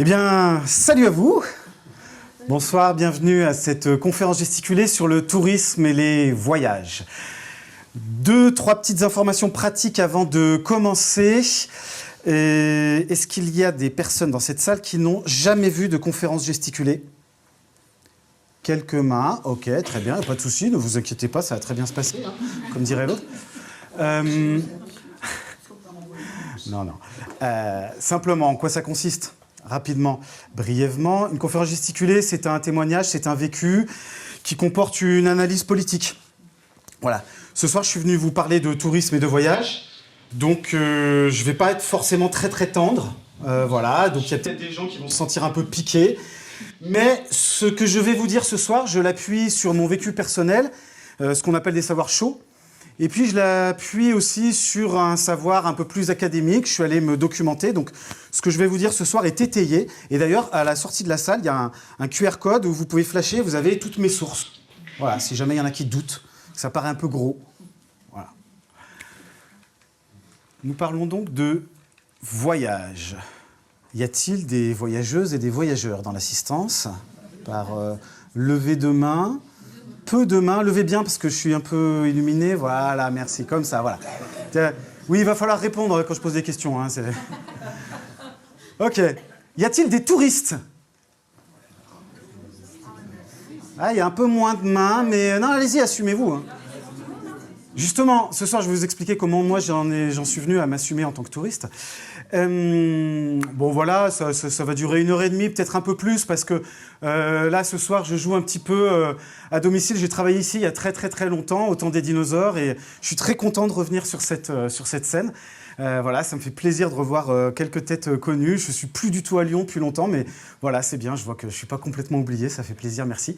Eh bien, salut à vous. Bonsoir, bienvenue à cette conférence gesticulée sur le tourisme et les voyages. 2-3 petites informations pratiques avant de commencer. Est-ce qu'il y a des personnes dans cette salle qui n'ont jamais vu de conférence gesticulée? Quelques mains, ok, très bien, pas de souci, ne vous inquiétez pas, ça va très bien se passer, hein, comme dirait l'autre. Non. Simplement, en quoi ça consiste? Rapidement, brièvement, une conférence gesticulée, c'est un témoignage, c'est un vécu qui comporte une analyse politique. Voilà. Ce soir, je suis venu vous parler de tourisme et de voyage, donc je ne vais pas être forcément très tendre. Voilà, donc il y a peut-être des gens qui vont se sentir un peu piqués. Mais ce que je vais vous dire ce soir, je l'appuie sur mon vécu personnel, ce qu'on appelle des savoirs chauds. Et puis je l'appuie aussi sur un savoir un peu plus académique. Je suis allé me documenter, donc ce que je vais vous dire ce soir est étayé. Et d'ailleurs, à la sortie de la salle, il y a un QR code où vous pouvez flasher, vous avez toutes mes sources. Voilà, si jamais il y en a qui doutent, ça paraît un peu gros. Voilà. Nous parlons donc de voyage. Y a-t-il des voyageuses et des voyageurs dans l'assistance? Par lever de main. Peu de mains, levez bien parce que je suis un peu illuminé. Voilà, merci, comme ça, voilà. Oui, il va falloir répondre quand je pose des questions. Hein, ok. Y a-t-il des touristes? Ah, il y a un peu moins de mains, mais non, allez-y, assumez-vous. Hein. Justement, ce soir, je vais vous expliquer comment moi j'en suis venu à m'assumer en tant que touriste. Bon voilà, ça va durer 1h30, peut-être un peu plus, parce que là, ce soir, je joue un petit peu à domicile. J'ai travaillé ici il y a très longtemps, au temps des dinosaures, et je suis très content de revenir sur cette scène. Voilà, ça me fait plaisir de revoir quelques têtes connues. Je suis plus du tout à Lyon depuis longtemps, mais voilà, c'est bien, je vois que je suis pas complètement oublié, ça fait plaisir, merci.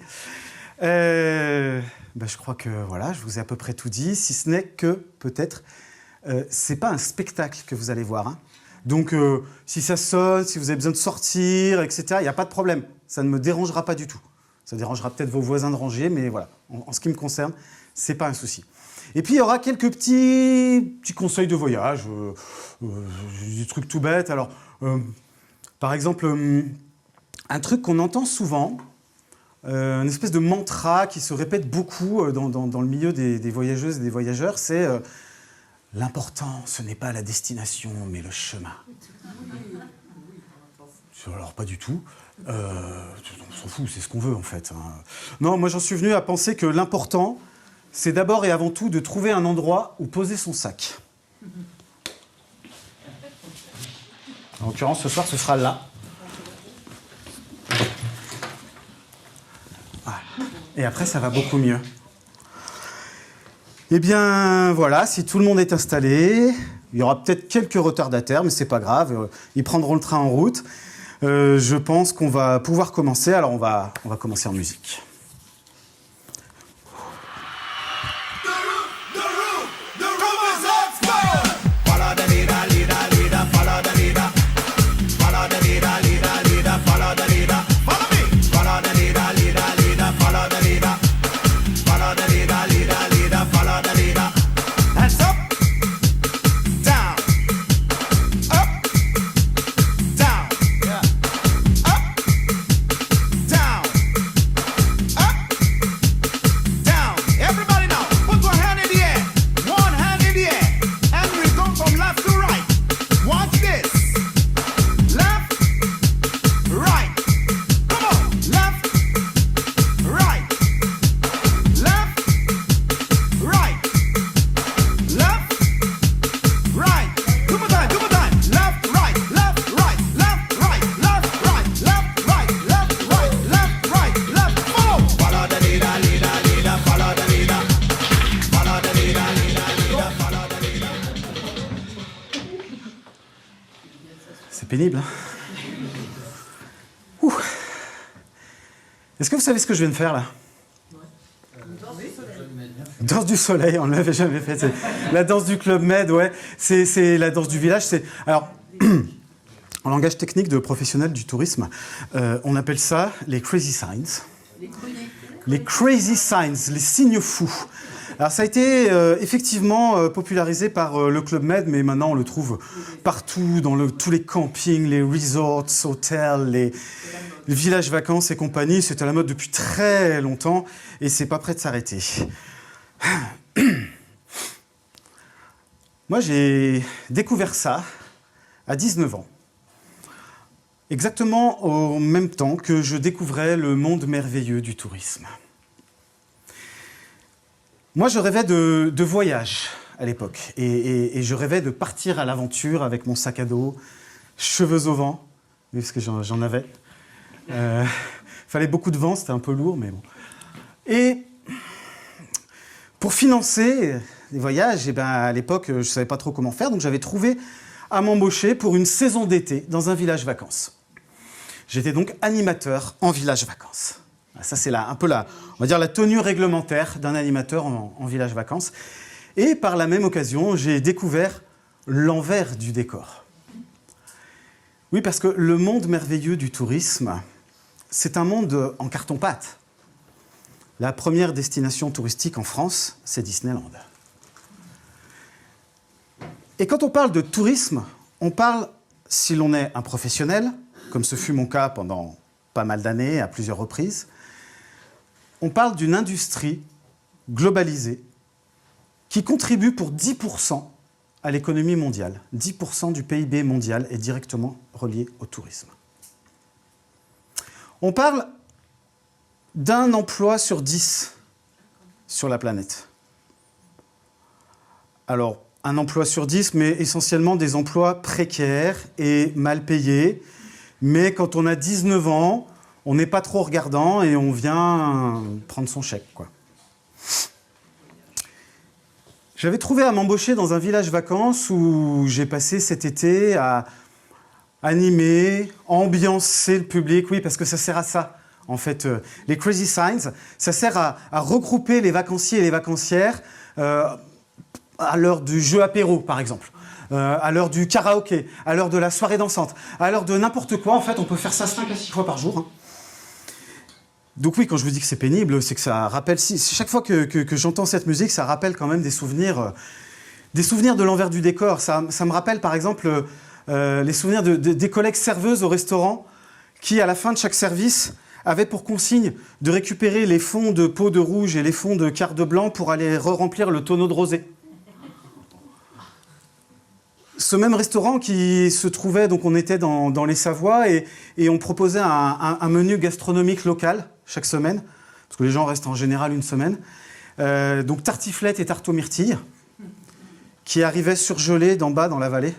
Je crois que voilà, je vous ai à peu près tout dit, si ce n'est que peut-être c'est pas un spectacle que vous allez voir. Hein. Donc si ça sonne, si vous avez besoin de sortir, etc., il n'y a pas de problème. Ça ne me dérangera pas du tout. Ça dérangera peut-être vos voisins de rangée, mais voilà, en ce qui me concerne, c'est pas un souci. Et puis il y aura quelques petits conseils de voyage, des trucs tout bêtes. Alors, par exemple, un truc qu'on entend souvent. Une espèce de mantra qui se répète beaucoup dans le milieu des voyageuses et des voyageurs, c'est l'important, ce n'est pas la destination, mais le chemin. Alors, pas du tout. On s'en fout, c'est ce qu'on veut, en fait. Hein. Non, moi, j'en suis venu à penser que l'important, c'est d'abord et avant tout de trouver un endroit où poser son sac. En l'occurrence, ce soir, ce sera là. Et après, ça va beaucoup mieux. Eh bien, voilà, si tout le monde est installé, il y aura peut-être quelques retardataires, mais c'est pas grave, ils prendront le train en route. Je pense qu'on va pouvoir commencer, alors on va commencer en musique. Pénible, hein. Ouh. Est-ce que vous savez ce que je viens de faire, là? Danse du soleil, on ne l'avait jamais fait. C'est la danse du Club Med, ouais. C'est la danse du village. Alors, en langage technique de professionnel du tourisme, on appelle ça les crazy signs. Les crazy signs, les signes fous. Alors ça a été effectivement popularisé par le Club Med, mais maintenant on le trouve partout, dans tous les campings, les resorts, hôtels, les villages vacances et compagnie. C'est à la mode depuis très longtemps et c'est pas prêt de s'arrêter. Moi j'ai découvert ça à 19 ans. Exactement au même temps que je découvrais le monde merveilleux du tourisme. Moi, je rêvais de voyage à l'époque. Et je rêvais de partir à l'aventure avec mon sac à dos, cheveux au vent, parce que j'en avais. Fallait beaucoup de vent, c'était un peu lourd, mais bon. Et pour financer les voyages, eh ben, à l'époque, je ne savais pas trop comment faire, donc j'avais trouvé à m'embaucher pour une saison d'été dans un village vacances. J'étais donc animateur en village vacances. Ça, c'est un peu on va dire la tenue réglementaire d'un animateur en village vacances. Et par la même occasion, j'ai découvert l'envers du décor. Oui, parce que le monde merveilleux du tourisme, c'est un monde en carton-pâte. La première destination touristique en France, c'est Disneyland. Et quand on parle de tourisme, on parle, si l'on est un professionnel, comme ce fut mon cas pendant pas mal d'années, à plusieurs reprises, on parle d'une industrie globalisée qui contribue pour 10% à l'économie mondiale. 10% du PIB mondial est directement relié au tourisme. On parle d'un emploi sur 10 sur la planète. Alors, un emploi sur 10, mais essentiellement des emplois précaires et mal payés. Mais quand on a 19 ans, on n'est pas trop regardant et on vient prendre son chèque, quoi. J'avais trouvé à m'embaucher dans un village vacances où j'ai passé cet été à animer, ambiancer le public. Oui, parce que ça sert à ça, en fait. Les Crazy Signs, ça sert à regrouper les vacanciers et les vacancières à l'heure du jeu apéro, par exemple. À l'heure du karaoké, à l'heure de la soirée dansante, à l'heure de n'importe quoi. En fait, on peut faire ça 5 à 6 fois par jour. Hein. Donc oui, quand je vous dis que c'est pénible, c'est que ça rappelle... Chaque fois que j'entends cette musique, ça rappelle quand même des souvenirs de l'envers du décor. Ça me rappelle, par exemple, les souvenirs des collègues serveuses au restaurant qui, à la fin de chaque service, avaient pour consigne de récupérer les fonds de pot de rouge et les fonds de quart de blanc pour aller remplir le tonneau de rosé. Ce même restaurant qui se trouvait, donc on était dans les Savoies et on proposait un menu gastronomique local chaque semaine, parce que les gens restent en général une semaine. Donc tartiflette et tarte aux myrtilles, qui arrivaient surgelées d'en bas dans la vallée.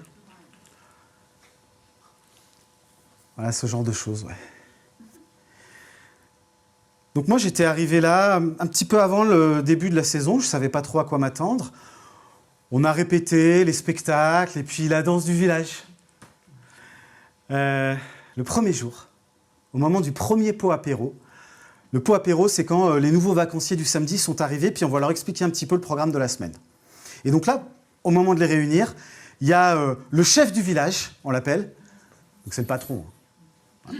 Voilà, ce genre de choses, ouais. Donc moi j'étais arrivé là un petit peu avant le début de la saison, je ne savais pas trop à quoi m'attendre. On a répété les spectacles et puis la danse du village. Le premier jour, au moment du premier pot apéro, le pot apéro, c'est quand les nouveaux vacanciers du samedi sont arrivés, puis on va leur expliquer un petit peu le programme de la semaine. Et donc là, au moment de les réunir, il y a le chef du village, on l'appelle, donc c'est le patron. Hein.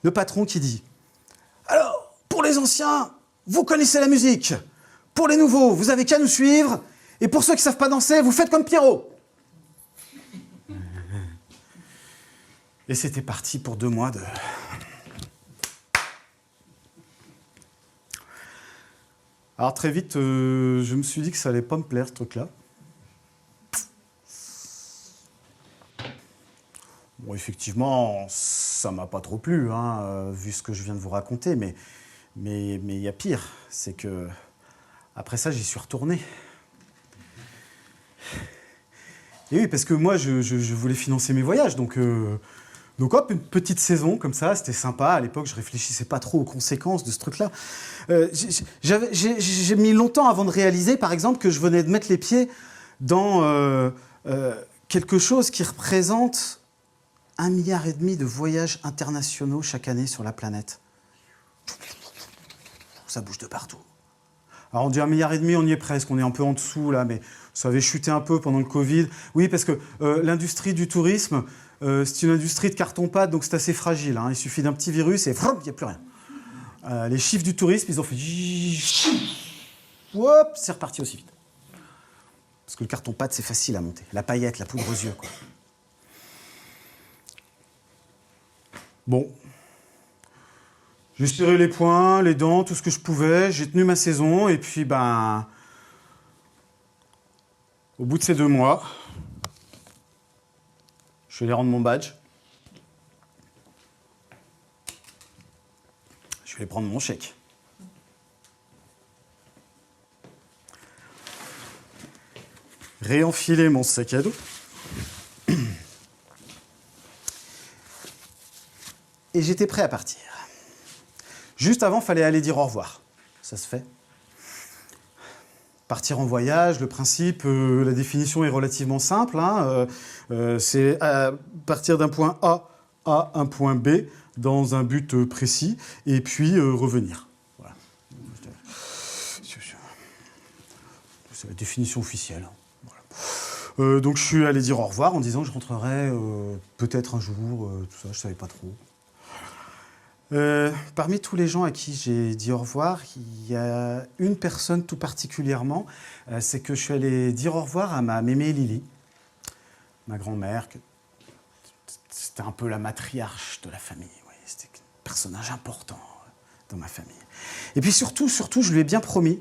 Le patron qui dit « Alors, pour les anciens, vous connaissez la musique. Pour les nouveaux, vous avez qu'à nous suivre. Et pour ceux qui ne savent pas danser, vous faites comme Pierrot. » Et c'était parti pour 2 mois de... Alors très vite, je me suis dit que ça allait pas me plaire, ce truc-là. Bon, effectivement, ça m'a pas trop plu, hein, vu ce que je viens de vous raconter, mais il y a pire, c'est que après ça, j'y suis retourné. Et oui, parce que moi, je voulais financer mes voyages, donc hop, une petite saison comme ça, c'était sympa. À l'époque, je réfléchissais pas trop aux conséquences de ce truc-là. J'ai mis longtemps avant de réaliser, par exemple, que je venais de mettre les pieds dans quelque chose qui représente 1,5 milliard de voyages internationaux chaque année sur la planète. Ça bouge de partout. Alors on dit 1,5 milliard, on y est presque, on est un peu en dessous là, mais ça avait chuté un peu pendant le Covid. Oui, parce que l'industrie du tourisme, c'est une industrie de carton-pâte, donc c'est assez fragile. Hein. Il suffit d'un petit virus et il n'y a plus rien. Les chiffres du tourisme, ils ont fait... hop, c'est reparti aussi vite. Parce que le carton-pâte, c'est facile à monter. La paillette, la poudre aux yeux, quoi. Bon. J'ai serré les poings, les dents, tout ce que je pouvais. J'ai tenu ma saison. Et puis, au bout de ces 2 mois, je vais aller rendre mon badge. Je vais aller prendre mon chèque. Réenfiler mon sac à dos. Et j'étais prêt à partir. Juste avant, il fallait aller dire au revoir. Ça se fait. Partir en voyage, le principe, la définition est relativement simple. C'est partir d'un point A à un point B dans un but précis et puis revenir. Voilà. C'est la définition officielle. Voilà. Donc je suis allé dire au revoir en disant que je rentrerai peut-être un jour, tout ça, je ne savais pas trop. Parmi tous les gens à qui j'ai dit au revoir, il y a une personne tout particulièrement, c'est que je suis allé dire au revoir à ma mémé Lily, ma grand-mère. C'était un peu la matriarche de la famille, oui, c'était un personnage important dans ma famille. Et puis surtout, je lui ai bien promis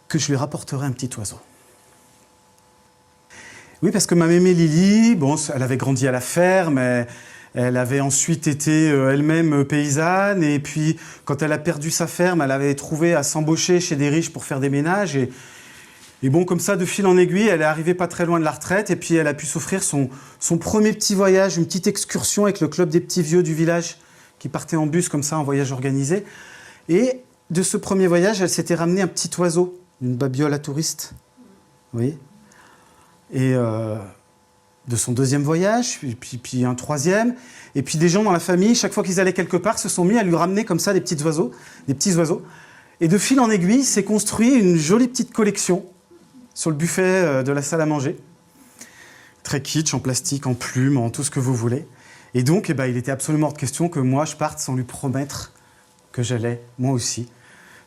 que je lui rapporterais un petit oiseau. Oui, parce que ma mémé Lily, bon, elle avait grandi à la ferme, elle avait ensuite été elle-même paysanne, et puis quand elle a perdu sa ferme, elle avait trouvé à s'embaucher chez des riches pour faire des ménages. Et bon, comme ça, de fil en aiguille, elle est arrivée pas très loin de la retraite, et puis elle a pu s'offrir son premier petit voyage, une petite excursion avec le club des petits vieux du village, qui partait en bus comme ça, en voyage organisé. Et de ce premier voyage, elle s'était ramenée un petit oiseau, une babiole à touriste. Oui. Et de son deuxième voyage, puis un troisième. Et puis des gens dans la famille, chaque fois qu'ils allaient quelque part, se sont mis à lui ramener comme ça des petits oiseaux. Et de fil en aiguille, s'est construit une jolie petite collection sur le buffet de la salle à manger. Très kitsch, en plastique, en plumes, en tout ce que vous voulez. Et donc, il était absolument hors de question que moi, je parte sans lui promettre que j'allais, moi aussi,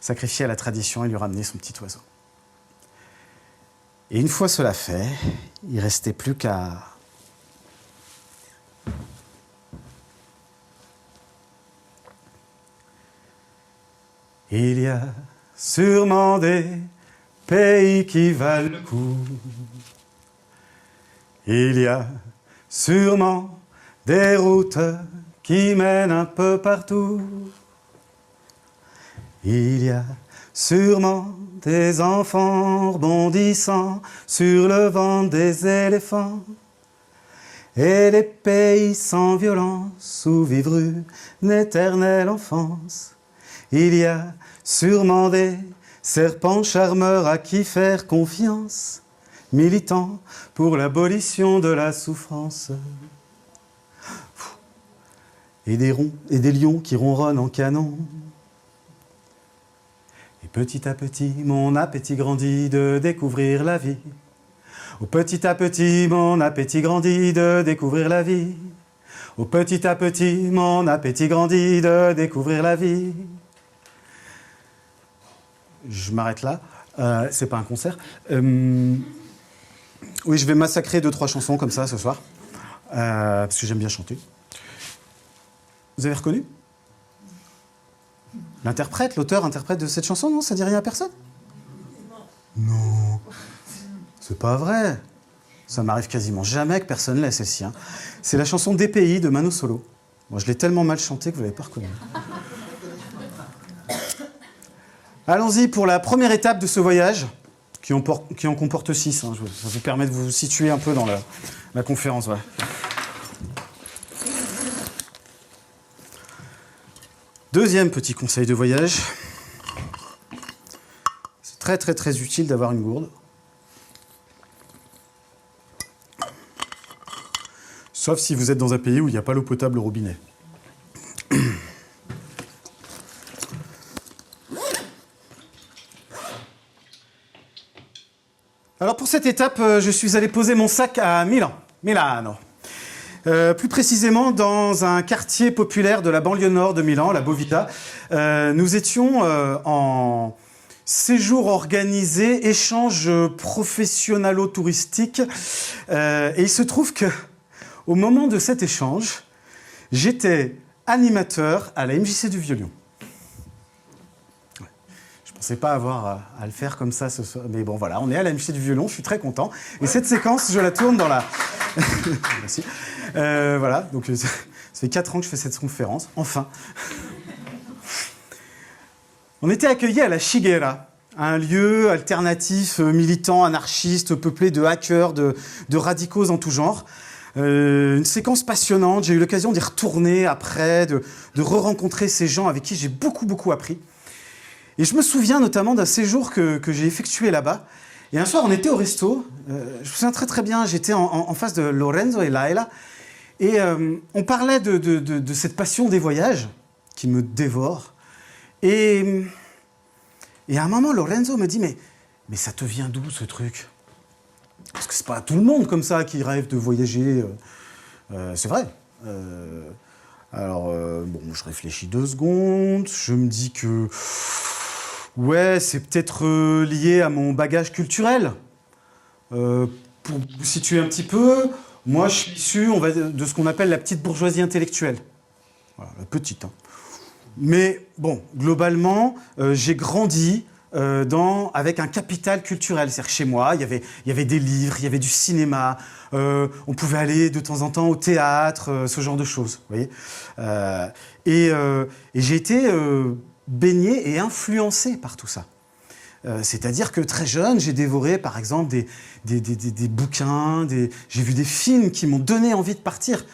sacrifier à la tradition et lui ramener son petit oiseau. Et une fois cela fait, il ne restait plus qu'à... Il y a sûrement des pays qui valent le coup. Il y a sûrement des routes qui mènent un peu partout. Il y a sûrement des enfants rebondissant sur le ventre des éléphants. Et des pays sans violence où vivre une éternelle enfance. Il y a sûrement des serpents charmeurs à qui faire confiance, militant pour l'abolition de la souffrance. Et des lions qui ronronnent en canon. Et petit à petit, mon appétit grandit de découvrir la vie. Au petit à petit, mon appétit grandit de découvrir la vie. Au petit à petit, mon appétit grandit de découvrir la vie. Je m'arrête là. C'est pas un concert. Oui, je vais massacrer 2-3 chansons comme ça ce soir. Parce que j'aime bien chanter. Vous avez reconnu ? L'interprète, l'auteur-interprète de cette chanson, non ? Ça dit rien à personne ? Non. C'est pas vrai. Ça m'arrive quasiment jamais que personne l'ait, celle-ci. Hein. C'est la chanson Des pays de Mano Solo. Moi, je l'ai tellement mal chantée que vous l'avez pas reconnue. Allons-y pour la première étape de ce voyage, qui en comporte 6. Hein. Ça vous permet de vous situer un peu dans la conférence. Voilà. Deuxième petit conseil de voyage. C'est très très très utile d'avoir une gourde. Sauf si vous êtes dans un pays où il n'y a pas l'eau potable au robinet. Alors pour cette étape, je suis allé poser mon sac à Milano. Plus précisément dans un quartier populaire de la banlieue nord de Milan, la Bovita. Nous étions en séjour organisé, échange professionnalo-touristique. Et il se trouve que, au moment de cet échange, j'étais animateur à la MJC du Vieux-Lyon. Je ne pensais pas avoir à le faire comme ça ce soir. Mais bon, voilà, on est à la MJC du Vieux-Lyon, je suis très content. Et cette séquence, je la tourne dans la... Merci. Voilà, donc ça fait 4 ans que je fais cette conférence, enfin. On était accueillis à la Shigera, un lieu alternatif, militant, anarchiste, peuplé de hackers, de radicaux en tout genre. Une séquence passionnante, j'ai eu l'occasion d'y retourner après, de re-rencontrer ces gens avec qui j'ai beaucoup appris. Et je me souviens notamment d'un séjour que j'ai effectué là-bas. Et un soir, on était au resto, je me souviens très bien, j'étais en face de Lorenzo et Laila, et on parlait de cette passion des voyages qui me dévore. Et à un moment, Lorenzo me dit, mais ça te vient d'où ce truc? Parce que c'est pas tout le monde comme ça qui rêve de voyager. C'est vrai. Alors, bon, je réfléchis 2 secondes, je me dis que... Ouais, c'est peut-être lié à mon bagage culturel. Pour vous situer un petit peu, moi je suis issu de ce qu'on appelle la petite bourgeoisie intellectuelle. Voilà, la petite, hein. Mais bon, globalement, j'ai grandi avec un capital culturel. C'est-à-dire que chez moi, il y avait des livres, il y avait du cinéma, on pouvait aller de temps en temps au théâtre, ce genre de choses. Vous voyez, et j'ai été baigné et influencé par tout ça. C'est-à-dire que très jeune, j'ai dévoré, par exemple, des bouquins, j'ai vu des films qui m'ont donné envie de partir.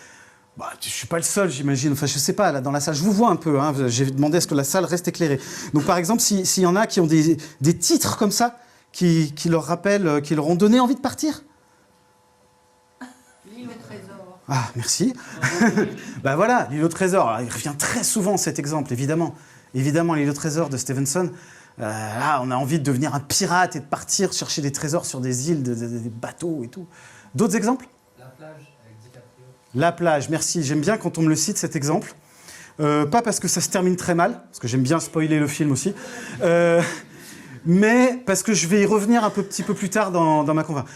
Bah, je ne suis pas le seul, j'imagine. Enfin, je ne sais pas, là, dans la salle, je vous vois un peu. Hein, j'ai demandé à ce que la salle reste éclairée. Donc, par exemple, s'il y en a qui ont des titres comme ça, qui leur rappellent, qui leur ont donné envie de partir. L'île au trésor. Ah, merci. Ben voilà, l'île au trésor. Alors, il revient très souvent, cet exemple, évidemment. Évidemment, l'île au trésor de Stevenson. Là, on a envie de devenir un pirate et de partir chercher des trésors sur des îles, des bateaux et tout. D'autres exemples? La plage avec DiCaprio. La plage, merci. J'aime bien quand on me le cite, cet exemple. Pas parce que ça se termine très mal, parce que j'aime bien spoiler le film aussi, mais parce que je vais y revenir un petit peu plus tard dans ma conférence.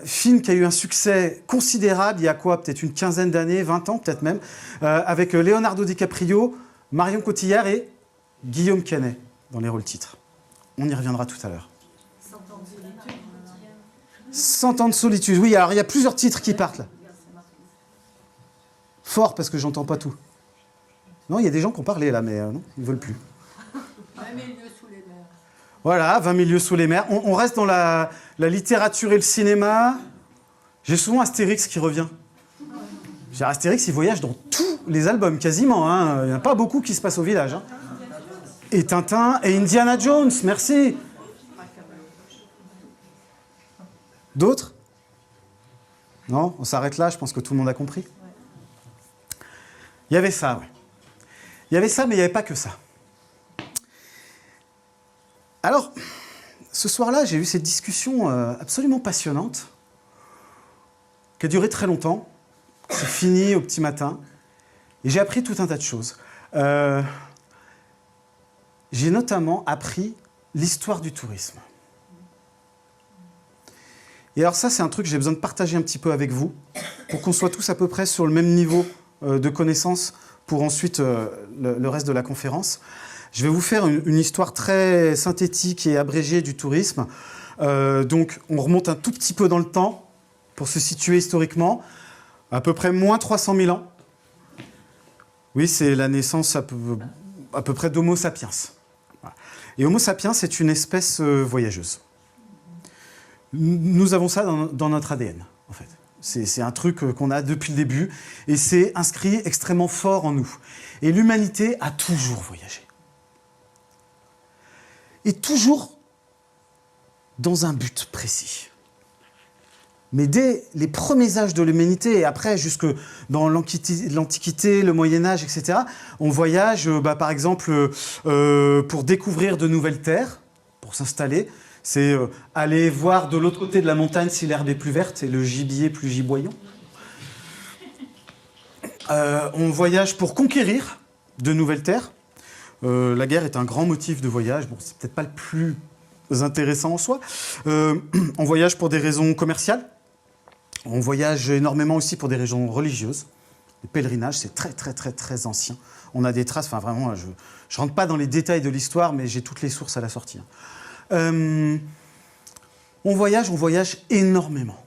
Film qui a eu un succès considérable il y a quoi? Peut-être une quinzaine d'années, 20 ans peut-être même, avec Leonardo DiCaprio, Marion Cotillard et Guillaume Canet dans les rôles titres. On y reviendra tout à l'heure. 100 ans de solitude. 100 ans de solitude, oui, alors il y a plusieurs titres qui partent là. Fort parce que j'entends pas tout. Non, il y a des gens qui ont parlé là, mais non, ils ne veulent plus. 20 000 lieues sous les mers. Voilà, 20 000 lieues sous les mers. On reste dans la littérature et le cinéma. J'ai souvent Astérix qui revient. Astérix, il voyage dans tous les albums, quasiment. Hein. Il n'y en a pas beaucoup qui se passent au village. Hein. Et Tintin et Indiana Jones, merci. D'autres? Non, on s'arrête là, je pense que tout le monde a compris. Il y avait ça, oui. Il y avait ça, mais il n'y avait pas que ça. Alors, ce soir-là, j'ai eu cette discussion absolument passionnante, qui a duré très longtemps. C'est fini au petit matin. Et j'ai appris tout un tas de choses. J'ai notamment appris l'histoire du tourisme. Et alors ça, c'est un truc que j'ai besoin de partager un petit peu avec vous, pour qu'on soit tous à peu près sur le même niveau de connaissances pour ensuite le reste de la conférence. Je vais vous faire une histoire très synthétique et abrégée du tourisme. Donc, on remonte un tout petit peu dans le temps pour se situer historiquement. À peu près moins 300 000 ans. Oui, c'est la naissance à peu près d'Homo sapiens. Voilà. Et Homo sapiens, c'est une espèce voyageuse. Nous avons ça dans notre ADN, en fait. C'est un truc qu'on a depuis le début, et c'est inscrit extrêmement fort en nous. Et l'humanité a toujours voyagé. Et toujours dans un but précis. Mais dès les premiers âges de l'humanité, et après jusque dans l'Antiquité, le Moyen-Âge, etc., on voyage, par exemple, pour découvrir de nouvelles terres, pour s'installer. C'est aller voir de l'autre côté de la montagne si l'herbe est plus verte et le gibier plus giboyant. On voyage pour conquérir de nouvelles terres, La guerre est un grand motif de voyage. Bon, c'est peut-être pas le plus intéressant en soi. On voyage pour des raisons commerciales. On voyage énormément aussi pour des raisons religieuses. Les pèlerinages, c'est très, très, très, très ancien. On a des traces, enfin vraiment, je ne rentre pas dans les détails de l'histoire, mais j'ai toutes les sources à la sortie. On voyage énormément.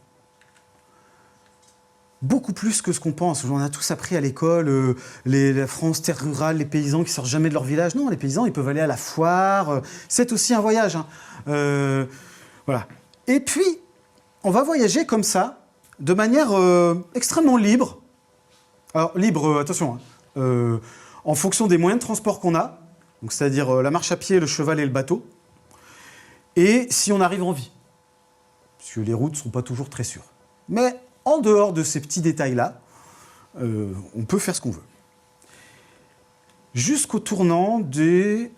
Beaucoup plus que ce qu'on pense. On a tous appris à l'école, la France, terre rurale, les paysans qui sortent jamais de leur village. Non, les paysans, ils peuvent aller à la foire. C'est aussi un voyage. Hein. Voilà. Et puis, on va voyager comme ça, de manière extrêmement libre. Alors, libre, attention, hein, en fonction des moyens de transport qu'on a, donc c'est-à-dire la marche à pied, le cheval et le bateau, et si on arrive en vie. Parce que les routes ne sont pas toujours très sûres. Mais en dehors de ces petits détails-là, on peut faire ce qu'on veut. Jusqu'au tournant des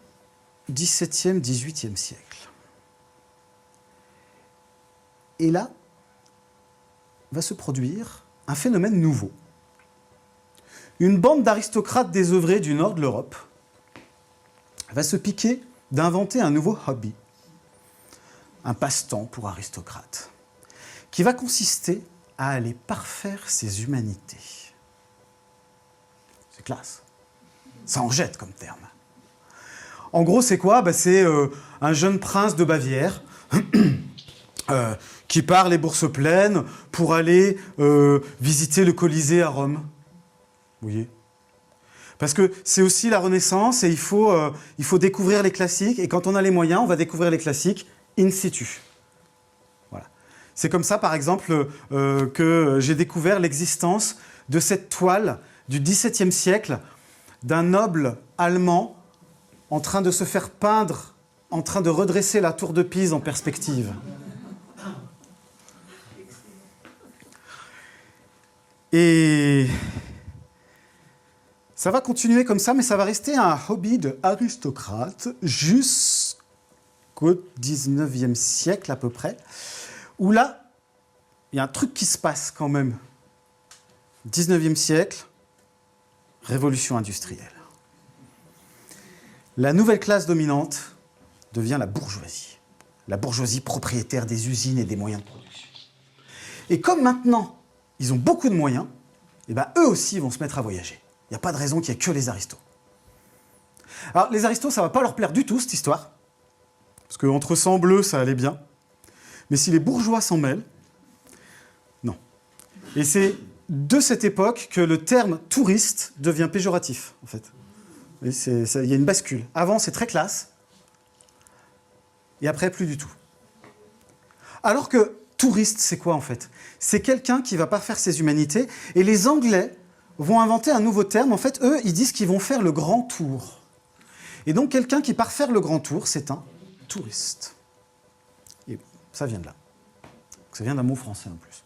XVIIe, XVIIIe siècle. Et là, va se produire un phénomène nouveau. Une bande d'aristocrates désœuvrés du nord de l'Europe va se piquer d'inventer un nouveau hobby, un passe-temps pour aristocrates, qui va consister à aller parfaire ses humanités. C'est classe. Ça en jette comme terme. En gros, c'est quoi ? C'est un jeune prince de Bavière qui part les bourses pleines pour aller visiter le Colisée à Rome. Vous voyez ? Parce que c'est aussi la Renaissance et il faut découvrir les classiques. Et quand on a les moyens, on va découvrir les classiques in situ. Voilà. C'est comme ça, par exemple, que j'ai découvert l'existence de cette toile du XVIIe siècle d'un noble allemand en train de se faire peindre, en train de redresser la tour de Pise en perspective. Et ça va continuer comme ça, mais ça va rester un hobby d'aristocrate jusqu'au XIXe siècle à peu près, où là, il y a un truc qui se passe quand même. XIXe siècle, révolution industrielle. La nouvelle classe dominante devient la bourgeoisie propriétaire des usines et des moyens de production. Et comme maintenant, ils ont beaucoup de moyens, et ben eux aussi vont se mettre à voyager. Il n'y a pas de raison qu'il n'y ait que les aristos. Alors, les aristos, ça ne va pas leur plaire du tout, cette histoire. Parce qu'entre sang bleu, ça allait bien. Mais si les bourgeois s'en mêlent, non. Et c'est de cette époque que le terme touriste devient péjoratif, en fait. Il y a une bascule. Avant, c'est très classe. Et après, plus du tout. Alors que touriste, c'est quoi, en fait ? C'est quelqu'un qui ne va pas faire ses humanités. Et les Anglais vont inventer un nouveau terme. En fait, eux, ils disent qu'ils vont faire le grand tour. Et donc, quelqu'un qui part faire le grand tour, c'est un touriste. Et ça vient de là. Ça vient d'un mot français, en plus.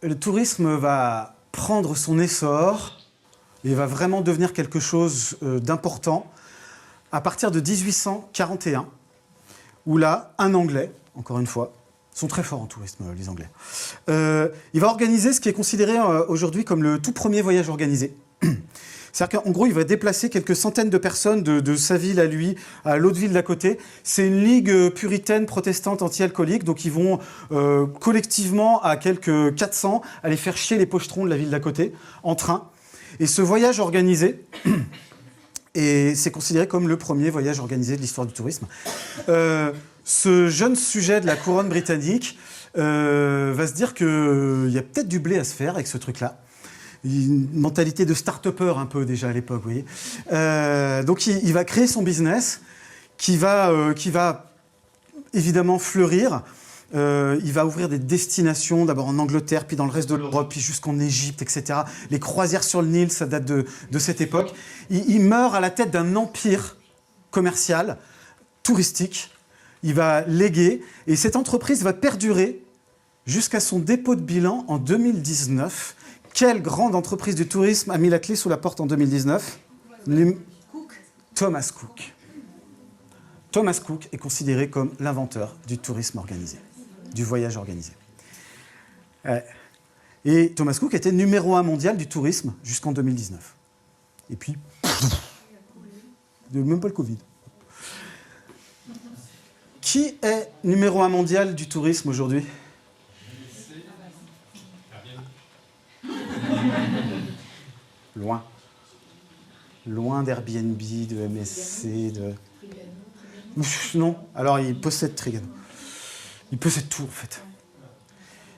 Le tourisme va prendre son essor et va vraiment devenir quelque chose d'important à partir de 1841, où là, un Anglais, encore une fois, sont très forts en tourisme, les Anglais, il va organiser ce qui est considéré aujourd'hui comme le tout premier voyage organisé. C'est-à-dire qu'en gros, il va déplacer quelques centaines de personnes de sa ville à lui, à l'autre ville d'à côté. C'est une ligue puritaine protestante anti-alcoolique, donc ils vont collectivement, à quelques 400, aller faire chier les pochetrons de la ville d'à côté, en train. Et ce voyage organisé, et c'est considéré comme le premier voyage organisé de l'histoire du tourisme, ce jeune sujet de la couronne britannique va se dire qu'il y a peut-être du blé à se faire avec ce truc-là. Une mentalité de start-upper un peu déjà à l'époque, vous voyez. Donc il va créer son business qui va évidemment fleurir. Il va ouvrir des destinations, d'abord en Angleterre, puis dans le reste de l'Europe, puis jusqu'en Égypte, etc. Les croisières sur le Nil, ça date de cette époque. Il meurt à la tête d'un empire commercial, touristique. Il va léguer, et cette entreprise va perdurer jusqu'à son dépôt de bilan en 2019. Quelle grande entreprise du tourisme a mis la clé sous la porte en 2019 ? Thomas Cook. Thomas Cook est considéré comme l'inventeur du tourisme organisé, du voyage organisé. Et Thomas Cook était numéro 1 mondial du tourisme jusqu'en 2019. Et puis, même pas le Covid. Qui est numéro 1 mondial du tourisme aujourd'hui ? Loin. Loin d'Airbnb, de MSC, de... Non, alors il possède Trigano. Il possède tout, en fait.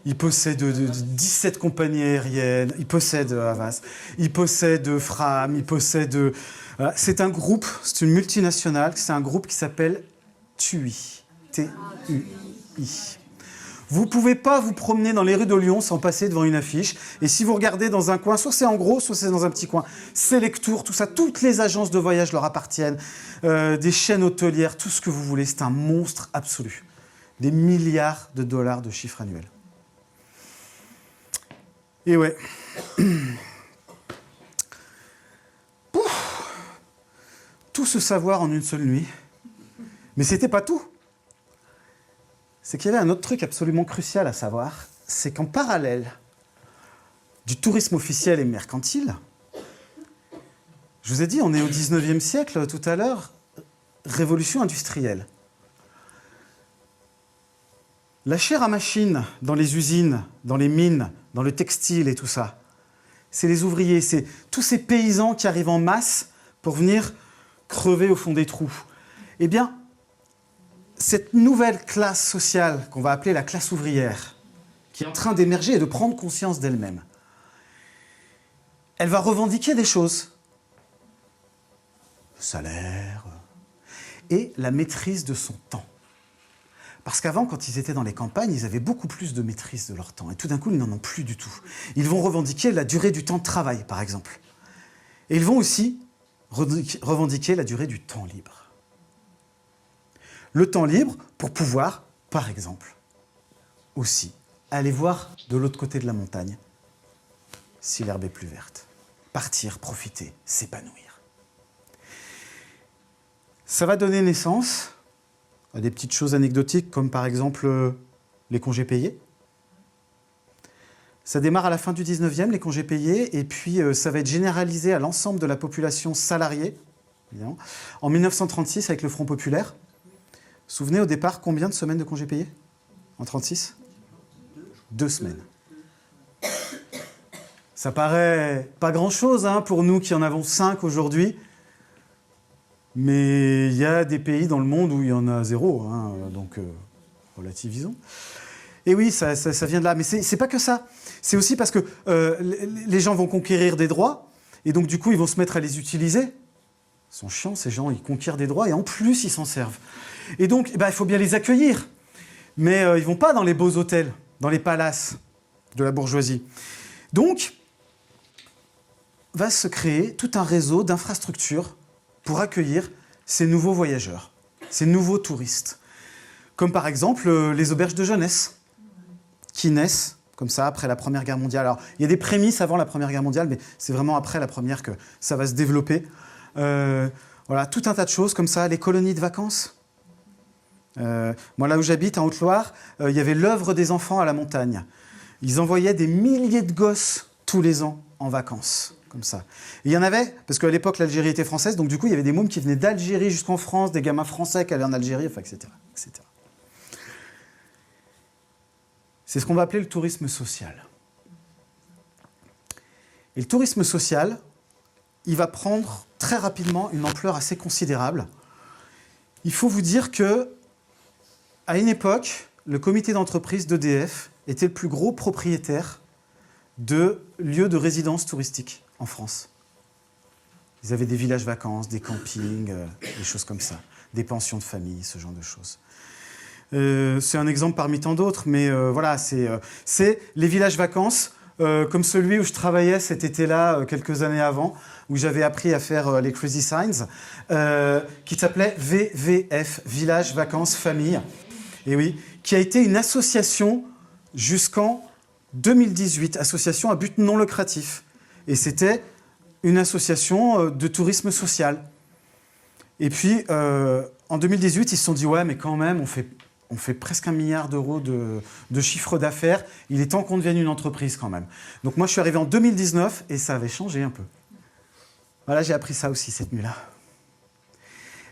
Il possède 17 compagnies aériennes, il possède Havas, il possède Fram, il possède... C'est un groupe, c'est une multinationale, c'est un groupe qui s'appelle TUI. T-U-I. Vous ne pouvez pas vous promener dans les rues de Lyon sans passer devant une affiche. Et si vous regardez dans un coin, soit c'est en gros, soit c'est dans un petit coin. Selectour, tout ça, toutes les agences de voyage leur appartiennent. Des chaînes hôtelières, tout ce que vous voulez. C'est un monstre absolu. Des milliards de dollars de chiffre annuel. Et ouais. Tout ce savoir en une seule nuit. Mais c'était pas tout. C'est qu'il y avait un autre truc absolument crucial à savoir, c'est qu'en parallèle du tourisme officiel et mercantile, je vous ai dit, on est au 19e siècle tout à l'heure, révolution industrielle. La chair à machine dans les usines, dans les mines, dans le textile et tout ça, c'est les ouvriers, c'est tous ces paysans qui arrivent en masse pour venir crever au fond des trous. Eh bien, cette nouvelle classe sociale qu'on va appeler la classe ouvrière, qui est en train d'émerger et de prendre conscience d'elle-même, elle va revendiquer des choses. Le salaire et la maîtrise de son temps. Parce qu'avant, quand ils étaient dans les campagnes, ils avaient beaucoup plus de maîtrise de leur temps. Et tout d'un coup, ils n'en ont plus du tout. Ils vont revendiquer la durée du temps de travail, par exemple. Et ils vont aussi revendiquer la durée du temps libre. Le temps libre pour pouvoir, par exemple, aussi aller voir de l'autre côté de la montagne, si l'herbe est plus verte. Partir, profiter, s'épanouir. Ça va donner naissance à des petites choses anecdotiques, comme par exemple les congés payés. Ça démarre à la fin du 19e, les congés payés, et puis ça va être généralisé à l'ensemble de la population salariée, évidemment, en 1936 avec le Front populaire. Vous vous souvenez au départ combien de semaines de congés payés en 1936 ? 2 semaines. Ça paraît pas grand-chose pour nous qui en avons 5 aujourd'hui, mais il y a des pays dans le monde où il y en a 0, donc relativisons. Et oui, ça vient de là, mais c'est pas que ça. C'est aussi parce que les gens vont conquérir des droits, et donc du coup ils vont se mettre à les utiliser. Ils sont chiants ces gens, ils conquièrent des droits, et en plus ils s'en servent. Et donc, il faut bien les accueillir. Mais ils ne vont pas dans les beaux hôtels, dans les palaces de la bourgeoisie. Donc, va se créer tout un réseau d'infrastructures pour accueillir ces nouveaux voyageurs, ces nouveaux touristes. Comme par exemple les auberges de jeunesse, qui naissent comme ça après la Première Guerre mondiale. Alors, il y a des prémices avant la Première Guerre mondiale, mais c'est vraiment après la Première que ça va se développer. Voilà, tout un tas de choses comme ça, les colonies de vacances. Moi, là où j'habite, en Haute-Loire, il y avait l'œuvre des enfants à la montagne. Ils envoyaient des milliers de gosses tous les ans en vacances, comme ça. Et il y en avait, parce qu'à l'époque, l'Algérie était française, donc du coup, il y avait des mômes qui venaient d'Algérie jusqu'en France, des gamins français qui allaient en Algérie, enfin, etc., etc. C'est ce qu'on va appeler le tourisme social. Et le tourisme social, il va prendre très rapidement une ampleur assez considérable. Il faut vous dire que à une époque, le comité d'entreprise d'EDF était le plus gros propriétaire de lieux de résidence touristique en France. Ils avaient des villages vacances, des campings, des choses comme ça, des pensions de famille, ce genre de choses. C'est un exemple parmi tant d'autres, mais voilà, c'est les villages vacances, comme celui où je travaillais cet été-là, quelques années avant, où j'avais appris à faire les Crazy Signs, qui s'appelait VVF, Village Vacances Famille. Et oui, qui a été une association jusqu'en 2018, association à but non lucratif. Et c'était une association de tourisme social. Et puis, en 2018, ils se sont dit, ouais, mais quand même, On fait presque 1 milliard d'euros de chiffre d'affaires. Il est temps qu'on devienne une entreprise quand même. Donc moi, je suis arrivé en 2019 et ça avait changé un peu. Voilà, j'ai appris ça aussi cette nuit-là.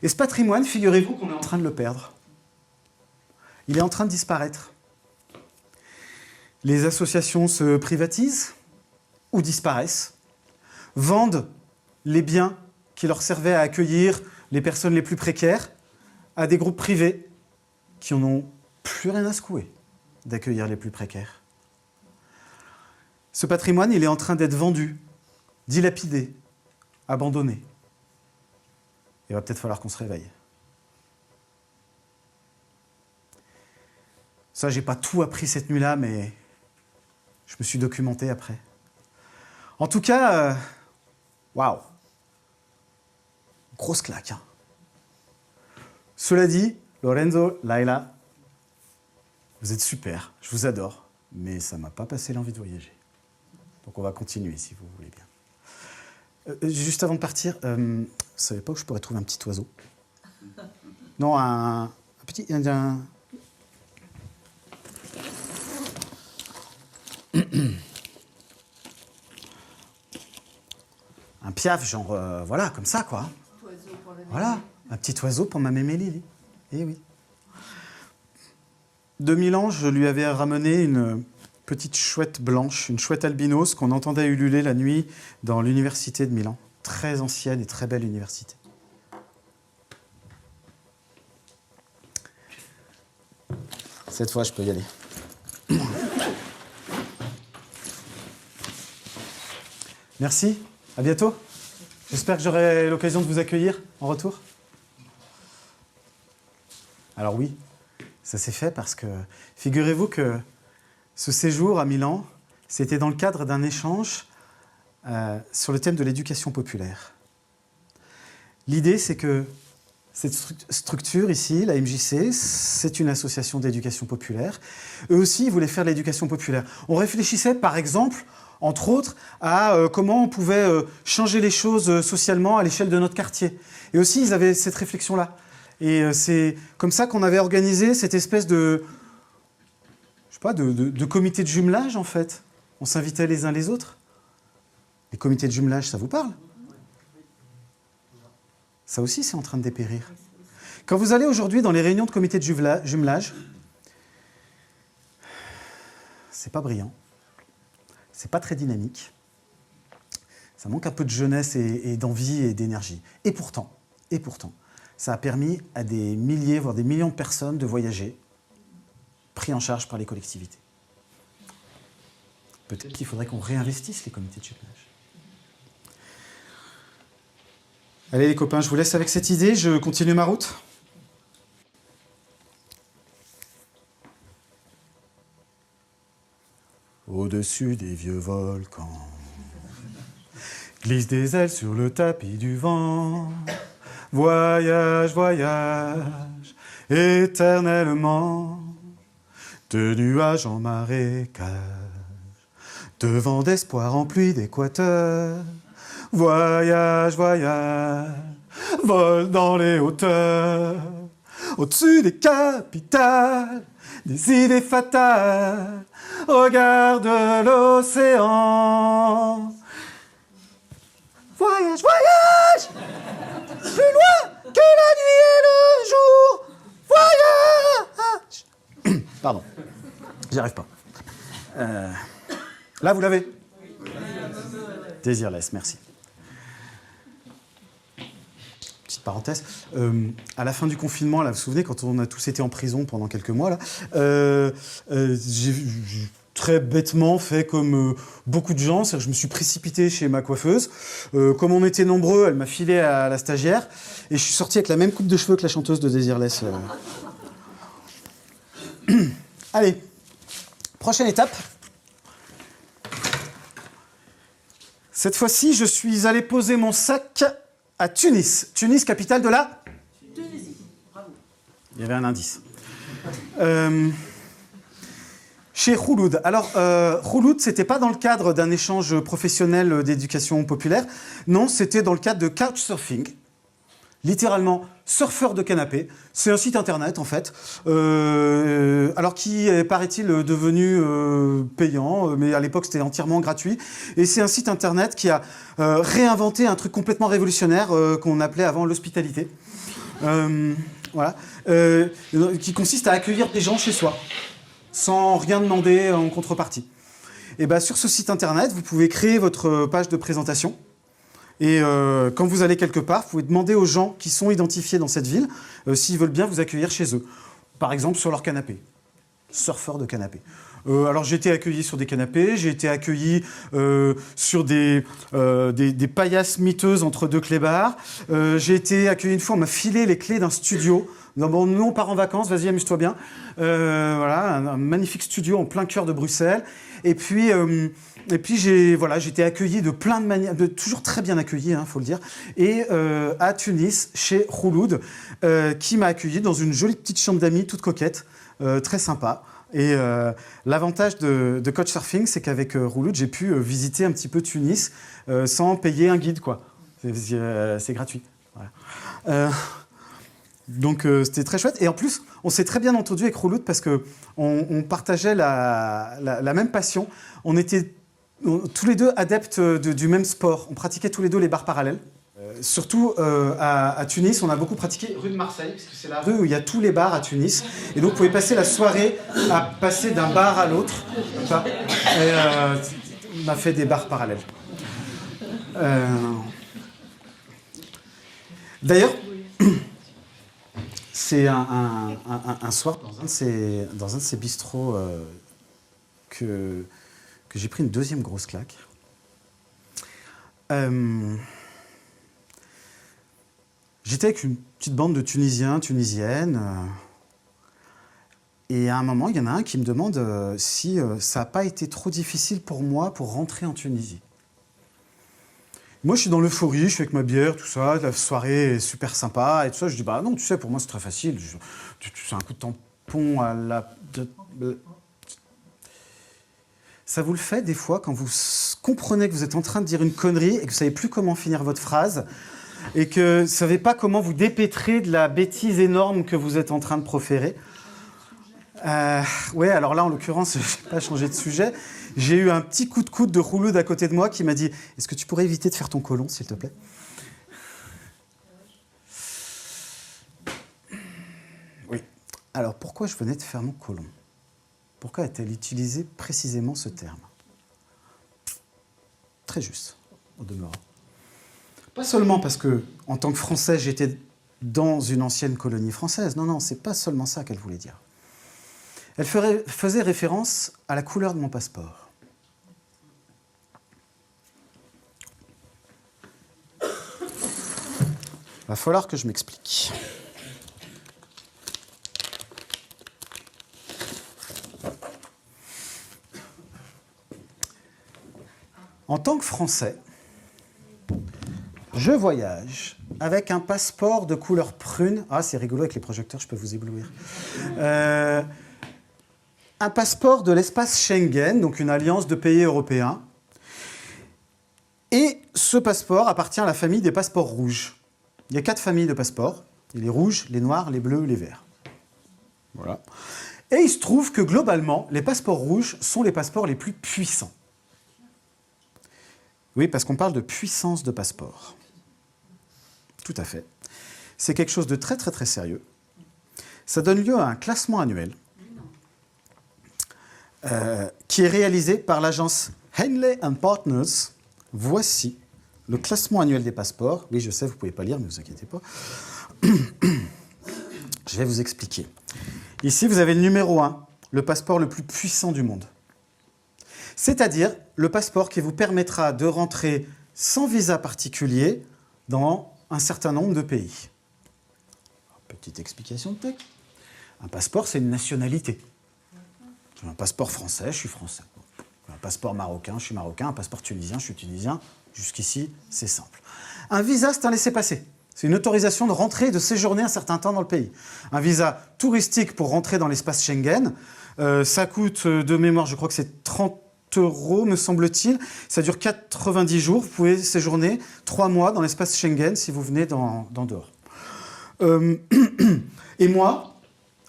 Et ce patrimoine, figurez-vous qu'on est en train de le perdre. Il est en train de disparaître. Les associations se privatisent ou disparaissent, vendent les biens qui leur servaient à accueillir les personnes les plus précaires à des groupes privés qui n'en ont plus rien à secouer d'accueillir les plus précaires. Ce patrimoine, il est en train d'être vendu, dilapidé, abandonné. Il va peut-être falloir qu'on se réveille. Ça, j'ai pas tout appris cette nuit-là, mais je me suis documenté après. En tout cas, waouh, grosse claque. Hein. Cela dit, Lorenzo, Laila, vous êtes super, je vous adore, mais ça m'a pas passé l'envie de voyager. Donc on va continuer si vous voulez bien. Juste avant de partir, vous savez pas où je pourrais trouver un petit oiseau? Non, un petit... Un piaf, genre, voilà, comme ça, quoi. Oiseau pour le Voilà, un petit oiseau pour ma mémé Lily. Eh oui. De Milan, je lui avais ramené une petite chouette blanche, une chouette albinos qu'on entendait ululer la nuit dans l'université de Milan. Très ancienne et très belle université. Cette fois, je peux y aller. Merci, à bientôt. J'espère que j'aurai l'occasion de vous accueillir en retour. Alors oui, ça s'est fait parce que, figurez-vous que ce séjour à Milan, c'était dans le cadre d'un échange sur le thème de l'éducation populaire. L'idée, c'est que cette structure ici, la MJC, c'est une association d'éducation populaire. Eux aussi, ils voulaient faire de l'éducation populaire. On réfléchissait, par exemple, entre autres, à comment on pouvait changer les choses socialement à l'échelle de notre quartier. Et aussi, ils avaient cette réflexion-là. Et c'est comme ça qu'on avait organisé cette espèce de, je sais pas, de comité de jumelage, en fait. On s'invitait les uns les autres. Les comités de jumelage, ça vous parle? Ça aussi, c'est en train de dépérir. Quand vous allez aujourd'hui dans les réunions de comités de jumelage, c'est pas brillant. C'est pas très dynamique. Ça manque un peu de jeunesse et d'envie et d'énergie. Et pourtant, ça a permis à des milliers, voire des millions de personnes de voyager, pris en charge par les collectivités. Peut-être qu'il faudrait qu'on réinvestisse les comités de jumelage. Allez les copains, je vous laisse avec cette idée, je continue ma route. Au-dessus des vieux volcans, glisse des ailes sur le tapis du vent. Voyage, voyage, éternellement, de nuages en marécage, de vent d'espoir en pluie d'équateur. Voyage, voyage, vole dans les hauteurs, au-dessus des capitales, des idées fatales, regarde l'océan. Voyage, voyage, plus loin que la nuit et le jour. Voyage. Pardon, j'y arrive pas. Là, vous l'avez? Désirless, merci. Petite parenthèse, à la fin du confinement, là, vous vous souvenez, quand on a tous été en prison pendant quelques mois, là, j'ai très bêtement fait comme beaucoup de gens, c'est-à-dire que je me suis précipité chez ma coiffeuse. Comme on était nombreux, elle m'a filé à la stagiaire, et je suis sorti avec la même coupe de cheveux que la chanteuse de Désirless. Allez, prochaine étape. Cette fois-ci, je suis allé poser mon sac à Tunis. Tunis, capitale de la Tunisie. Bravo. Il y avait un indice. Chez Khouloud. Alors, Khouloud, c'était pas dans le cadre d'un échange professionnel d'éducation populaire. Non, c'était dans le cadre de couchsurfing. Littéralement, Surfeur de canapé, c'est un site internet en fait, alors qui est, paraît-il, devenu payant, mais à l'époque c'était entièrement gratuit. Et c'est un site internet qui a réinventé un truc complètement révolutionnaire qu'on appelait avant l'hospitalité. Voilà, qui consiste à accueillir des gens chez soi, sans rien demander en contrepartie. Et ben, sur ce site internet, vous pouvez créer votre page de présentation. Et quand vous allez quelque part, vous pouvez demander aux gens qui sont identifiés dans cette ville s'ils veulent bien vous accueillir chez eux. Par exemple, sur leur canapé. Surfeur de canapé. Alors, j'ai été accueilli sur des canapés, j'ai été accueilli sur des paillasses miteuses entre deux clébards. J'ai été accueilli une fois, on m'a filé les clés d'un studio. Non, bon, nous, on part en vacances, vas-y, amuse-toi bien. Voilà, un magnifique studio en plein cœur de Bruxelles. Et puis j'ai été accueilli de plein de manières, toujours très bien accueilli, faut le dire. Et à Tunis, chez Khouloud, qui m'a accueilli dans une jolie petite chambre d'amis, toute coquette, très sympa. Et l'avantage de Couchsurfing, c'est qu'avec Khouloud, j'ai pu visiter un petit peu Tunis sans payer un guide, quoi. C'est gratuit. Voilà. Donc c'était très chouette. Et en plus, on s'est très bien entendu avec Khouloud parce qu'on partageait la même passion. On était tous les deux adeptes du même sport. On pratiquait tous les deux les barres parallèles. Surtout à Tunis, on a beaucoup pratiqué rue de Marseille, parce que c'est la rue où il y a tous les bars à Tunis. Et donc, vous pouvez passer la soirée à passer d'un bar à l'autre, comme ça. Et on a fait des bars parallèles. D'ailleurs, c'est un soir, dans un de ces bistrots, que j'ai pris une deuxième grosse claque. J'étais avec une petite bande de Tunisiens, Tunisiennes, et à un moment, il y en a un qui me demande si ça n'a pas été trop difficile pour moi pour rentrer en Tunisie. Moi, je suis dans l'euphorie, je suis avec ma bière, tout ça, la soirée est super sympa, et tout ça. Je dis, bah non, tu sais, pour moi, c'est très facile. C'est un coup de tampon à la... Ça vous le fait, des fois, quand vous comprenez que vous êtes en train de dire une connerie et que vous ne savez plus comment finir votre phrase, et que vous ne savez pas comment vous dépêtrer de la bêtise énorme que vous êtes en train de proférer. Ouais, alors là, en l'occurrence, je n'ai pas changé de sujet. J'ai eu un petit coup de coude de Khouloud à côté de moi qui m'a dit « Est-ce que tu pourrais éviter de faire ton côlon, s'il te plaît ?» Oui. Alors, pourquoi je venais de faire mon côlon? Pourquoi a-t-elle utilisé précisément ce terme? Très juste, au demeurant. Pas seulement parce que, en tant que Français, j'étais dans une ancienne colonie française. Non, non, c'est pas seulement ça qu'elle voulait dire. Elle faisait référence à la couleur de mon passeport. Va falloir que je m'explique. En tant que Français, je voyage avec un passeport de couleur prune. Ah, c'est rigolo avec les projecteurs, je peux vous éblouir. Un passeport de l'espace Schengen, donc une alliance de pays européens. Et ce passeport appartient à la famille des passeports rouges. Il y a 4 familles de passeports. Il y a les rouges, les noirs, les bleus, les verts. Voilà. Et il se trouve que globalement, les passeports rouges sont les passeports les plus puissants. Oui, parce qu'on parle de puissance de passeport. Tout à fait. C'est quelque chose de très, très, très sérieux. Ça donne lieu à un classement annuel qui est réalisé par l'agence Henley & Partners. Voici le classement annuel des passeports. Oui, je sais, vous ne pouvez pas lire, mais ne vous inquiétez pas. Je vais vous expliquer. Ici, vous avez le numéro 1, le passeport le plus puissant du monde. C'est-à-dire le passeport qui vous permettra de rentrer sans visa particulier dans un certain nombre de pays. Petite explication de texte. Un passeport, c'est une nationalité. J'ai un passeport français, je suis français. Un passeport marocain, je suis marocain. Un passeport tunisien, je suis tunisien. Jusqu'ici, c'est simple. Un visa, c'est un laissez-passer. C'est une autorisation de rentrer et de séjourner un certain temps dans le pays. Un visa touristique pour rentrer dans l'espace Schengen, ça coûte de mémoire, je crois que c'est 30 €, me semble-t-il. Ça dure 90 jours. Vous pouvez séjourner 3 mois dans l'espace Schengen si vous venez d'en dehors. Et moi,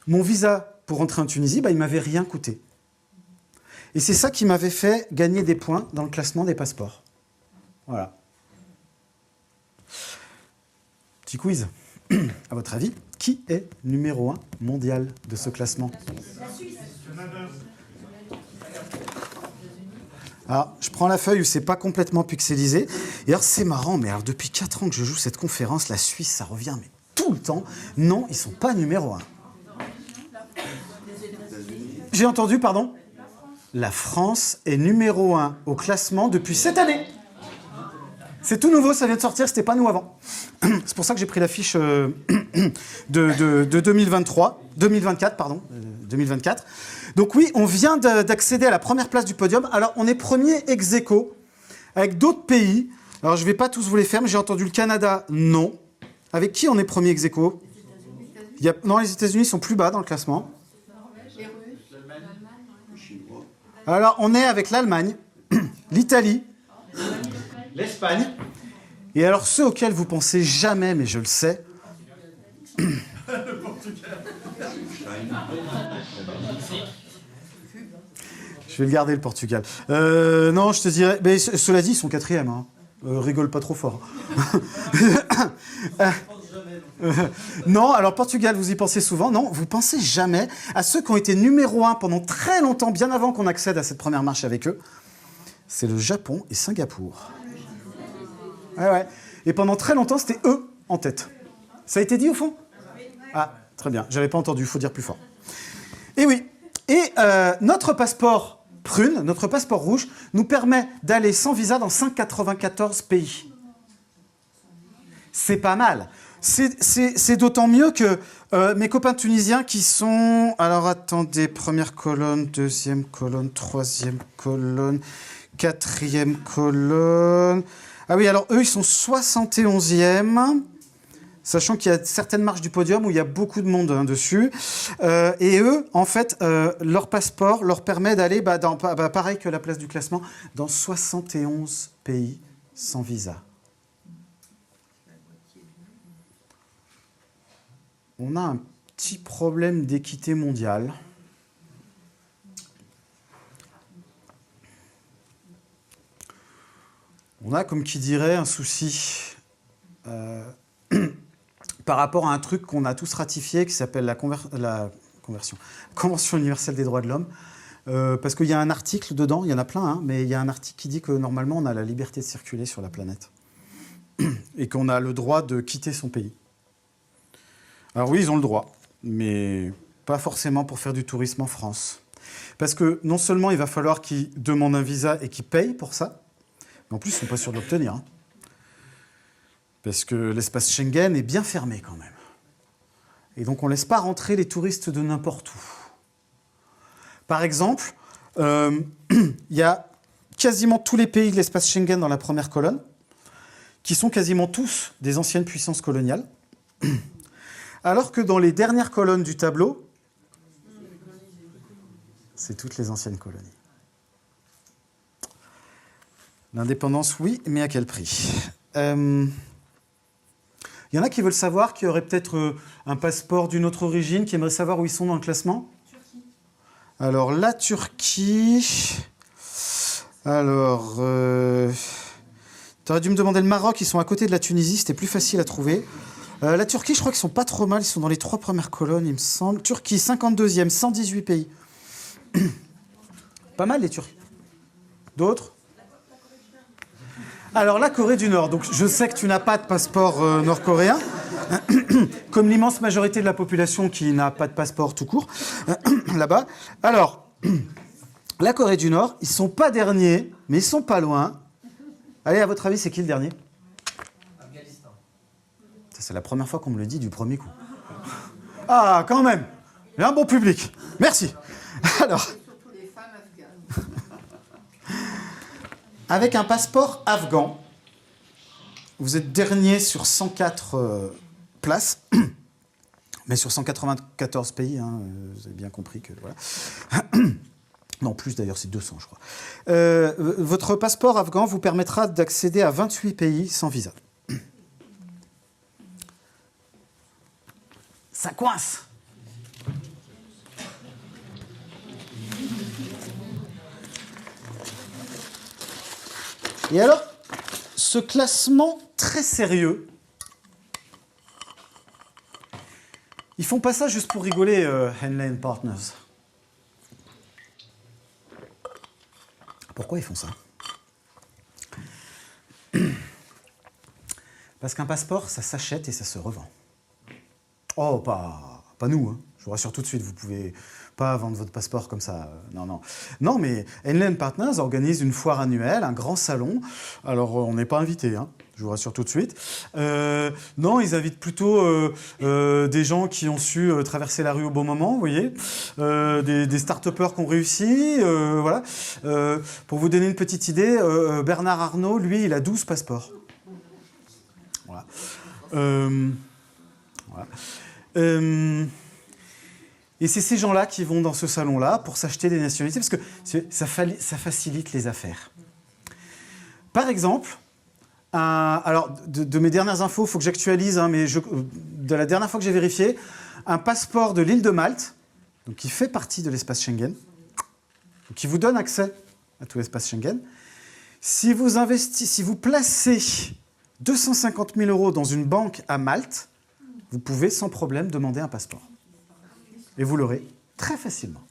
mon visa pour rentrer en Tunisie, il ne m'avait rien coûté. Et c'est ça qui m'avait fait gagner des points dans le classement des passeports. Voilà. Petit quiz. À votre avis, qui est numéro 1 mondial de ce classement? Alors, je prends la feuille où c'est pas complètement pixelisé. Et alors, c'est marrant, mais alors, depuis 4 ans que je joue cette conférence, la Suisse, ça revient mais tout le temps. Non, ils sont pas numéro 1. J'ai entendu, pardon? La France est numéro 1 au classement depuis cette année. C'est tout nouveau, ça vient de sortir, c'était pas nous avant. C'est pour ça que j'ai pris la fiche de 2024, pardon, 2024. Donc oui, on vient d'accéder à la première place du podium. Alors, on est premier ex aequo avec d'autres pays. Alors, je ne vais pas tous vous les faire, mais j'ai entendu le Canada, non. Avec qui on est premier ex aequo? Non, les États-Unis sont plus bas dans le classement. Alors, on est avec l'Allemagne, l'Italie, l'Espagne. Et alors, ceux auxquels vous pensez jamais, mais je le sais. Le Portugal. Je vais le garder, le Portugal. Non, je te dirais... Mais cela dit, ils sont 4e. Hein. Rigole pas trop fort. Non, alors Portugal, vous y pensez souvent. Non, vous pensez jamais à ceux qui ont été numéro 1 pendant très longtemps, bien avant qu'on accède à cette première marche avec eux. C'est le Japon et Singapour. Ouais. Et pendant très longtemps, c'était eux en tête. Ça a été dit au fond? Ah, très bien. J'avais pas entendu, il faut dire plus fort. Et oui. Et notre passeport prune, notre passeport rouge, nous permet d'aller sans visa dans 594 pays. C'est pas mal. C'est d'autant mieux que mes copains tunisiens qui sont... Alors attendez, première colonne, deuxième colonne, troisième colonne, quatrième colonne... Ah oui, alors eux, ils sont 71e, sachant qu'il y a certaines marches du podium où il y a beaucoup de monde dessus. Et eux, en fait, leur passeport leur permet d'aller, pareil que la place du classement, dans 71 pays sans visa. On a un petit problème d'équité mondiale. On a, comme qui dirait, un souci par rapport à un truc qu'on a tous ratifié qui s'appelle la Convention universelle des droits de l'homme. Parce qu'il y a un article dedans, il y en a plein, hein, mais il y a un article qui dit que normalement on a la liberté de circuler sur la planète et qu'on a le droit de quitter son pays. Alors oui, ils ont le droit, mais pas forcément pour faire du tourisme en France. Parce que non seulement il va falloir qu'ils demandent un visa et qu'ils payent pour ça, mais en plus ils ne sont pas sûrs de l'obtenir. Hein. Parce que l'espace Schengen est bien fermé quand même. Et donc on ne laisse pas rentrer les touristes de n'importe où. Par exemple, il y a quasiment tous les pays de l'espace Schengen dans la première colonne, qui sont quasiment tous des anciennes puissances coloniales. Alors que dans les dernières colonnes du tableau, c'est toutes les anciennes colonies. L'indépendance, oui, mais à quel prix? Il y en a qui veulent savoir, qui auraient peut-être un passeport d'une autre origine, qui aimeraient savoir où ils sont dans le classement. Turquie. Alors, la Turquie... Alors... Tu aurais dû me demander le Maroc, ils sont à côté de la Tunisie, c'était plus facile à trouver. La Turquie, je crois qu'ils sont pas trop mal, ils sont dans les 3 premières colonnes, il me semble. Turquie, 52e, 118 pays. Pas mal les Turcs. D'autres? Alors la Corée du Nord, donc je sais que tu n'as pas de passeport nord-coréen, comme l'immense majorité de la population qui n'a pas de passeport tout court, là-bas. Alors, la Corée du Nord, ils sont pas derniers, mais ils sont pas loin. Allez, à votre avis, c'est qui le dernier? Afghanistan. Ça, c'est la première fois qu'on me le dit du premier coup. Ah, quand même. Il y a un bon public. Merci. Alors... Surtout les femmes afghanes. Avec un passeport afghan, vous êtes dernier sur 104 places, mais sur 194 pays, hein, vous avez bien compris que... Voilà. Non, plus d'ailleurs, c'est 200, je crois. Votre passeport afghan vous permettra d'accéder à 28 pays sans visa. ça coince. Et alors, ce classement très sérieux, ils font pas ça juste pour rigoler, Henley & Partners. Pourquoi ils font ça? Parce qu'un passeport, ça s'achète et ça se revend. Oh, pas nous, hein. Je vous rassure tout de suite, vous pouvez pas vendre votre passeport comme ça. Non. Non, mais Henley & Partners organise une foire annuelle, un grand salon. Alors, on n'est pas invité, hein. Je vous rassure tout de suite. Non, ils invitent plutôt des gens qui ont su traverser la rue au bon moment, vous voyez. Des start-upers qui ont réussi, voilà. Pour vous donner une petite idée, Bernard Arnault, lui, il a 12 passeports. Voilà. Et c'est ces gens-là qui vont dans ce salon-là pour s'acheter des nationalités, parce que ça facilite les affaires. Par exemple, alors de mes dernières infos, il faut que j'actualise, hein, mais de la dernière fois que j'ai vérifié, un passeport de l'île de Malte, donc qui fait partie de l'espace Schengen, qui vous donne accès à tout l'espace Schengen, si vous placez 250 000 € dans une banque à Malte, vous pouvez sans problème demander un passeport. Et vous l'aurez très facilement.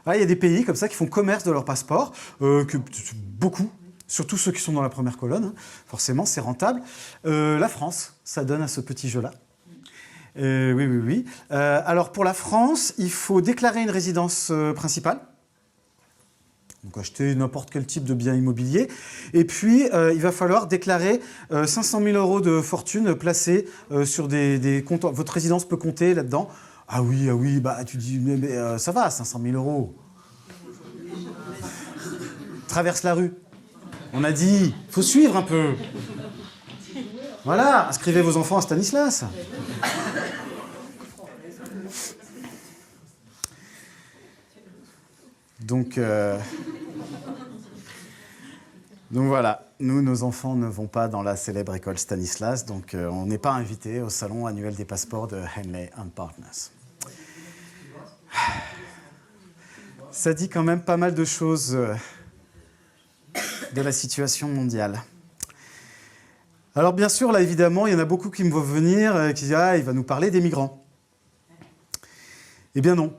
Il y a des pays comme ça qui font commerce de leur passeport, beaucoup, surtout ceux qui sont dans la première colonne. Hein. Forcément, c'est rentable. La France, ça donne à ce petit jeu-là. Oui. Alors, pour la France, il faut déclarer une résidence principale. Donc, acheter n'importe quel type de bien immobilier. Et puis, il va falloir déclarer 500 000 € de fortune placée sur des comptes. Votre résidence peut compter là-dedans. Ah oui, bah tu dis, mais ça va, 500 000 €. Traverse la rue. On a dit, faut suivre un peu. Voilà, inscrivez vos enfants à Stanislas. Donc voilà, nous, nos enfants ne vont pas dans la célèbre école Stanislas, donc on n'est pas invité au salon annuel des passeports de Henley & Partners. Ça dit quand même pas mal de choses de la situation mondiale. Alors bien sûr, là évidemment, il y en a beaucoup qui me vont venir et qui disent « Ah, il va nous parler des migrants ». Eh bien non.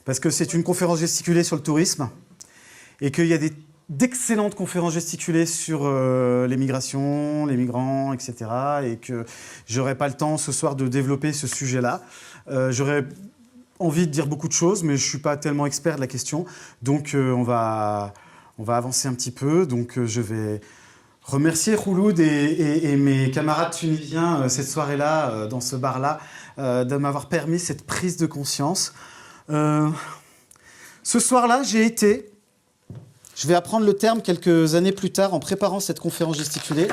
Parce que c'est une conférence gesticulée sur le tourisme et qu'il y a d'excellentes conférences gesticulées sur les migrations, les migrants, etc. Et que j'aurais pas le temps ce soir de développer ce sujet-là. J'aurais envie de dire beaucoup de choses, mais je suis pas tellement expert de la question. Donc on va avancer un petit peu. Donc je vais remercier Khouloud et mes camarades tunisiens cette soirée-là, dans ce bar-là, de m'avoir permis cette prise de conscience. Ce soir-là, je vais apprendre le terme quelques années plus tard en préparant cette conférence gesticulée,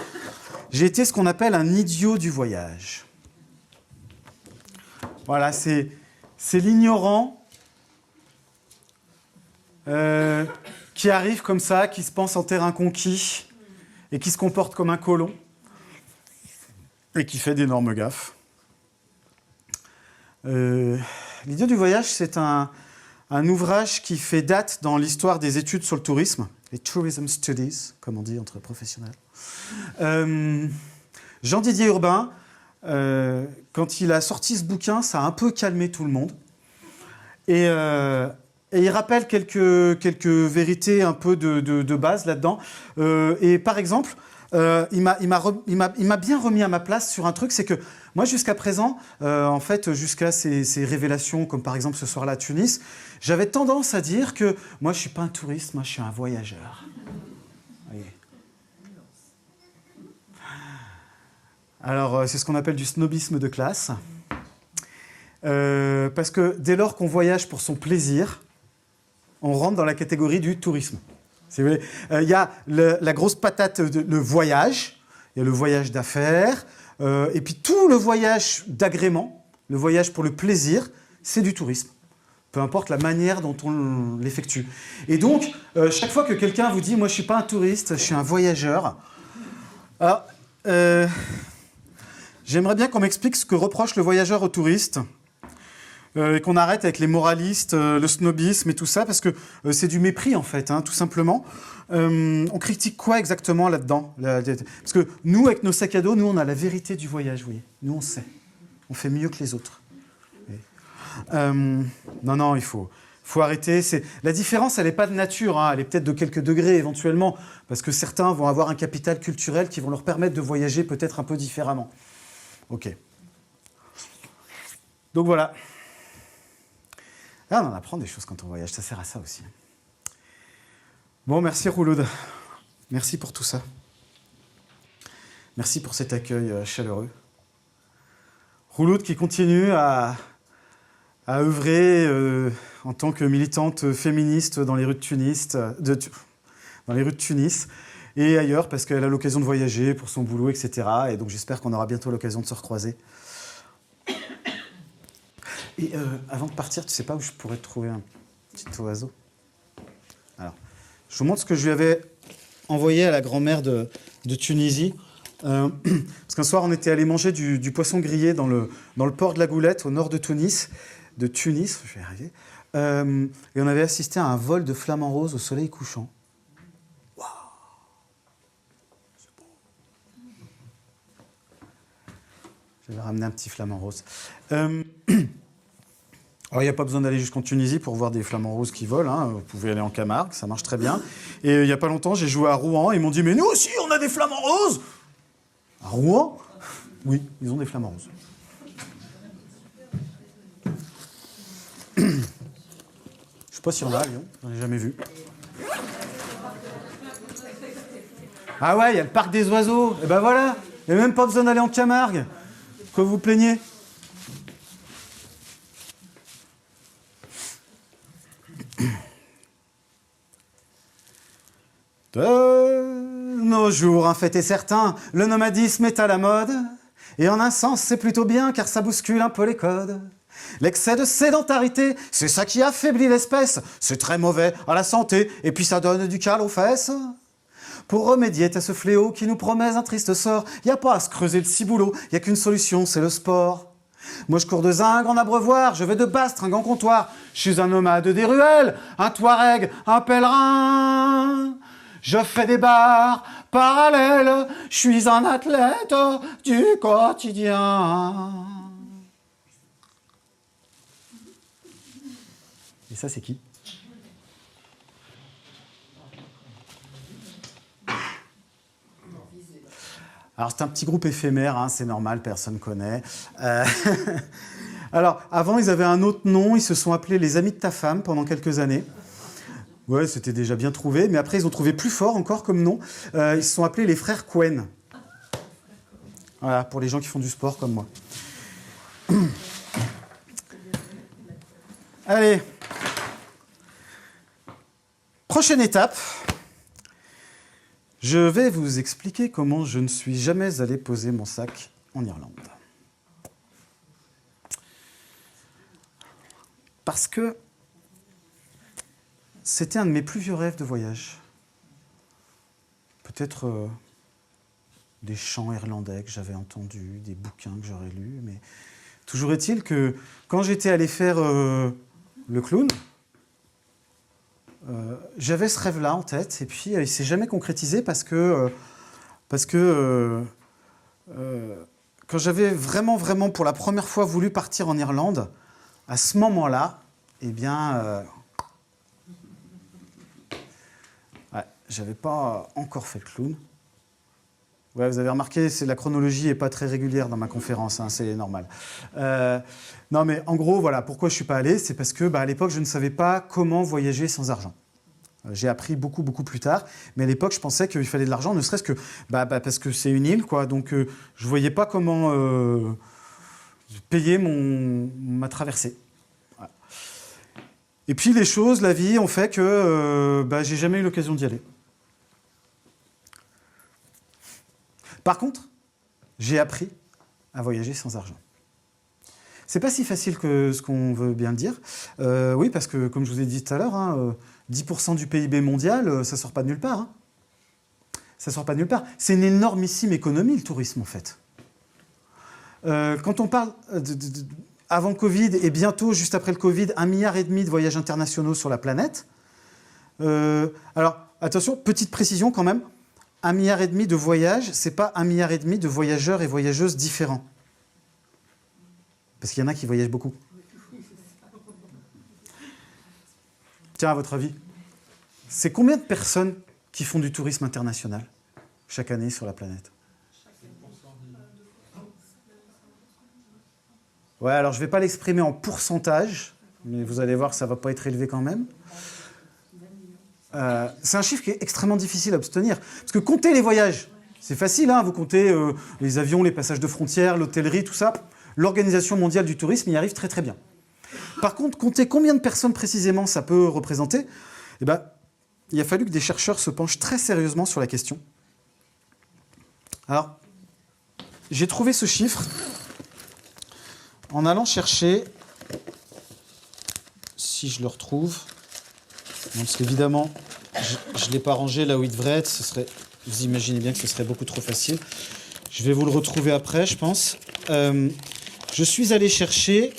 j'ai été ce qu'on appelle un idiot du voyage. Voilà, c'est l'ignorant qui arrive comme ça, qui se pense en terrain conquis et qui se comporte comme un colon et qui fait d'énormes gaffes. L'idiot du voyage, c'est un ouvrage qui fait date dans l'histoire des études sur le tourisme, les tourism studies, comme on dit entre professionnels. Jean-Didier Urbain, quand il a sorti ce bouquin, ça a un peu calmé tout le monde. Et il rappelle quelques vérités un peu de base là-dedans. Et par exemple, il m'a bien remis à ma place sur un truc, c'est que moi, jusqu'à présent, en fait, jusqu'à ces révélations, comme par exemple ce soir-là à Tunis, j'avais tendance à dire que moi, je ne suis pas un touriste, moi, je suis un voyageur. Voyez. Alors, c'est ce qu'on appelle du snobisme de classe. Parce que dès lors qu'on voyage pour son plaisir, on rentre dans la catégorie du tourisme. Il y a la grosse patate, le voyage, il y a le voyage d'affaires, et puis tout le voyage d'agrément, le voyage pour le plaisir, c'est du tourisme. Peu importe la manière dont on l'effectue. Et donc, chaque fois que quelqu'un vous dit « moi je ne suis pas un touriste, je suis un voyageur », alors, J'aimerais bien qu'on m'explique ce que reproche le voyageur au touriste. Et qu'on arrête avec les moralistes, le snobisme et tout ça, parce que c'est du mépris, en fait, hein, tout simplement. On critique quoi exactement là-dedans? Parce que nous, avec nos sacs à dos, nous, on a la vérité du voyage, vous voyez. Nous, on sait. On fait mieux que les autres. Non, il faut arrêter. La différence, elle n'est pas de nature, hein, elle est peut-être de quelques degrés, éventuellement, parce que certains vont avoir un capital culturel qui vont leur permettre de voyager peut-être un peu différemment. OK. Donc voilà. Ah, on en apprend des choses quand on voyage, ça sert à ça aussi. Bon, merci Rouloud. Merci pour tout ça. Merci pour cet accueil chaleureux. Rouloud qui continue à œuvrer en tant que militante féministe dans les rues de Tunis, et ailleurs, parce qu'elle a l'occasion de voyager pour son boulot, etc. Et donc j'espère qu'on aura bientôt l'occasion de se recroiser. Et avant de partir, tu sais pas où je pourrais trouver un petit oiseau? Alors, je vous montre ce que je lui avais envoyé à la grand-mère de Tunisie. Parce qu'un soir, on était allé manger du poisson grillé dans le port de la Goulette, au nord de Tunis, je vais y arriver. Et on avait assisté à un vol de flamants roses au soleil couchant. Waouh! C'est beau. J'avais ramené un petit flamant rose. Alors, il n'y a pas besoin d'aller jusqu'en Tunisie pour voir des flamants roses qui volent. Hein. Vous pouvez aller en Camargue, ça marche très bien. Et il n'y a pas longtemps, j'ai joué à Rouen. Ils m'ont dit « Mais nous aussi, on a des flamants roses !» À Rouen? Oui, ils ont des flamants roses. Je ne sais pas s'il y en a à Lyon, j'en ai jamais vu. Ah ouais, il y a le parc des oiseaux. Et ben voilà, il n'y a même pas besoin d'aller en Camargue. Quoi vous plaignez? De nos jours, un fait est certain, le nomadisme est à la mode. Et en un sens, c'est plutôt bien, car ça bouscule un peu les codes. L'excès de sédentarité, c'est ça qui affaiblit l'espèce. C'est très mauvais à la santé, et puis ça donne du cal aux fesses. Pour remédier à ce fléau qui nous promet un triste sort, y a pas à se creuser le ciboulot, y a qu'une solution, c'est le sport. Moi je cours de zinc en abreuvoir, je vais de Bastringue en comptoir. Je suis un nomade des ruelles, un Touareg, un pèlerin. Je fais des bars parallèles, je suis un athlète du quotidien. Et ça, c'est qui? Alors, c'est un petit groupe éphémère, hein, c'est normal, personne ne connaît. Alors, avant, ils avaient un autre nom, ils se sont appelés les Amis de ta femme pendant quelques années. Ouais, c'était déjà bien trouvé, mais après, ils ont trouvé plus fort encore comme nom. Ils se sont appelés les Frères Cohen. Voilà, pour les gens qui font du sport comme moi. Allez. Prochaine étape. Je vais vous expliquer comment je ne suis jamais allé poser mon sac en Irlande. Parce que c'était un de mes plus vieux rêves de voyage. Peut-être des chants irlandais que j'avais entendus, des bouquins que j'aurais lus, mais toujours est-il que quand j'étais allé faire le clown, j'avais ce rêve-là en tête, et puis il ne s'est jamais concrétisé parce que quand j'avais vraiment pour la première fois voulu partir en Irlande, à ce moment-là, eh bien, j'avais pas encore fait le clown. Ouais, vous avez remarqué, la chronologie n'est pas très régulière dans ma conférence, hein, c'est normal. Non, mais en gros, voilà, pourquoi je ne suis pas allé, c'est parce que à l'époque, je ne savais pas comment voyager sans argent. J'ai appris beaucoup plus tard, mais à l'époque, je pensais qu'il fallait de l'argent, ne serait-ce que parce que c'est une île, quoi. Donc, je ne voyais pas comment payer ma traversée. Voilà. Et puis, les choses, la vie, ont fait que j'ai jamais eu l'occasion d'y aller. Par contre, j'ai appris à voyager sans argent. C'est pas si facile que ce qu'on veut bien le dire. Oui, parce que, comme je vous ai dit tout à l'heure, 10% du PIB mondial, ça sort pas de nulle part. Ça sort pas de nulle part. C'est une énormissime économie, le tourisme, en fait. Quand on parle avant le Covid et bientôt, juste après le Covid, 1,5 milliard de voyages internationaux sur la planète. Alors, attention, petite précision quand même, 1,5 milliard de voyages, c'est pas 1,5 milliard de voyageurs et voyageuses différents. Parce qu'il y en a qui voyagent beaucoup. Tiens, à votre avis, c'est combien de personnes qui font du tourisme international chaque année sur la planète? Ouais, alors je ne vais pas l'exprimer en pourcentage, mais vous allez voir que ça ne va pas être élevé quand même. C'est un chiffre qui est extrêmement difficile à obtenir. Parce que compter les voyages, c'est facile, hein, vous comptez les avions, les passages de frontières, l'hôtellerie, tout ça. L'Organisation mondiale du tourisme y arrive très très bien. Par contre, compter combien de personnes précisément ça peut représenter, eh ben, il a fallu que des chercheurs se penchent très sérieusement sur la question. Alors, j'ai trouvé ce chiffre en allant chercher, si je le retrouve, non, parce qu'évidemment, je ne l'ai pas rangé là où il devrait être, vous imaginez bien que ce serait beaucoup trop facile. Je vais vous le retrouver après, je pense. Je suis allé chercher,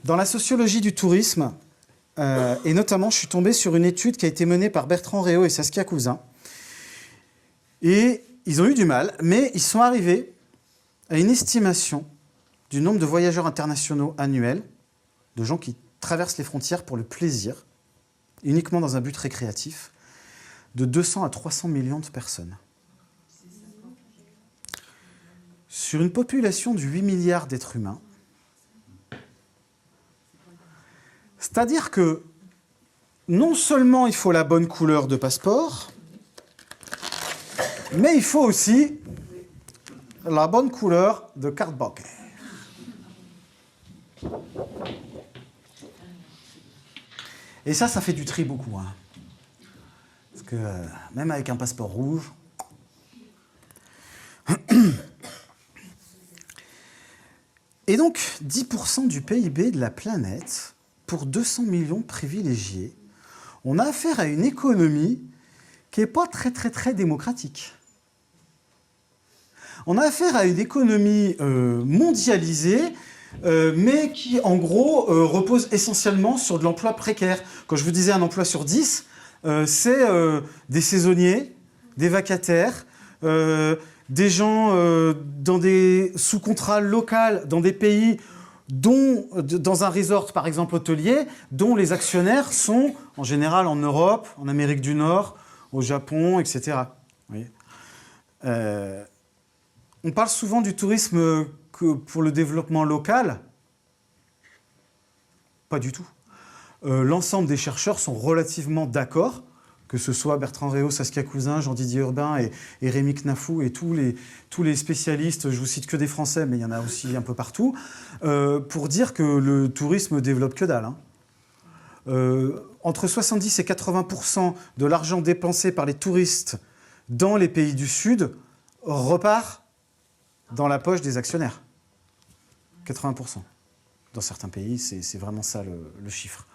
dans la sociologie du tourisme, et notamment, je suis tombé sur une étude qui a été menée par Bertrand Réau et Saskia Cousin. Et ils ont eu du mal, mais ils sont arrivés à une estimation du nombre de voyageurs internationaux annuels, de gens qui traversent les frontières pour le plaisir, uniquement dans un but récréatif, de 200 à 300 millions de personnes. Sur une population de 8 milliards d'êtres humains, c'est-à-dire que non seulement il faut la bonne couleur de passeport, mais il faut aussi la bonne couleur de carte bancaire. Et ça fait du tri beaucoup. Hein. Parce que même avec un passeport rouge... Et donc, 10% du PIB de la planète, pour 200 millions de privilégiés, on a affaire à une économie qui n'est pas très, très, très démocratique. On a affaire à une économie mondialisée, mais qui, en gros, repose essentiellement sur de l'emploi précaire. Quand je vous disais un emploi sur 10, c'est des saisonniers, des vacataires, des gens sous contrat local dans des pays dans un resort, par exemple, hôtelier, dont les actionnaires sont, en général, en Europe, en Amérique du Nord, au Japon, etc. Vous voyez, on parle souvent du tourisme pour le développement local. Pas du tout. L'ensemble des chercheurs sont relativement d'accord, que ce soit Bertrand Réau, Saskia Cousin, Jean-Didier Urbain et Rémi Knafou et tous les spécialistes, je vous cite que des Français, mais il y en a aussi un peu partout, pour dire que le tourisme développe que dalle. Hein. Entre 70 et 80% de l'argent dépensé par les touristes dans les pays du Sud repart dans la poche des actionnaires. 80%. Dans certains pays, c'est vraiment ça le chiffre.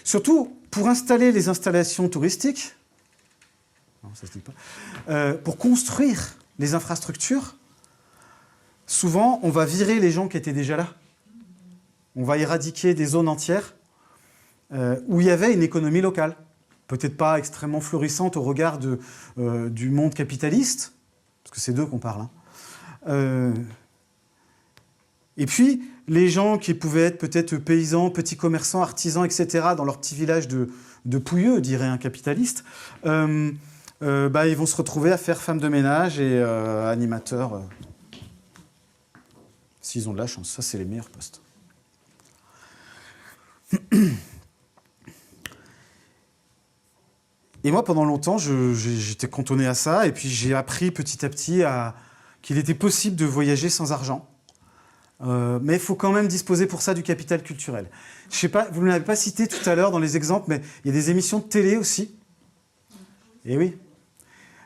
Surtout, pour installer les installations touristiques, non, ça se dit pas, pour construire les infrastructures, souvent, on va virer les gens qui étaient déjà là. On va éradiquer des zones entières où il y avait une économie locale. Peut-être pas extrêmement florissante au regard du monde capitaliste, parce que c'est d'eux qu'on parle. Hein. Et puis, les gens qui pouvaient être peut-être paysans, petits commerçants, artisans, etc., dans leur petit village de pouilleux, dirait un capitaliste, ils vont se retrouver à faire femme de ménage et animateurs, s'ils ont de la chance. Ça, c'est les meilleurs postes. Et moi, pendant longtemps, j'étais cantonné à ça, et puis j'ai appris petit à petit qu'il était possible de voyager sans argent. Mais il faut quand même disposer pour ça du capital culturel. Je sais pas, vous ne l'avez pas cité tout à l'heure dans les exemples, mais il y a des émissions de télé aussi. Et oui.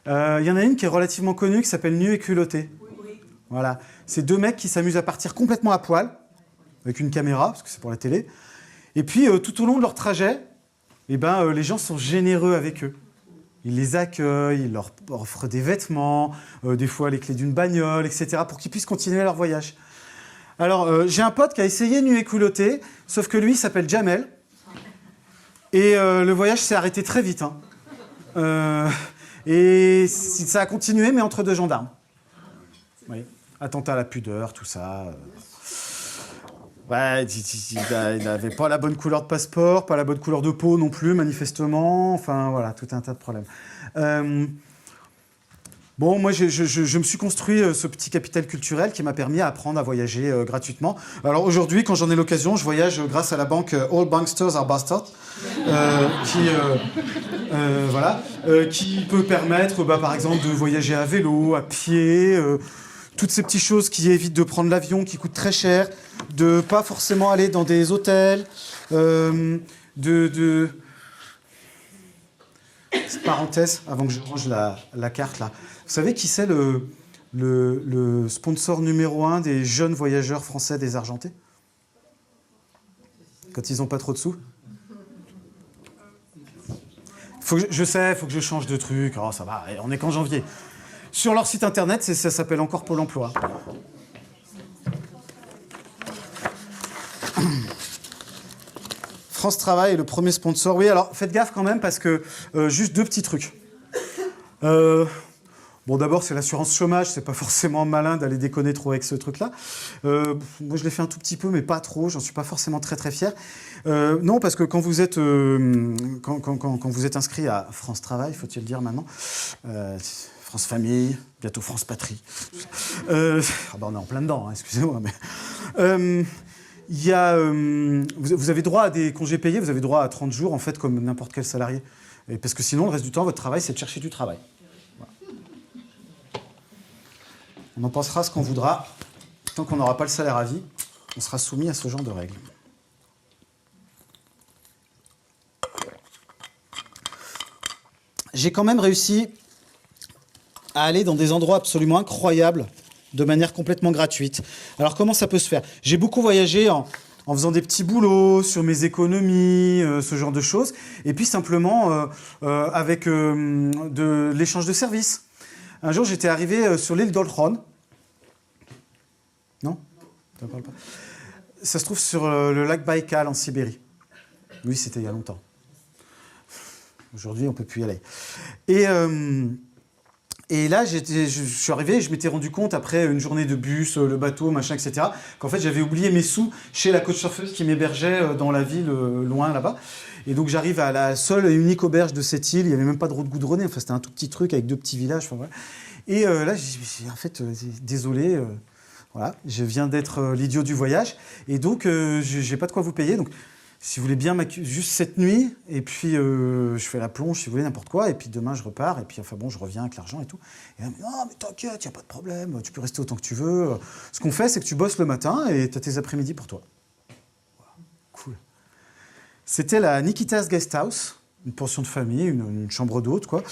Il y en a une qui est relativement connue, qui s'appelle Nu et culotté. Oui. Voilà. C'est deux mecs qui s'amusent à partir complètement à poil, avec une caméra, parce que c'est pour la télé. Et puis, tout au long de leur trajet, les gens sont généreux avec eux. il les accueille, il leur offre des vêtements, des fois les clés d'une bagnole, etc., pour qu'ils puissent continuer leur voyage. Alors, j'ai un pote qui a essayé nuit et culottée, sauf que lui, il s'appelle Jamel. Et le voyage s'est arrêté très vite. Hein. Et ça a continué, mais entre deux gendarmes. Oui. Attentat à la pudeur, tout ça. Ouais, il n'avait pas la bonne couleur de passeport, pas la bonne couleur de peau non plus, manifestement. Enfin, voilà, tout un tas de problèmes. Bon, moi, je me suis construit ce petit capital culturel qui m'a permis d'apprendre à voyager gratuitement. Alors aujourd'hui, quand j'en ai l'occasion, je voyage grâce à la banque All Banksters Are Bastards, qui peut permettre, par exemple, de voyager à vélo, à pied, toutes ces petites choses qui évitent de prendre l'avion, qui coûtent très cher, de pas forcément aller dans des hôtels, Parenthèse, avant que je range la carte là. Vous savez qui c'est le sponsor numéro 1 des jeunes voyageurs français désargentés? Quand ils n'ont pas trop de sous? Je sais, il faut que je change de truc. Oh, ça va, on est qu'en janvier. Sur leur site internet, ça s'appelle encore Pôle emploi. France Travail est le premier sponsor. Oui, alors faites gaffe quand même parce que juste deux petits trucs. Bon, d'abord, c'est l'assurance chômage. C'est pas forcément malin d'aller déconner trop avec ce truc-là. Moi, je l'ai fait un tout petit peu, mais pas trop. J'en suis pas forcément très très fier. Non, parce que quand vous êtes quand vous êtes inscrit à France Travail, faut-il le dire maintenant, France Famille, bientôt France Patrie. On est en plein dedans. Hein, excusez-moi, mais. Vous avez droit à des congés payés, vous avez droit à 30 jours, en fait, comme n'importe quel salarié. Et parce que sinon, le reste du temps, votre travail, c'est de chercher du travail. Voilà. On en pensera ce qu'on voudra. Tant qu'on n'aura pas le salaire à vie, on sera soumis à ce genre de règles. J'ai quand même réussi à aller dans des endroits absolument incroyables, de manière complètement gratuite. Alors, comment ça peut se faire? J'ai beaucoup voyagé en faisant des petits boulots, sur mes économies, ce genre de choses. Et puis, simplement, avec de l'échange de services. Un jour, j'étais arrivé sur l'île d'Olkhon. Non? Ça parle pas. Ça se trouve sur le lac Baïkal, en Sibérie. Oui, c'était il y a longtemps. Aujourd'hui, on ne peut plus y aller. Et là, je suis arrivé, je m'étais rendu compte, après une journée de bus, le bateau, machin, etc., qu'en fait, j'avais oublié mes sous chez la couchsurfeuse qui m'hébergeait dans la ville, loin, là-bas. Et donc, j'arrive à la seule et unique auberge de cette île. Il n'y avait même pas de route goudronnée. Enfin, c'était un tout petit truc avec deux petits villages. Enfin, voilà. Et là, j'ai en fait, désolé, voilà, je viens d'être l'idiot du voyage. Et donc, j'ai pas de quoi vous payer. Donc, si vous voulez bien juste cette nuit, et puis je fais la plonge, si vous voulez, n'importe quoi, et puis demain je repars, et puis enfin bon, je reviens avec l'argent et tout. Et elle me dit, non, mais t'inquiète, il n'y a pas de problème, tu peux rester autant que tu veux. Ce qu'on fait, c'est que tu bosses le matin et tu as tes après-midi pour toi. Voilà. Cool. C'était la Nikita's Guest House, une pension de famille, une chambre d'hôte, quoi.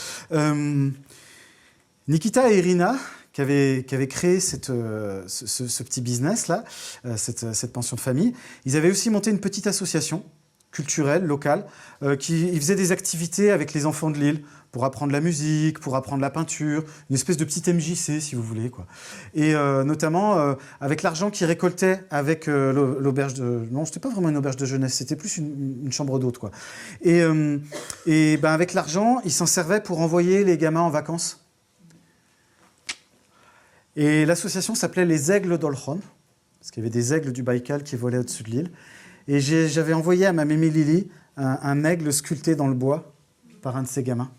Nikita et Irina, qui avaient créé ce petit business-là, cette pension de famille, ils avaient aussi monté une petite association culturelle, locale, qui faisait des activités avec les enfants de l'île pour apprendre la musique, pour apprendre la peinture, une espèce de petite MJC, si vous voulez, quoi. Et notamment, avec l'argent qu'ils récoltaient avec l'auberge de... Non, c'était pas vraiment une auberge de jeunesse, c'était plus une chambre d'hôte, quoi. Et avec l'argent, ils s'en servaient pour envoyer les gamins en vacances. Et l'association s'appelait les Aigles d'Olkhon, parce qu'il y avait des aigles du Baïkal qui volaient au-dessus de l'île. Et j'avais envoyé à ma mémé Lily un aigle sculpté dans le bois par un de ses gamins.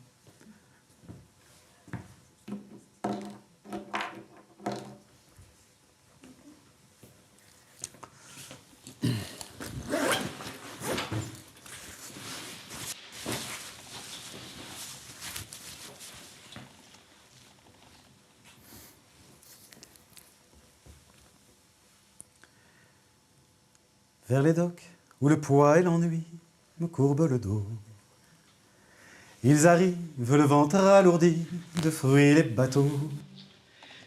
Vers les docks, où le poids et l'ennui me courbent le dos. Ils arrivent, le ventre alourdi, de fruits les bateaux.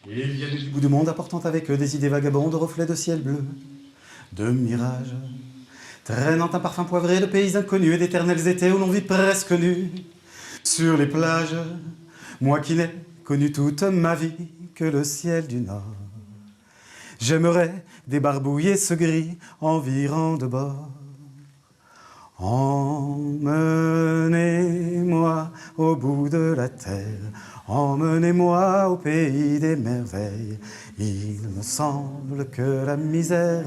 Ils viennent du bout du monde apportant avec eux des idées vagabondes, reflets de ciel bleu, de mirages, traînant un parfum poivré de pays inconnus et d'éternels étés où l'on vit presque nu. sur les plages, moi qui n'ai connu toute ma vie que le ciel du Nord. J'aimerais débarbouiller ce gris environ de bord. Emmenez-moi au bout de la terre, emmenez-moi au pays des merveilles. Il me semble que la misère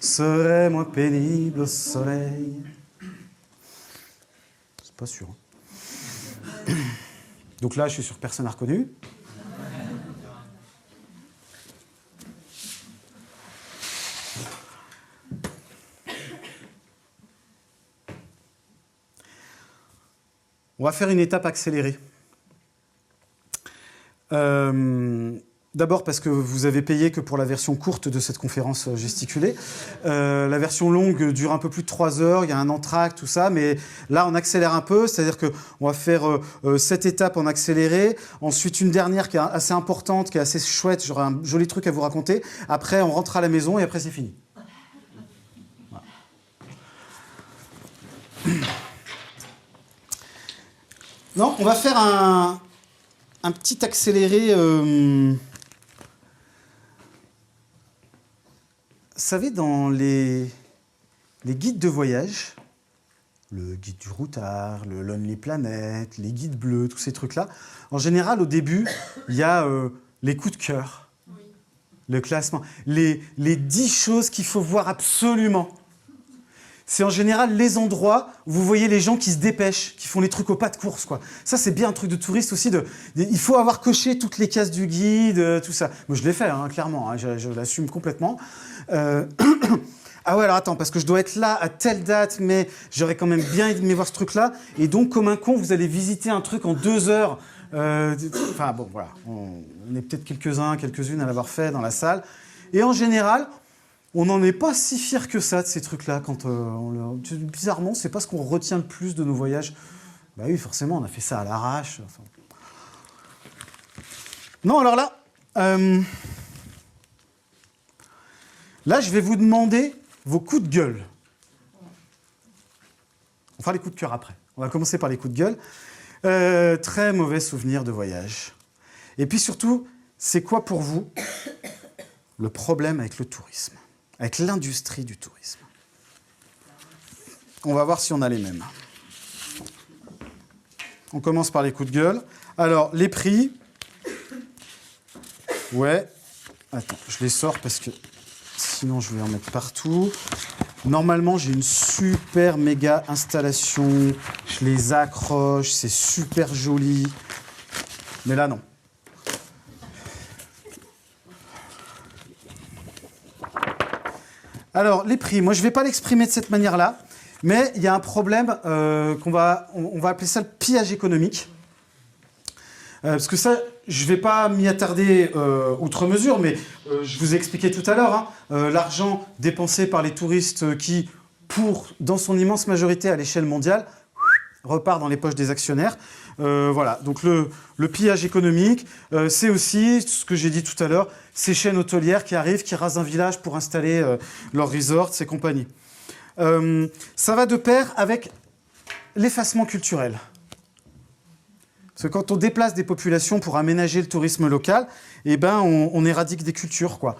serait moins pénible au soleil. C'est pas sûr. Donc là, je suis sur personne n'a reconnu. On va faire une étape accélérée. D'abord parce que vous avez payé que pour la version courte de cette conférence gesticulée. La version longue dure un peu plus de 3 heures, il y a un entracte, tout ça, mais là on accélère un peu, c'est-à-dire qu'on va faire 7 étapes en accéléré, ensuite une dernière qui est assez importante, qui est assez chouette, j'aurai un joli truc à vous raconter, après on rentre à la maison et après c'est fini. Voilà. Non, on va faire un petit accéléré. Vous savez, dans les guides de voyage, le guide du routard, le Lonely Planet, les guides bleus, tous ces trucs-là, en général, au début, il y a les coups de cœur, le classement, les 10 choses qu'il faut voir absolument. C'est en général les endroits où vous voyez les gens qui se dépêchent, qui font les trucs au pas de course, quoi. Ça, c'est bien un truc de touriste aussi. Il faut avoir coché toutes les cases du guide, tout ça. Moi, je l'ai fait, hein, clairement. Hein, je l'assume complètement. Ah ouais, alors attends, parce que je dois être là à telle date, mais j'aurais quand même bien aimé voir ce truc-là. Et donc, comme un con, vous allez visiter un truc en 2 heures. Enfin, bon, voilà. On est peut-être quelques-unes à l'avoir fait dans la salle. Et en général... on n'en est pas si fiers que ça de ces trucs-là. Bizarrement, c'est pas ce qu'on retient le plus de nos voyages. Bah oui, forcément, on a fait ça à l'arrache. Enfin... Non, alors là, là, je vais vous demander vos coups de gueule. On fera les coups de cœur après. On va commencer par les coups de gueule. Très mauvais souvenir de voyage. Et puis surtout, c'est quoi pour vous le problème avec le tourisme ? Avec l'industrie du tourisme. On va voir si on a les mêmes. On commence par les coups de gueule. Alors, les prix. Ouais. Attends, je les sors parce que sinon je vais en mettre partout. Normalement, j'ai une super méga installation. Je les accroche, c'est super joli. Mais là, non. Alors, les prix, moi je ne vais pas l'exprimer de cette manière-là, mais il y a un problème on va appeler ça le pillage économique. Parce que ça, je ne vais pas m'y attarder outre mesure, mais je vous ai expliqué tout à l'heure, hein, l'argent dépensé par les touristes qui, dans son immense majorité à l'échelle mondiale, repart dans les poches des actionnaire. Voilà, donc le pillage économique, c'est aussi, ce que j'ai dit tout à l'heure, ces chaînes hôtelières qui arrivent, qui rasent un village pour installer leurs resorts, ces compagnies. Ça va de pair avec l'effacement culturel. Parce que quand on déplace des populations pour aménager le tourisme local, eh ben, on éradique des cultures, quoi.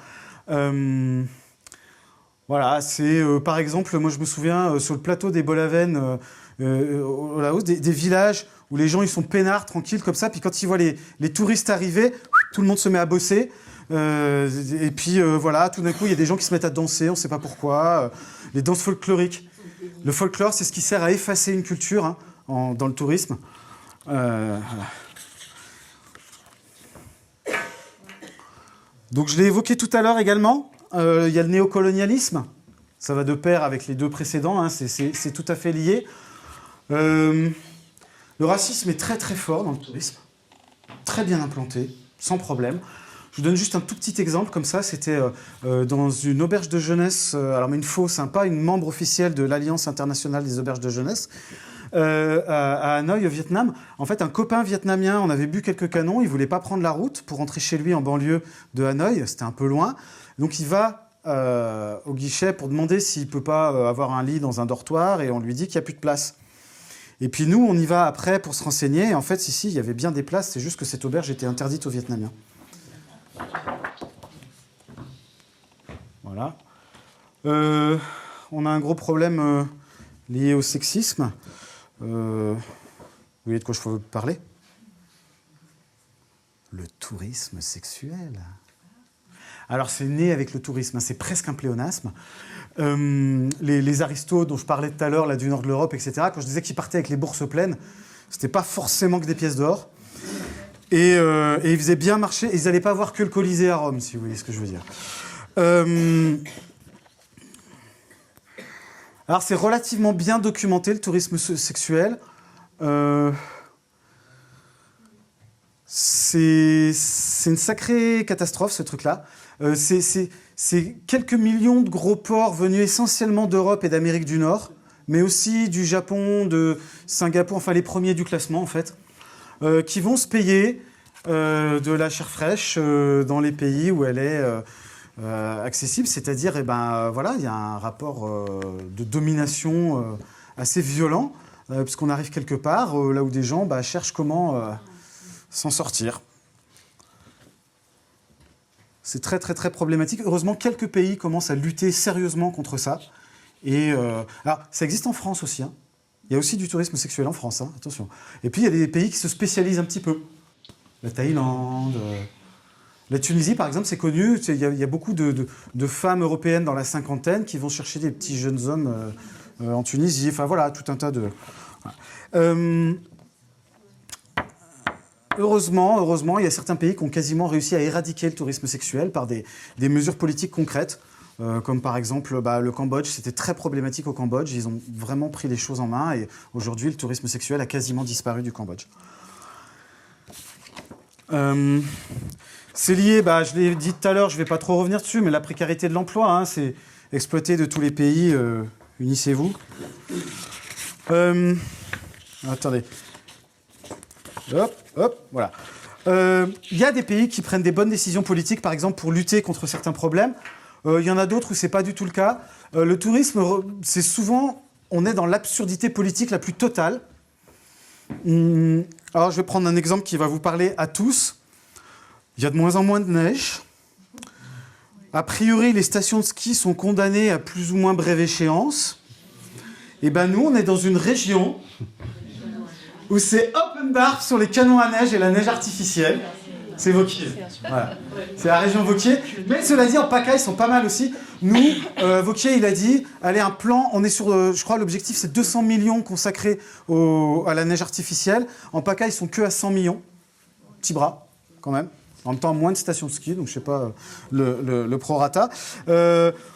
Voilà, c'est par exemple, moi je me souviens, sur le plateau des Bolavènes, là-haut, des villages où les gens ils sont peinards, tranquilles, comme ça, puis quand ils voient les touristes arriver, tout le monde se met à bosser. Et puis voilà, tout d'un coup, il y a des gens qui se mettent à danser, on ne sait pas pourquoi. Les danses folkloriques. Le folklore, c'est ce qui sert à effacer une culture, hein, dans le tourisme. Voilà. Donc je l'ai évoqué tout à l'heure également, il y a le néocolonialisme, ça va de pair avec les deux précédents, hein, c'est tout à fait lié. Le racisme est très très fort dans le tourisme, très bien implanté, sans problème. Je vous donne juste un tout petit exemple comme ça, c'était dans une auberge de jeunesse, alors mais une fausse, hein, pas une membre officielle de l'Alliance internationale des auberges de jeunesse, à Hanoï, au Vietnam. En fait, un copain vietnamien, on avait bu quelques canons, il ne voulait pas prendre la route pour rentrer chez lui en banlieue de Hanoï, c'était un peu loin. Donc il va au guichet pour demander s'il ne peut pas avoir un lit dans un dortoir, et on lui dit qu'il n'y a plus de place. Et puis nous, on y va après pour se renseigner. Et en fait, ici, il y avait bien des places. C'est juste que cette auberge était interdite aux Vietnamiens. Voilà. On a un gros problème lié au sexisme. Vous voyez de quoi je veux parler ? Le tourisme sexuel. Alors, c'est né avec le tourisme, hein, c'est presque un pléonasme. Les aristos dont je parlais tout à l'heure, là, du nord de l'Europe, etc., quand je disais qu'ils partaient avec les bourses pleines, c'était pas forcément que des pièces d'or. Et ils faisaient bien marcher. Ils n'allaient pas voir que le Colisée à Rome, si vous voyez ce que je veux dire. Alors, c'est relativement bien documenté, le tourisme sexuel. C'est une sacrée catastrophe, ce truc-là. C'est quelques millions de gros ports venus essentiellement d'Europe et d'Amérique du Nord, mais aussi du Japon, de Singapour, enfin les premiers du classement, en fait, qui vont se payer de la chair fraîche dans les pays où elle est accessible. C'est-à-dire, voilà, il y a un rapport de domination assez violent, puisqu'on arrive quelque part, là où des gens cherchent comment s'en sortir. C'est très, très, très problématique. Heureusement, quelques pays commencent à lutter sérieusement contre ça. Et alors, ça existe en France aussi. Hein. Il y a aussi du tourisme sexuel en France, hein, attention. Et puis, il y a des pays qui se spécialisent un petit peu. La Thaïlande, la Tunisie, par exemple, c'est connu. Il y a beaucoup de femmes européennes dans la cinquantaine qui vont chercher des petits jeunes hommes en Tunisie. Enfin, voilà, tout un tas de... Voilà. Heureusement, il y a certains pays qui ont quasiment réussi à éradiquer le tourisme sexuel par des mesures politiques concrètes, comme par exemple le Cambodge. C'était très problématique au Cambodge. Ils ont vraiment pris les choses en main et aujourd'hui, le tourisme sexuel a quasiment disparu du Cambodge. C'est lié, je l'ai dit tout à l'heure, je ne vais pas trop revenir dessus, mais la précarité de l'emploi, hein, c'est exploité de tous les pays. Unissez-vous. Attendez. Hop, voilà. Il y a des pays qui prennent des bonnes décisions politiques, par exemple, pour lutter contre certains problèmes. Il y en a d'autres où ce n'est pas du tout le cas. Le tourisme, c'est souvent... On est dans l'absurdité politique la plus totale. Alors, je vais prendre un exemple qui va vous parler à tous. Il y a de moins en moins de neige. A priori, les stations de ski sont condamnées à plus ou moins brève échéance. Et nous, on est dans une région... où c'est open bar sur les canons à neige et la neige artificielle. C'est Vauquier. Voilà. C'est la région Vauquier. Mais cela dit, en PACA, ils sont pas mal aussi. Nous, Vauquier, il a dit, allez, un plan, on est sur, je crois, l'objectif, c'est 200 millions consacrés à la neige artificielle. En PACA, ils sont que à 100 millions. Petit bras, quand même. En même temps, moins de stations de ski, donc je sais pas le prorata.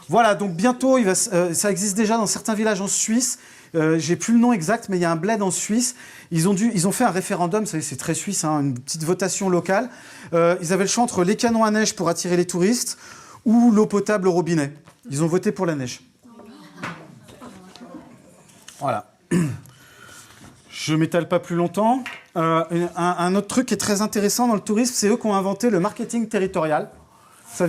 Voilà, donc bientôt, ça existe déjà dans certains villages en Suisse. J'ai plus le nom exact, mais il y a un bled en Suisse. Ils ont fait un référendum, c'est très suisse, hein, une petite votation locale. Ils avaient le choix entre les canons à neige pour attirer les touristes ou l'eau potable au robinet. Ils ont voté pour la neige. Voilà. Je ne m'étale pas plus longtemps. Un autre truc qui est très intéressant dans le tourisme, c'est eux qui ont inventé le marketing territorial.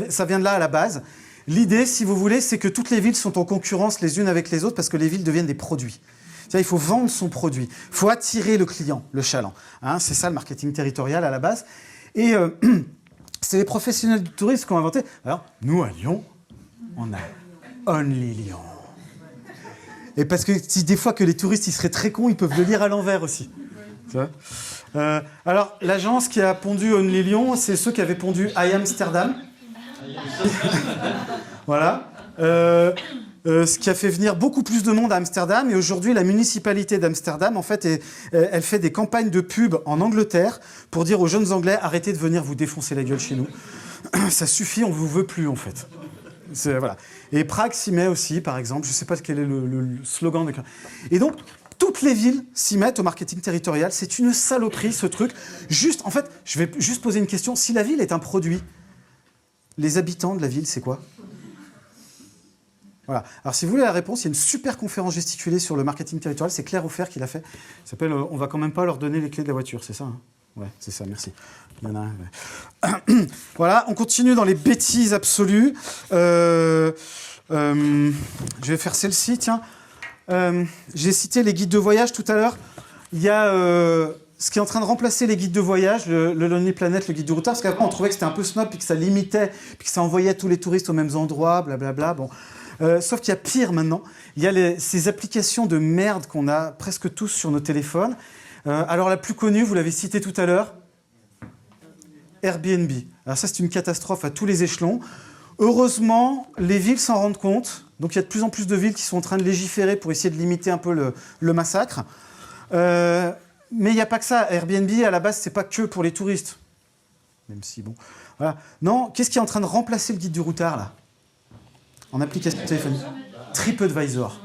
Ça vient de là à la base. L'idée, si vous voulez, c'est que toutes les villes sont en concurrence les unes avec les autres parce que les villes deviennent des produits. C'est-à-dire, il faut vendre son produit, il faut attirer le client, le chaland. Hein, c'est ça le marketing territorial à la base. Et c'est les professionnels du tourisme qui ont inventé. Alors, nous, à Lyon, on a Only Lyon. Et parce que si des fois que les touristes ils seraient très cons, ils peuvent le lire à l'envers aussi. Tu vois alors, l'agence qui a pondu Only Lyon, c'est ceux qui avaient pondu I Amsterdam. Voilà. Ce qui a fait venir beaucoup plus de monde à Amsterdam. Et aujourd'hui, la municipalité d'Amsterdam, en fait, elle fait des campagnes de pub en Angleterre pour dire aux jeunes Anglais, arrêtez de venir vous défoncer la gueule chez nous. Ça suffit, on ne vous veut plus, en fait. Voilà. Et Prague s'y met aussi, par exemple. Je ne sais pas quel est le slogan. Et donc, toutes les villes s'y mettent au marketing territorial. C'est une saloperie, ce truc. Juste, en fait, je vais juste poser une question. Si la ville est un produit, les habitants de la ville, c'est quoi ? Voilà. Alors, si vous voulez la réponse, il y a une super conférence gesticulée sur le marketing territorial. C'est Claire Offert qui l'a fait. Ça s'appelle « On va quand même pas leur donner les clés de la voiture », c'est ça, hein ? Ouais, c'est ça, merci. Il y en a un. Ouais. Voilà, on continue dans les bêtises absolues. Je vais faire celle-ci, tiens. J'ai cité les guides de voyage tout à l'heure. il y a ce qui est en train de remplacer les guides de voyage, le Lonely Planet, le guide du routard, parce qu'après on trouvait que c'était un peu snob, puis que ça limitait, puis que ça envoyait tous les touristes aux mêmes endroits, blablabla. Bon. Sauf qu'il y a pire maintenant. Il y a ces applications de merde qu'on a presque tous sur nos téléphones. Alors la plus connue, vous l'avez citée tout à l'heure, Airbnb. Alors ça, c'est une catastrophe à tous les échelons. Heureusement, les villes s'en rendent compte. Donc il y a de plus en plus de villes qui sont en train de légiférer pour essayer de limiter un peu le massacre. Mais il n'y a pas que ça. Airbnb, à la base, c'est pas que pour les touristes. Même si, bon... Voilà. Non, qu'est-ce qui est en train de remplacer le guide du routard, là? En application téléphonique. TripAdvisor.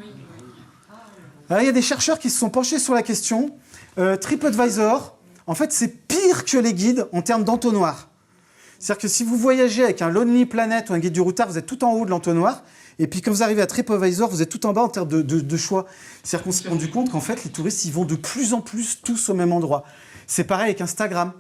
Alors, il y a des chercheurs qui se sont penchés sur la question. TripAdvisor, en fait, c'est pire que les guides en termes d'entonnoir. C'est-à-dire que si vous voyagez avec un Lonely Planet ou un guide du routard, vous êtes tout en haut de l'entonnoir. Et puis quand vous arrivez à TripAdvisor, vous êtes tout en bas en termes de choix. C'est-à-dire qu'on s'est rendu compte qu'en fait, les touristes, ils vont de plus en plus tous au même endroit. C'est pareil avec Instagram.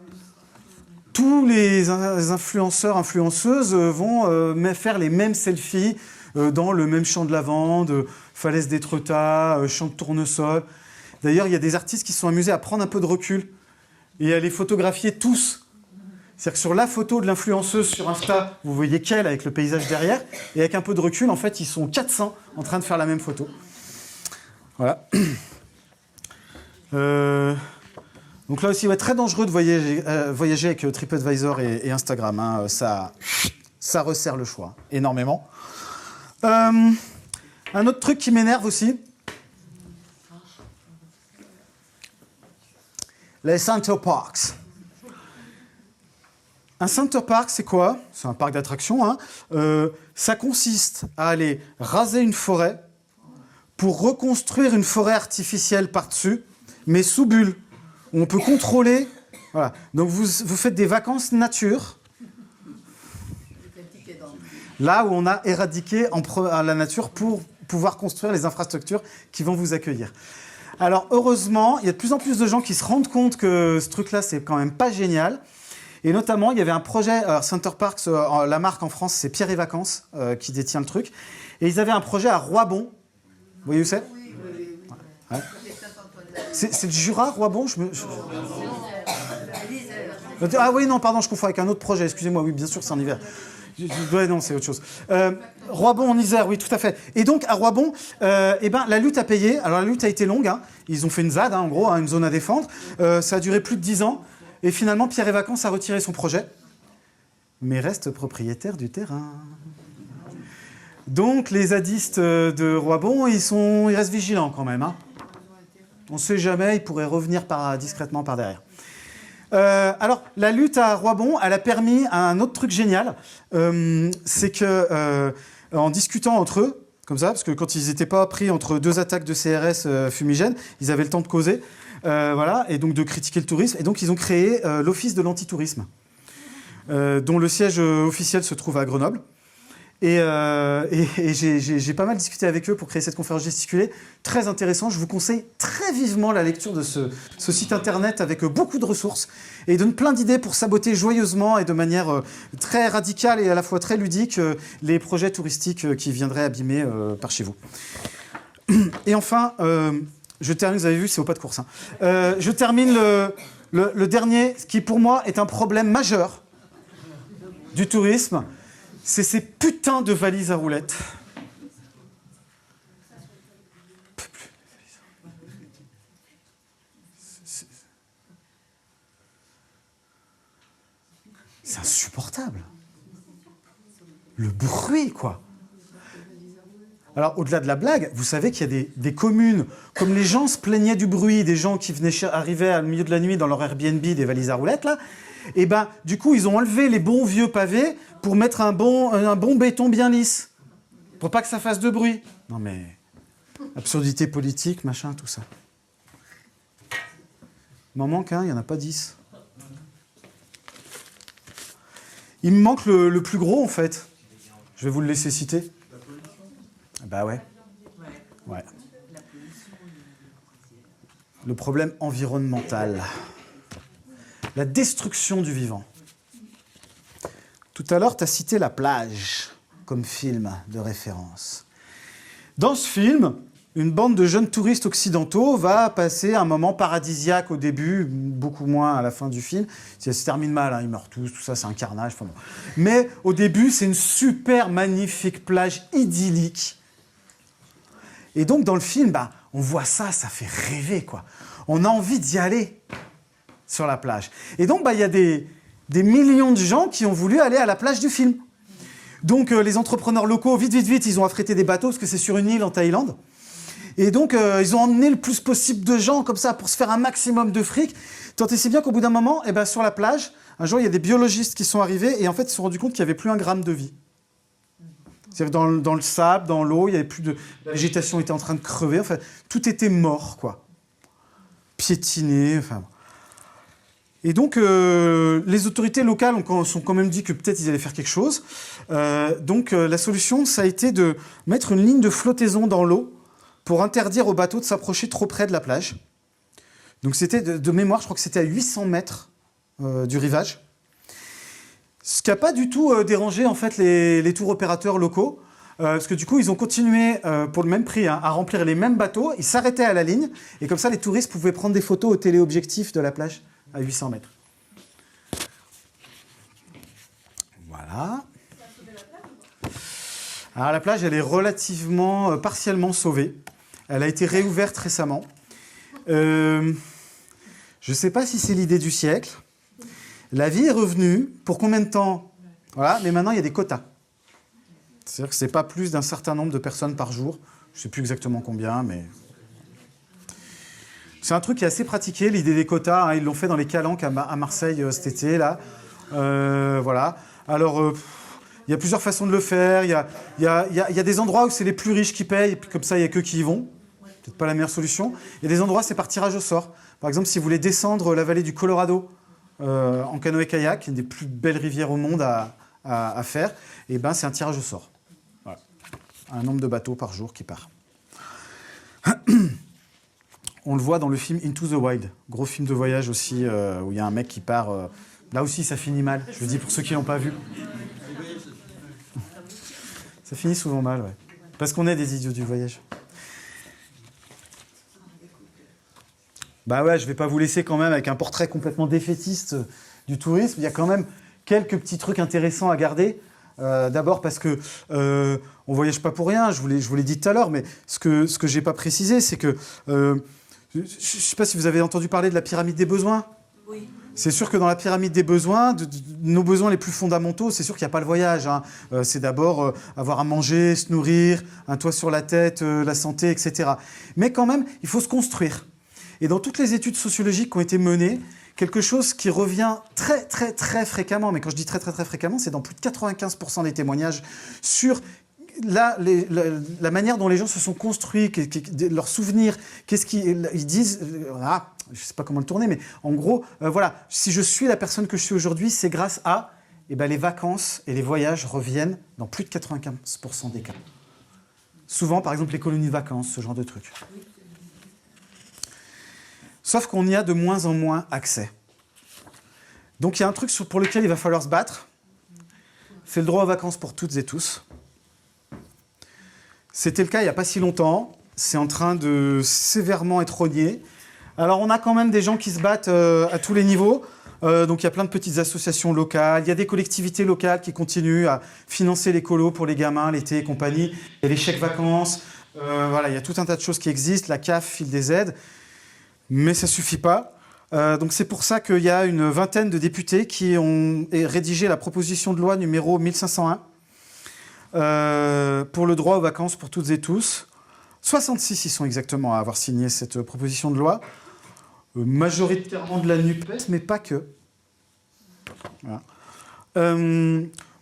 Tous les influenceurs, influenceuses vont faire les mêmes selfies dans le même champ de lavande, falaise d'Étretat, champ de tournesol. D'ailleurs, il y a des artistes qui se sont amusés à prendre un peu de recul et à les photographier tous. C'est-à-dire que sur la photo de l'influenceuse sur Insta, vous voyez qu'elle avec le paysage derrière, et avec un peu de recul, en fait, ils sont 400 en train de faire la même photo. Voilà. Donc là aussi, ouais, très dangereux de voyager avec TripAdvisor et Instagram. Hein. Ça resserre le choix énormément. Un autre truc qui m'énerve aussi, les Center Parks. Un Center Park, c'est quoi? C'est un parc d'attractions. Hein. Ça consiste à aller raser une forêt pour reconstruire une forêt artificielle par-dessus, mais sous bulle. On peut contrôler. Voilà. Donc vous faites des vacances nature, là où on a éradiqué la nature pour pouvoir construire les infrastructures qui vont vous accueillir. Alors heureusement, il y a de plus en plus de gens qui se rendent compte que ce truc-là, c'est quand même pas génial. Et notamment, il y avait un projet, Center Parks, la marque en France, c'est Pierre et Vacances qui détient le truc. Et ils avaient un projet à Roibon. Vous voyez où c'est? Oui. Ouais. C'est le Jura, Roibon Ah oui, non, pardon, je confonds avec un autre projet. Excusez-moi, oui, bien sûr, c'est en hiver. Ouais, non, c'est autre chose. Roibon en Isère, oui, tout à fait. Et donc, à Roibon, la lutte a payé. Alors, la lutte a été longue. Hein. Ils ont fait une ZAD, hein, en gros, hein, une zone à défendre. Ça a duré plus de 10 ans. Et finalement, Pierre et Vacances a retiré son projet, mais reste propriétaire du terrain. Donc, les zadistes de Roibon, ils restent vigilants quand même. Hein. On ne sait jamais, ils pourraient revenir discrètement par derrière. Alors, la lutte à Roibon, elle a permis un autre truc génial. C'est que, en discutant entre eux, comme ça, parce que quand ils n'étaient pas pris entre deux attaques de CRS fumigènes, ils avaient le temps de causer. Voilà, et donc de critiquer le tourisme. Et donc, ils ont créé l'Office de l'antitourisme, dont le siège officiel se trouve à Grenoble. Et j'ai pas mal discuté avec eux pour créer cette conférence gesticulée. Très intéressant. Je vous conseille très vivement la lecture de ce site internet avec beaucoup de ressources. Et il donne plein d'idées pour saboter joyeusement et de manière très radicale et à la fois très ludique les projets touristiques qui viendraient abîmer par chez vous. Et enfin... je termine, vous avez vu, c'est au pas de course. Hein. Je termine le dernier, ce qui pour moi est un problème majeur du tourisme, c'est ces putains de valises à roulettes. C'est insupportable. Le bruit, quoi. Alors, au-delà de la blague, vous savez qu'il y a des communes, comme les gens se plaignaient du bruit, des gens qui arrivaient au milieu de la nuit dans leur Airbnb, des valises à roulettes, là, et ben, du coup, ils ont enlevé les bons vieux pavés pour mettre un bon béton bien lisse, pour pas que ça fasse de bruit. Non mais, absurdité politique, machin, tout ça. Il m'en manque un, il n'y en a pas 10. Il me manque le plus gros, en fait. Je vais vous le laisser citer. Bah ouais. Ouais. Le problème environnemental. La destruction du vivant. Tout à l'heure, tu as cité La plage comme film de référence. Dans ce film, une bande de jeunes touristes occidentaux va passer un moment paradisiaque au début, beaucoup moins à la fin du film. Ça se termine mal, hein, ils meurent tous, tout ça, c'est un carnage. Enfin bon. Mais au début, c'est une super magnifique plage idyllique. Et donc, dans le film, on voit ça, ça fait rêver, quoi. On a envie d'y aller sur la plage. Et donc, il y a des millions de gens qui ont voulu aller à la plage du film. Donc, les entrepreneurs locaux, vite, ils ont affrété des bateaux, parce que c'est sur une île en Thaïlande. Et donc, ils ont emmené le plus possible de gens, comme ça, pour se faire un maximum de fric. Tant et si bien qu'au bout d'un moment, sur la plage, un jour, il y a des biologistes qui sont arrivés, et en fait, ils se sont rendus compte qu'il n'y avait plus un gramme de vie. C'est-à-dire que dans le sable, dans l'eau, il y avait plus de... La végétation était en train de crever, enfin, tout était mort, quoi. Piétiné, enfin... Et donc, les autorités locales sont quand même dit que peut-être ils allaient faire quelque chose. Donc, la solution, ça a été de mettre une ligne de flottaison dans l'eau pour interdire aux bateaux de s'approcher trop près de la plage. Donc, c'était de mémoire, je crois que c'était à 800 mètres du rivage. Ce qui n'a pas du tout dérangé en fait, les tours opérateurs locaux, parce que du coup, ils ont continué pour le même prix à remplir les mêmes bateaux. Ils s'arrêtaient à la ligne, et comme ça, les touristes pouvaient prendre des photos au téléobjectif de la plage à 800 mètres. Voilà. Alors, la plage, elle est relativement, partiellement sauvée. Elle a été réouverte récemment. Je ne sais pas si c'est l'idée du siècle. La vie est revenue. Pour combien de temps? Voilà, mais maintenant, il y a des quotas. C'est-à-dire que ce n'est pas plus d'un certain nombre de personnes par jour. Je ne sais plus exactement combien, mais... C'est un truc qui est assez pratiqué, l'idée des quotas. Hein, ils l'ont fait dans les calanques à Marseille cet été, là. Voilà. Alors, il y a plusieurs façons de le faire. Il y a des endroits où c'est les plus riches qui payent, et puis comme ça, il n'y a qu'eux qui y vont. Peut-être pas la meilleure solution. Il y a des endroits, c'est par tirage au sort. Par exemple, si vous voulez descendre la vallée du Colorado en canoë-kayak, une des plus belles rivières au monde à faire, et c'est un tirage au sort. Voilà. Un nombre de bateaux par jour qui part. On le voit dans le film Into the Wild, gros film de voyage aussi, où il y a un mec qui part... Là aussi, ça finit mal, je le dis pour ceux qui ne l'ont pas vu. Ça finit souvent mal, ouais. Parce qu'on est des idiots du voyage. Ouais, je ne vais pas vous laisser quand même avec un portrait complètement défaitiste du tourisme. Il y a quand même quelques petits trucs intéressants à garder. D'abord parce que on ne voyage pas pour rien, je vous l'ai dit tout à l'heure, mais ce que je n'ai pas précisé, c'est que... je ne sais pas si vous avez entendu parler de la pyramide des besoins. Oui. C'est sûr que dans la pyramide des besoins, de nos besoins les plus fondamentaux, c'est sûr qu'il n'y a pas le voyage. Hein. C'est d'abord avoir à manger, se nourrir, un toit sur la tête, la santé, etc. Mais quand même, il faut se construire. Et dans toutes les études sociologiques qui ont été menées, quelque chose qui revient très, très, très fréquemment, mais quand je dis très, très, très fréquemment, c'est dans plus de 95% des témoignages sur... la manière dont les gens se sont construits, leurs souvenirs, qu'est-ce qu'ils disent, je ne sais pas comment le tourner, mais en gros, voilà, si je suis la personne que je suis aujourd'hui, c'est grâce à les vacances et les voyages reviennent dans plus de 95% des cas. Souvent, par exemple, les colonies de vacances, ce genre de trucs. Sauf qu'on y a de moins en moins accès. Donc il y a un truc pour lequel il va falloir se battre, c'est le droit aux vacances pour toutes et tous. C'était le cas il n'y a pas si longtemps. C'est en train de sévèrement être rogné. Alors, on a quand même des gens qui se battent à tous les niveaux. Donc, il y a plein de petites associations locales. Il y a des collectivités locales qui continuent à financer les colos pour les gamins, l'été et compagnie. Il y a les chèques vacances. Voilà, il y a tout un tas de choses qui existent. La CAF file des aides. Mais ça ne suffit pas. Donc, c'est pour ça qu'il y a une vingtaine de députés qui ont rédigé la proposition de loi numéro 1501. Pour le droit aux vacances pour toutes et tous. 66 ils sont exactement à avoir signé cette proposition de loi. Majoritairement de la NUPES, mais pas que. Voilà.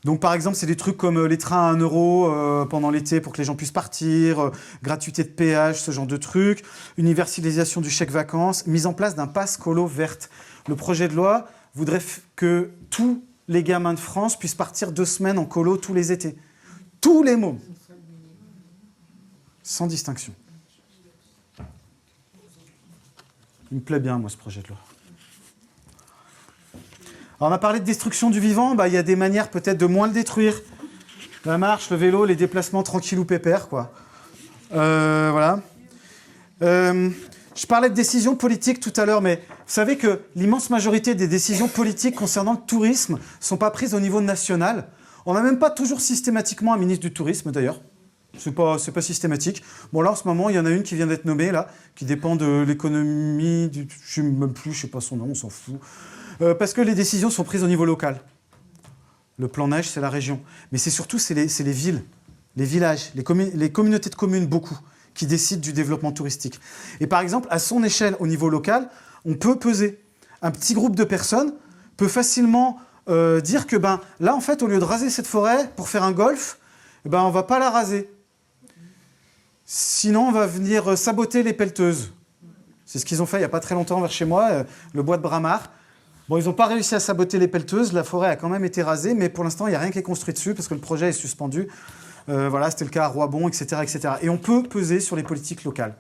Donc par exemple, c'est des trucs comme les trains à 1 euro pendant l'été pour que les gens puissent partir, gratuité de péage, ce genre de trucs, universalisation du chèque vacances, mise en place d'un pass colo verte. Le projet de loi voudrait que tous les gamins de France puissent partir 2 semaines en colo tous les étés. Tous les mômes. Sans distinction. Il me plaît bien, moi, ce projet de loi. Alors, on a parlé de destruction du vivant. Il y a des manières peut-être de moins le détruire. La marche, le vélo, les déplacements tranquillou pépère, quoi. Voilà. Je parlais de décisions politiques tout à l'heure, mais vous savez que l'immense majorité des décisions politiques concernant le tourisme ne sont pas prises au niveau national. On n'a même pas toujours systématiquement un ministre du tourisme, d'ailleurs. C'est pas systématique. Bon, là, en ce moment, il y en a une qui vient d'être nommée, là, qui dépend de l'économie, je ne sais pas son nom, on s'en fout. Parce que les décisions sont prises au niveau local. Le plan neige, c'est la région. Mais c'est surtout, c'est les villes, les villages, les communautés de communes, beaucoup, qui décident du développement touristique. Et par exemple, à son échelle, au niveau local, on peut peser. Un petit groupe de personnes peut facilement dire que là, en fait, au lieu de raser cette forêt pour faire un golf, on ne va pas la raser. Sinon, on va venir saboter les pelleteuses. C'est ce qu'ils ont fait il n'y a pas très longtemps vers chez moi, le bois de Bramar. Bon, ils n'ont pas réussi à saboter les pelleteuses, la forêt a quand même été rasée, mais pour l'instant, il n'y a rien qui est construit dessus parce que le projet est suspendu. Voilà, c'était le cas à Roibon, etc., etc. Et on peut peser sur les politiques locales.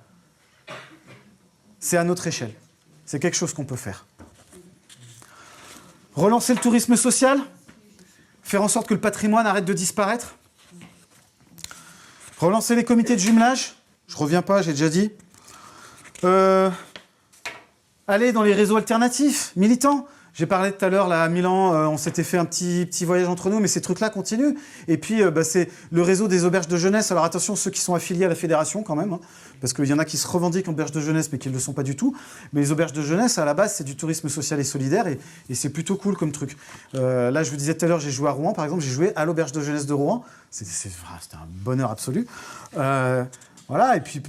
C'est à notre échelle. C'est quelque chose qu'on peut faire. Relancer le tourisme social, faire en sorte que le patrimoine arrête de disparaître. Relancer les comités de jumelage, je ne reviens pas, j'ai déjà dit. Aller dans les réseaux alternatifs, militants. J'ai parlé tout à l'heure, là, à Milan, on s'était fait un petit voyage entre nous, mais ces trucs-là continuent. Et puis, c'est le réseau des auberges de jeunesse. Alors attention, ceux qui sont affiliés à la fédération, quand même, hein, parce qu'il y en a qui se revendiquent auberges de jeunesse, mais qui ne le sont pas du tout. Mais les auberges de jeunesse, à la base, c'est du tourisme social et solidaire, et c'est plutôt cool comme truc. Là, je vous disais tout à l'heure, j'ai joué à Rouen, par exemple, j'ai joué à l'auberge de jeunesse de Rouen. C'était un bonheur absolu. Voilà, et puis,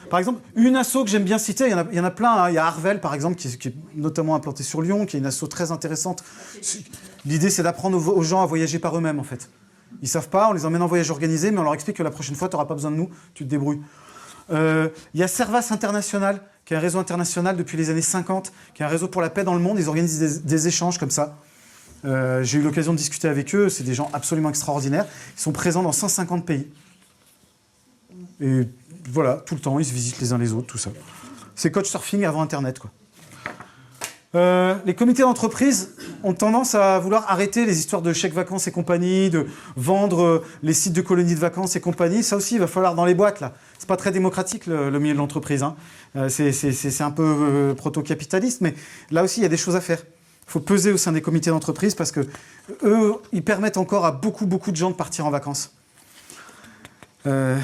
par exemple, une asso que j'aime bien citer, il y en a plein. Hein. Il y a Arvel, par exemple, qui est notamment implanté sur Lyon, qui est une asso très intéressante. L'idée, c'est d'apprendre aux gens à voyager par eux-mêmes, en fait. Ils ne savent pas, on les emmène en voyage organisé, mais on leur explique que la prochaine fois, tu n'auras pas besoin de nous, tu te débrouilles. Il y a Servas International, qui est un réseau international depuis les années 50, qui est un réseau pour la paix dans le monde. Ils organisent des échanges comme ça. J'ai eu l'occasion de discuter avec eux, c'est des gens absolument extraordinaires. Ils sont présents dans 150 pays. Et voilà, tout le temps, ils se visitent les uns les autres, tout ça. C'est Couchsurfing avant Internet, quoi. Les comités d'entreprise ont tendance à vouloir arrêter les histoires de chèques vacances et compagnie, de vendre les sites de colonies de vacances et compagnie. Ça aussi, il va falloir dans les boîtes, là. C'est pas très démocratique, le milieu de l'entreprise. Hein. C'est un peu proto-capitaliste, mais là aussi, il y a des choses à faire. Il faut peser au sein des comités d'entreprise parce que eux, ils permettent encore à beaucoup de gens de partir en vacances. Je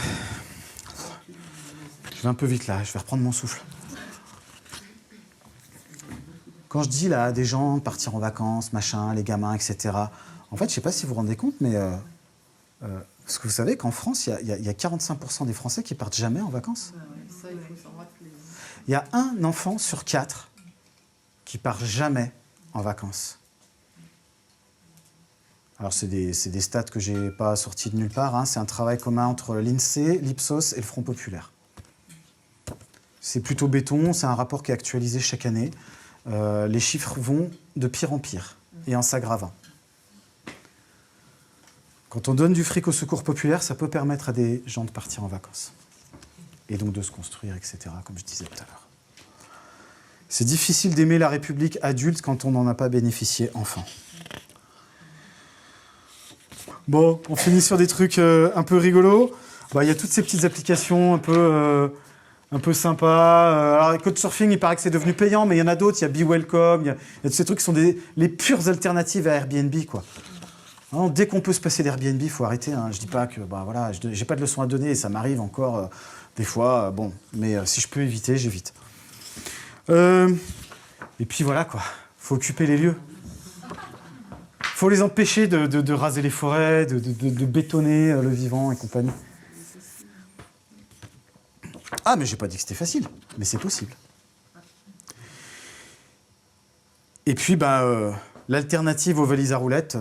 vais un peu vite là, je vais reprendre mon souffle. Quand je dis là à des gens partir en vacances, machin, les gamins, etc. En fait, je ne sais pas si vous vous rendez compte, mais parce que vous savez qu'en France, il y a 45% des Français qui partent jamais en vacances. Ça, il faut s'en rappeler. Il y a un enfant sur 4 qui part jamais en vacances. Alors, c'est des stats que je n'ai pas sortis de nulle part. Hein. C'est un travail commun entre l'INSEE, l'Ipsos et le Front Populaire. C'est plutôt béton, c'est un rapport qui est actualisé chaque année. Les chiffres vont de pire en pire et en s'aggravant. Quand on donne du fric au secours populaire, ça peut permettre à des gens de partir en vacances. Et donc de se construire, etc., comme je disais tout à l'heure. C'est difficile d'aimer la République adulte quand on n'en a pas bénéficié enfant. Bon, on finit sur des trucs un peu rigolos. Il y a toutes ces petites applications un peu sympas. Alors, Couchsurfing, il paraît que c'est devenu payant, mais il y en a d'autres. Il y a Be Welcome, il y a tous ces trucs qui sont les pures alternatives à Airbnb, quoi. Alors, dès qu'on peut se passer d'Airbnb, il faut arrêter. Hein. Je dis pas que, voilà, j'ai pas de leçons à donner et ça m'arrive encore des fois. Bon, mais si je peux éviter, j'évite. Et puis voilà, quoi. Faut occuper les lieux. Faut les empêcher de raser les forêts, de bétonner le vivant et compagnie. Ah, mais j'ai pas dit que c'était facile, mais c'est possible. Et puis, l'alternative aux valises à roulettes.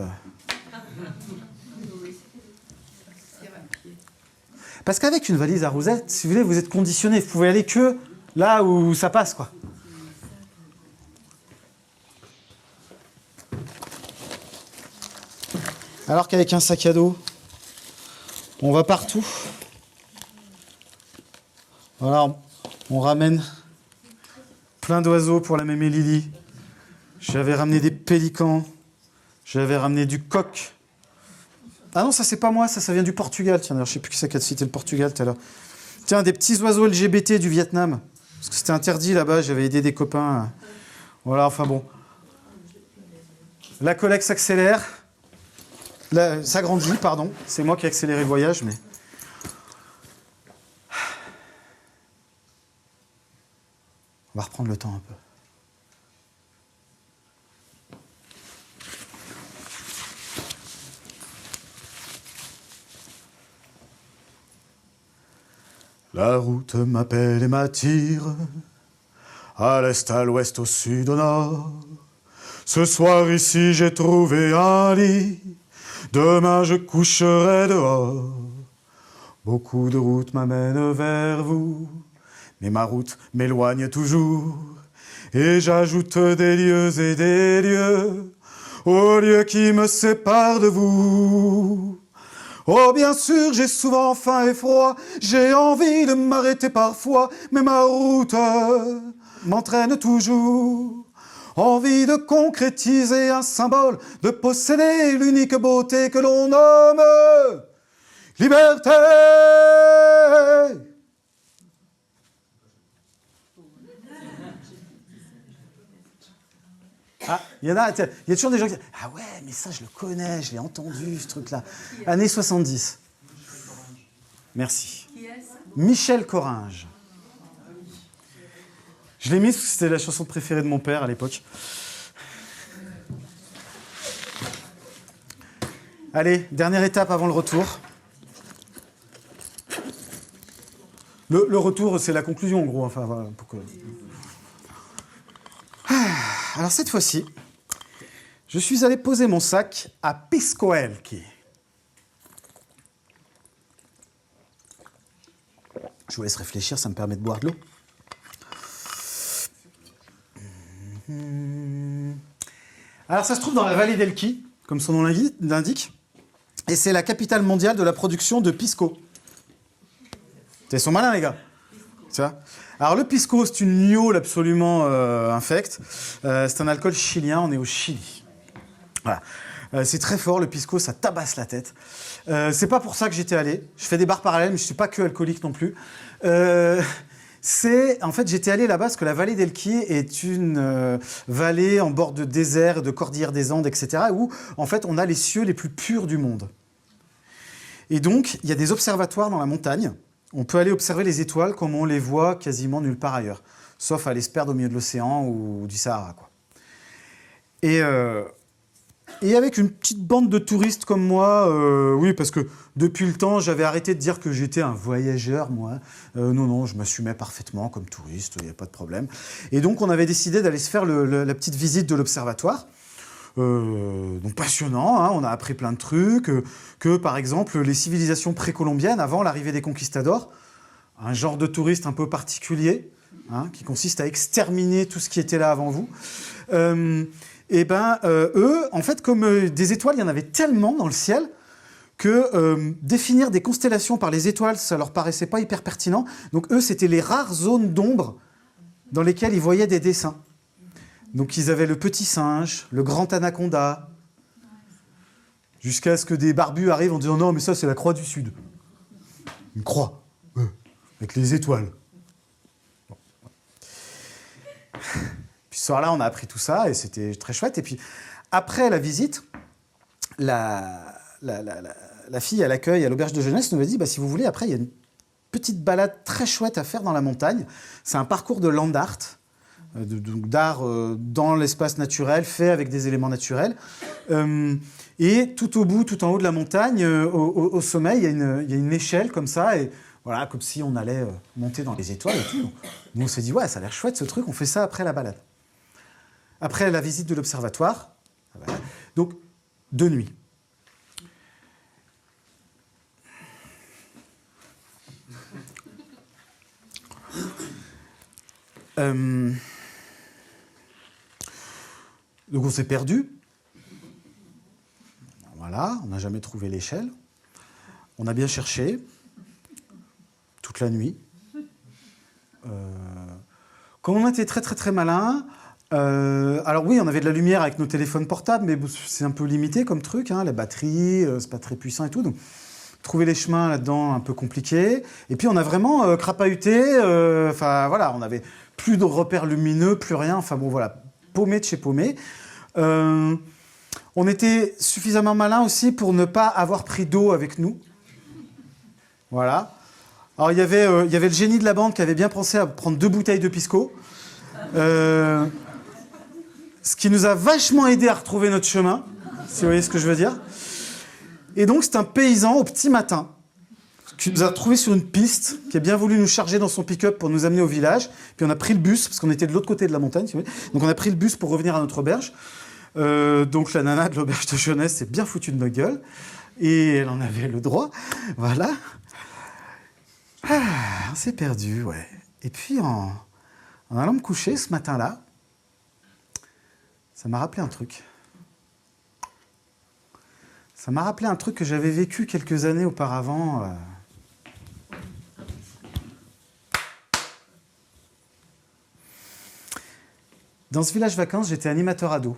Parce qu'avec une valise à roulettes, si vous voulez, vous êtes conditionné. Vous pouvez aller que là où ça passe, quoi. Alors qu'avec un sac à dos, on va partout. Voilà, on ramène plein d'oiseaux pour la mémé Lily. J'avais ramené des pélicans. J'avais ramené du coq. Ah non, ça c'est pas moi, ça vient du Portugal. Tiens, d'ailleurs, je sais plus qui c'est qui a cité le Portugal tout à l'heure. Tiens, des petits oiseaux LGBT du Vietnam. Parce que c'était interdit là-bas, j'avais aidé des copains. Voilà, enfin bon. La collecte s'accélère. S'agrandit, pardon. C'est moi qui ai accéléré le voyage, mais... On va reprendre le temps un peu. La route m'appelle et m'attire, à l'est, à l'ouest, au sud, au nord. Ce soir ici j'ai trouvé un lit, demain je coucherai dehors. Beaucoup de routes m'amènent vers vous, mais ma route m'éloigne toujours. Et j'ajoute des lieux et des lieux, aux lieux qui me séparent de vous. Oh bien sûr, j'ai souvent faim et froid, j'ai envie de m'arrêter parfois, mais ma route m'entraîne toujours. Envie de concrétiser un symbole, de posséder l'unique beauté que l'on nomme liberté. Ah, il y a toujours des gens qui disent « Ah ouais, mais ça, je le connais, je l'ai entendu, ce truc-là. » Années 70. Merci. Qui est-ce? Michel Coringe. Je l'ai mise parce que c'était la chanson préférée de mon père à l'époque. Allez, dernière étape avant le retour. Le retour, c'est la conclusion, en gros. Enfin, voilà, pourquoi... Alors cette fois-ci, je suis allé poser mon sac à Piscoelchi. Je vous laisse réfléchir, ça me permet de boire de l'eau. Alors ça se trouve dans la vallée d'Elchi, comme son nom l'indique, et c'est la capitale mondiale de la production de pisco. Ils sont malins les gars. Tu vois ? Alors le pisco, c'est une gnôle absolument infecte. C'est un alcool chilien, on est au Chili. Voilà. C'est très fort, le pisco, ça tabasse la tête. C'est pas pour ça que j'étais allé. Je fais des bars parallèles, mais je suis pas que alcoolique non plus. En fait, j'étais allé là-bas parce que la vallée d'Elchi est une vallée en bord de désert, de cordillère des Andes, etc., où en fait on a les cieux les plus purs du monde. Et donc, il y a des observatoires dans la montagne. On peut aller observer les étoiles comme on les voit quasiment nulle part ailleurs, sauf à aller se perdre au milieu de l'océan ou du Sahara, quoi. Et avec une petite bande de touristes comme moi, oui, parce que depuis le temps, j'avais arrêté de dire que j'étais un voyageur, moi. Non, je m'assumais parfaitement comme touriste, il n'y a pas de problème. Et donc, on avait décidé d'aller se faire la petite visite de l'observatoire. Donc passionnant, hein, on a appris plein de trucs, que par exemple les civilisations précolombiennes, avant l'arrivée des conquistadors, un genre de touriste un peu particulier, hein, qui consiste à exterminer tout ce qui était là avant vous, eux, en fait, comme des étoiles, il y en avait tellement dans le ciel que définir des constellations par les étoiles, ça leur paraissait pas hyper pertinent. Donc eux, c'était les rares zones d'ombre dans lesquelles ils voyaient des dessins. Donc ils avaient le petit singe, le grand anaconda, jusqu'à ce que des barbus arrivent en disant « Non, mais ça, c'est la croix du Sud. » Une croix, avec les étoiles. Bon. Puis ce soir-là, on a appris tout ça, et c'était très chouette. Et puis, après la visite, la fille à l'accueil, à l'auberge de jeunesse, nous a dit « Si vous voulez, après, il y a une petite balade très chouette à faire dans la montagne. C'est un parcours de land art. » d'art dans l'espace naturel, fait avec des éléments naturels. Et tout au bout, tout en haut de la montagne, au sommet, il y a une échelle comme ça, et voilà, comme si on allait monter dans les étoiles et tout. Donc, nous, on s'est dit, ouais, ça a l'air chouette ce truc, on fait ça après la balade. Après la visite de l'observatoire, donc, de nuit. Donc on s'est perdu. Voilà, on n'a jamais trouvé l'échelle. On a bien cherché, toute la nuit. Comme on était très très très malin, alors oui, on avait de la lumière avec nos téléphones portables, mais c'est un peu limité comme truc, hein, la batterie, c'est pas très puissant et tout. Donc trouver les chemins là-dedans un peu compliqué. Et puis on a vraiment crapahuté. Enfin voilà, on n'avait plus de repères lumineux, plus rien. Enfin bon voilà, paumé de chez paumé. On était suffisamment malin aussi pour ne pas avoir pris d'eau avec nous. Voilà. Alors il y avait le génie de la bande qui avait bien pensé à prendre 2 bouteilles de pisco. Ce qui nous a vachement aidé à retrouver notre chemin, si vous voyez ce que je veux dire. Et donc c'est un paysan au petit matin qui nous a trouvés sur une piste, qui a bien voulu nous charger dans son pick-up pour nous amener au village. Puis on a pris le bus, parce qu'on était de l'autre côté de la montagne, si vous voulez. Donc on a pris le bus pour revenir à notre auberge. Donc la nana de l'auberge de jeunesse s'est bien foutue de notre gueule. Et elle en avait le droit. Voilà. Ah, on s'est perdu, ouais. Et puis en allant me coucher ce matin-là, ça m'a rappelé un truc. Ça m'a rappelé un truc que j'avais vécu quelques années auparavant. Dans ce village vacances, j'étais animateur ado.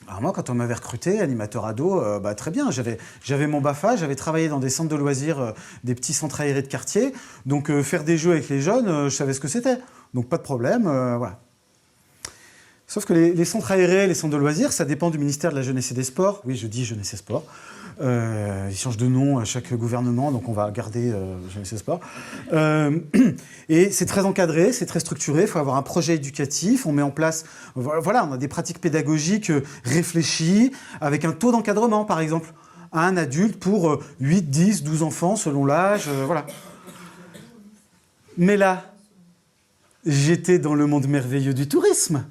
Alors moi, quand on m'avait recruté, animateur ado, très bien. J'avais mon BAFA, j'avais travaillé dans des centres de loisirs, des petits centres aérés de quartier. Donc faire des jeux avec les jeunes, je savais ce que c'était. Donc pas de problème, voilà. Sauf que les centres aérés, les centres de loisirs, ça dépend du ministère de la Jeunesse et des Sports. Oui, je dis Jeunesse et Sports. Ils changent de nom à chaque gouvernement, donc on va garder Jeunesse et Sports. Et c'est très encadré, c'est très structuré, il faut avoir un projet éducatif, on met en place... Voilà, on a des pratiques pédagogiques réfléchies, avec un taux d'encadrement, par exemple, à un adulte pour 8, 10, 12 enfants, selon l'âge, voilà. Mais là, j'étais dans le monde merveilleux du tourisme.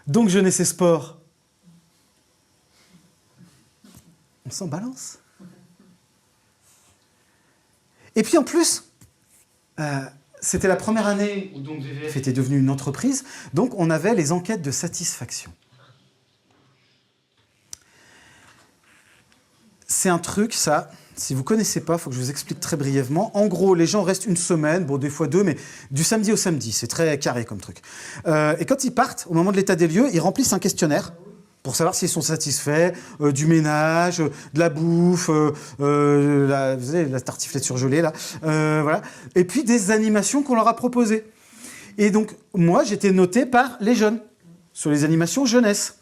Donc Jeunesse et Sport, on s'en balance. Et puis en plus, c'était la première année où donc VVF était devenue une entreprise, donc on avait les enquêtes de satisfaction. C'est un truc, ça, si vous ne connaissez pas, il faut que je vous explique très brièvement. En gros, les gens restent une semaine, bon, des fois 2, mais du samedi au samedi, c'est très carré comme truc. Et quand ils partent, au moment de l'état des lieux, ils remplissent un questionnaire pour savoir s'ils sont satisfaits du ménage, de la bouffe, vous savez, la tartiflette surgelée, là, voilà. Et puis des animations qu'on leur a proposées. Et donc, moi, j'étais noté par les jeunes, sur les animations jeunesse.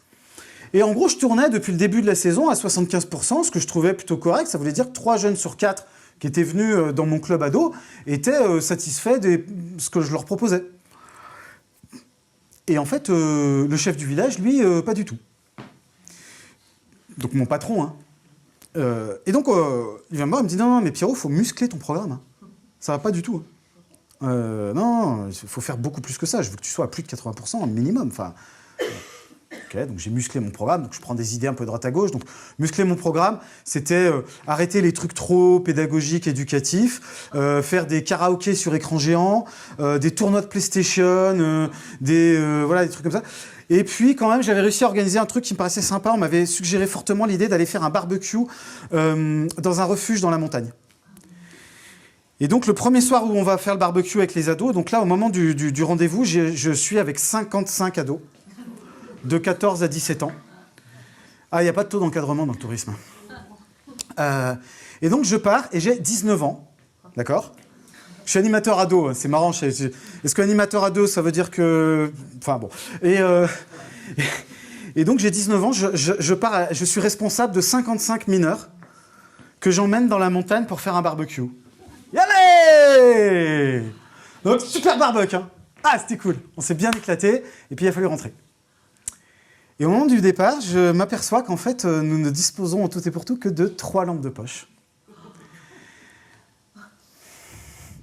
Et en gros, je tournais depuis le début de la saison à 75%, ce que je trouvais plutôt correct. Ça voulait dire que 3 jeunes sur 4 qui étaient venus dans mon club ado étaient satisfaits de ce que je leur proposais. Et en fait, le chef du village, lui, pas du tout. Donc mon patron, hein. Et donc, il vient me voir, il me dit « Non, mais Pierrot, il faut muscler ton programme. Hein. Ça va pas du tout. Hein. Non, il faut faire beaucoup plus que ça. Je veux que tu sois à plus de 80% minimum. Enfin... » Okay, donc j'ai musclé mon programme, donc je prends des idées un peu droite à gauche. Donc muscler mon programme, c'était arrêter les trucs trop pédagogiques, éducatifs, faire des karaokés sur écran géant, des tournois de PlayStation, voilà, des trucs comme ça. Et puis quand même, j'avais réussi à organiser un truc qui me paraissait sympa. On m'avait suggéré fortement l'idée d'aller faire un barbecue dans un refuge dans la montagne. Et donc le premier soir où on va faire le barbecue avec les ados, donc là au moment du rendez-vous, je suis avec 55 ados. De 14 à 17 ans. Ah, il n'y a pas de taux d'encadrement dans le tourisme. Et donc, je pars et j'ai 19 ans. D'accord ? Je suis animateur ado. C'est marrant. Est-ce qu'animateur ado, ça veut dire que... Enfin, bon. Et donc, j'ai 19 ans. Je pars. Je suis responsable de 55 mineurs que j'emmène dans la montagne pour faire un barbecue. Y allez ! Donc, super barbecue. Hein. Ah, c'était cool. On s'est bien éclaté. Et puis, il a fallu rentrer. Et au moment du départ, je m'aperçois qu'en fait, nous ne disposons en tout et pour tout que de 3 lampes de poche.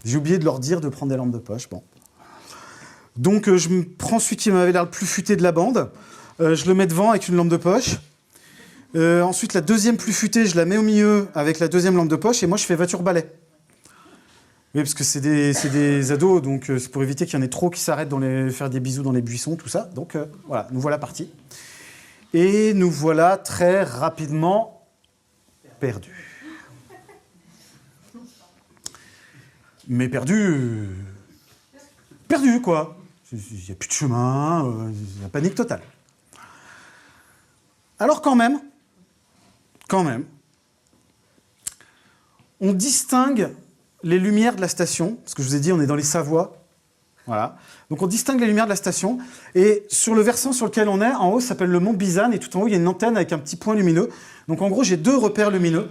J'ai oublié de leur dire de prendre des lampes de poche. Bon. Donc, je me prends celui qui m'avait l'air le plus futé de la bande. Je le mets devant avec une lampe de poche. Ensuite, la deuxième plus futée, je la mets au milieu avec la deuxième lampe de poche. Et moi, je fais voiture-balai. Oui, parce que c'est des ados, donc c'est pour éviter qu'il y en ait trop qui s'arrêtent faire des bisous dans les buissons, tout ça. Donc voilà, nous voilà partis. Et nous voilà très rapidement perdus. Mais perdus, quoi. Il n'y a plus de chemin, la panique totale. Alors quand même, on distingue les lumières de la station, parce que je vous ai dit, on est dans les Savoies. Voilà. Donc on distingue les lumières de la station, et sur le versant sur lequel on est, en haut, ça s'appelle le mont Bizane, et tout en haut, il y a une antenne avec un petit point lumineux. Donc en gros, j'ai 2 repères lumineux,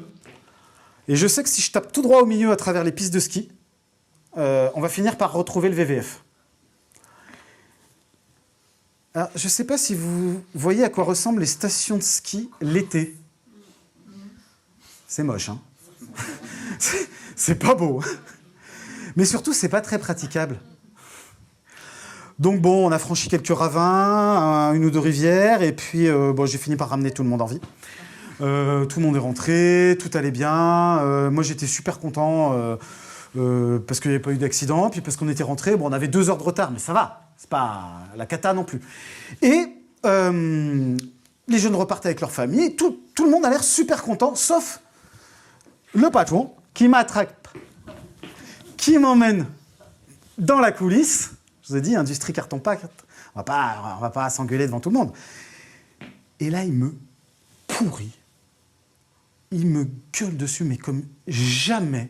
et je sais que si je tape tout droit au milieu à travers les pistes de ski, on va finir par retrouver le VVF. Alors, je ne sais pas si vous voyez à quoi ressemblent les stations de ski l'été. C'est moche, hein. C'est pas beau. Mais surtout, c'est pas très praticable. Donc bon, on a franchi quelques ravins, 1 ou 2 rivières, et puis bon, j'ai fini par ramener tout le monde en vie. Tout le monde est rentré, tout allait bien. Moi, j'étais super content parce qu'il n'y avait pas eu d'accident, puis parce qu'on était rentré. Bon, on avait 2 heures de retard, mais ça va. C'est pas la cata non plus. Et les jeunes repartent avec leur famille. Tout le monde a l'air super content, sauf le patron qui m'attrape, qui m'emmène dans la coulisse. Je vous ai dit, industrie carton-pâte, on va pas s'engueuler devant tout le monde. Et là, il me pourrit. Il me gueule dessus, mais comme jamais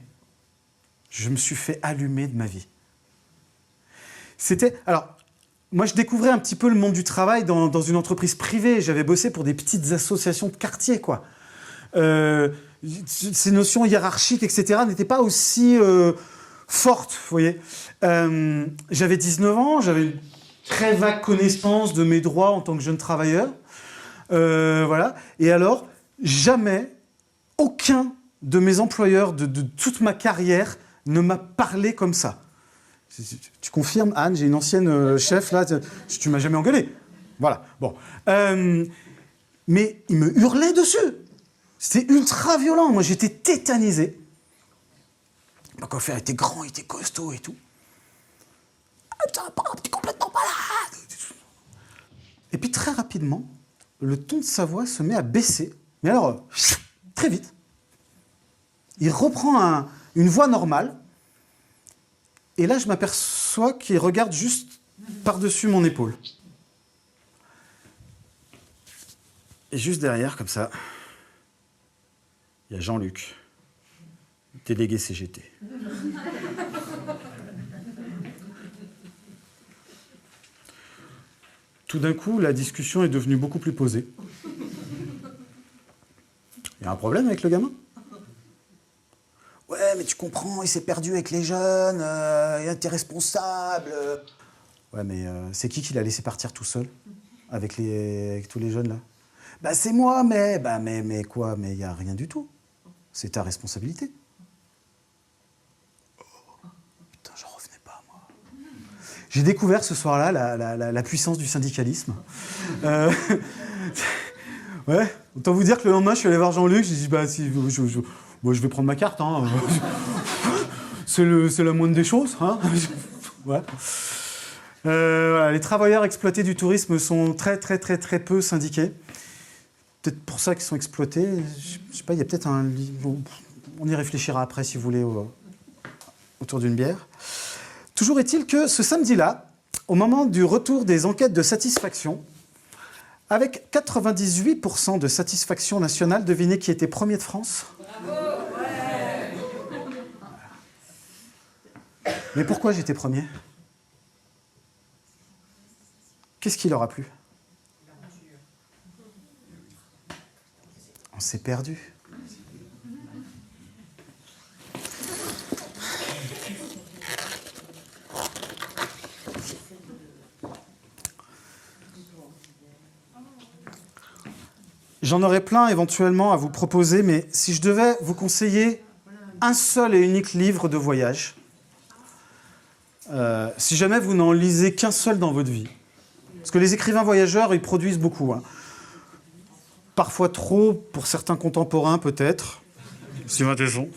je me suis fait allumer de ma vie. C'était... Alors, moi, je découvrais un petit peu le monde du travail dans une entreprise privée. J'avais bossé pour des petites associations de quartier, quoi. Ces notions hiérarchiques, etc., n'étaient pas aussi fortes, vous voyez. J'avais 19 ans, j'avais une très vague connaissance de mes droits en tant que jeune travailleur. Voilà. Et alors, jamais, aucun de mes employeurs de toute ma carrière ne m'a parlé comme ça. Tu confirmes, Anne, j'ai une ancienne chef, là, tu m'as jamais engueulé. Voilà, bon. Mais il me hurlait dessus. C'était ultra violent. Moi, j'étais tétanisé. Mon coiffeur était grand, il était costaud et tout. T'es complètement malade. Et puis, très rapidement, le ton de sa voix se met à baisser. Mais alors, très vite. Il reprend une voix normale. Et là, je m'aperçois qu'il regarde juste par-dessus mon épaule. Et juste derrière, comme ça, il y a Jean-Luc, délégué CGT. Tout d'un coup, la discussion est devenue beaucoup plus posée. Il y a un problème avec le gamin ? Ouais, mais tu comprends, il s'est perdu avec les jeunes, il était responsable. Ouais, mais c'est qui l'a laissé partir tout seul avec tous les jeunes là ? Bah c'est moi, mais quoi ? Mais il n'y a rien du tout. C'est ta responsabilité. Oh, putain, j'en revenais pas, moi. J'ai découvert ce soir-là la puissance du syndicalisme. Ouais, autant vous dire que le lendemain, je suis allé voir Jean-Luc, j'ai dit, bah si, je vais prendre ma carte, hein. C'est la moindre des choses, hein. Ouais. Voilà, les travailleurs exploités du tourisme sont très peu syndiqués. Peut-être pour ça qu'ils sont exploités. Je sais pas, il y a peut-être un... On y réfléchira après, si vous voulez, autour d'une bière. Toujours est-il que ce samedi-là, au moment du retour des enquêtes de satisfaction, avec 98% de satisfaction nationale, devinez qui était premier de France ? Bravo, ouais. Mais pourquoi j'étais premier ? Qu'est-ce qui leur a plu ? On s'est perdu. J'en aurais plein éventuellement à vous proposer, mais si je devais vous conseiller un seul et unique livre de voyage, si jamais vous n'en lisez qu'un seul dans votre vie, parce que les écrivains voyageurs, ils produisent beaucoup, hein. Parfois trop, pour certains contemporains peut-être, si ma raison.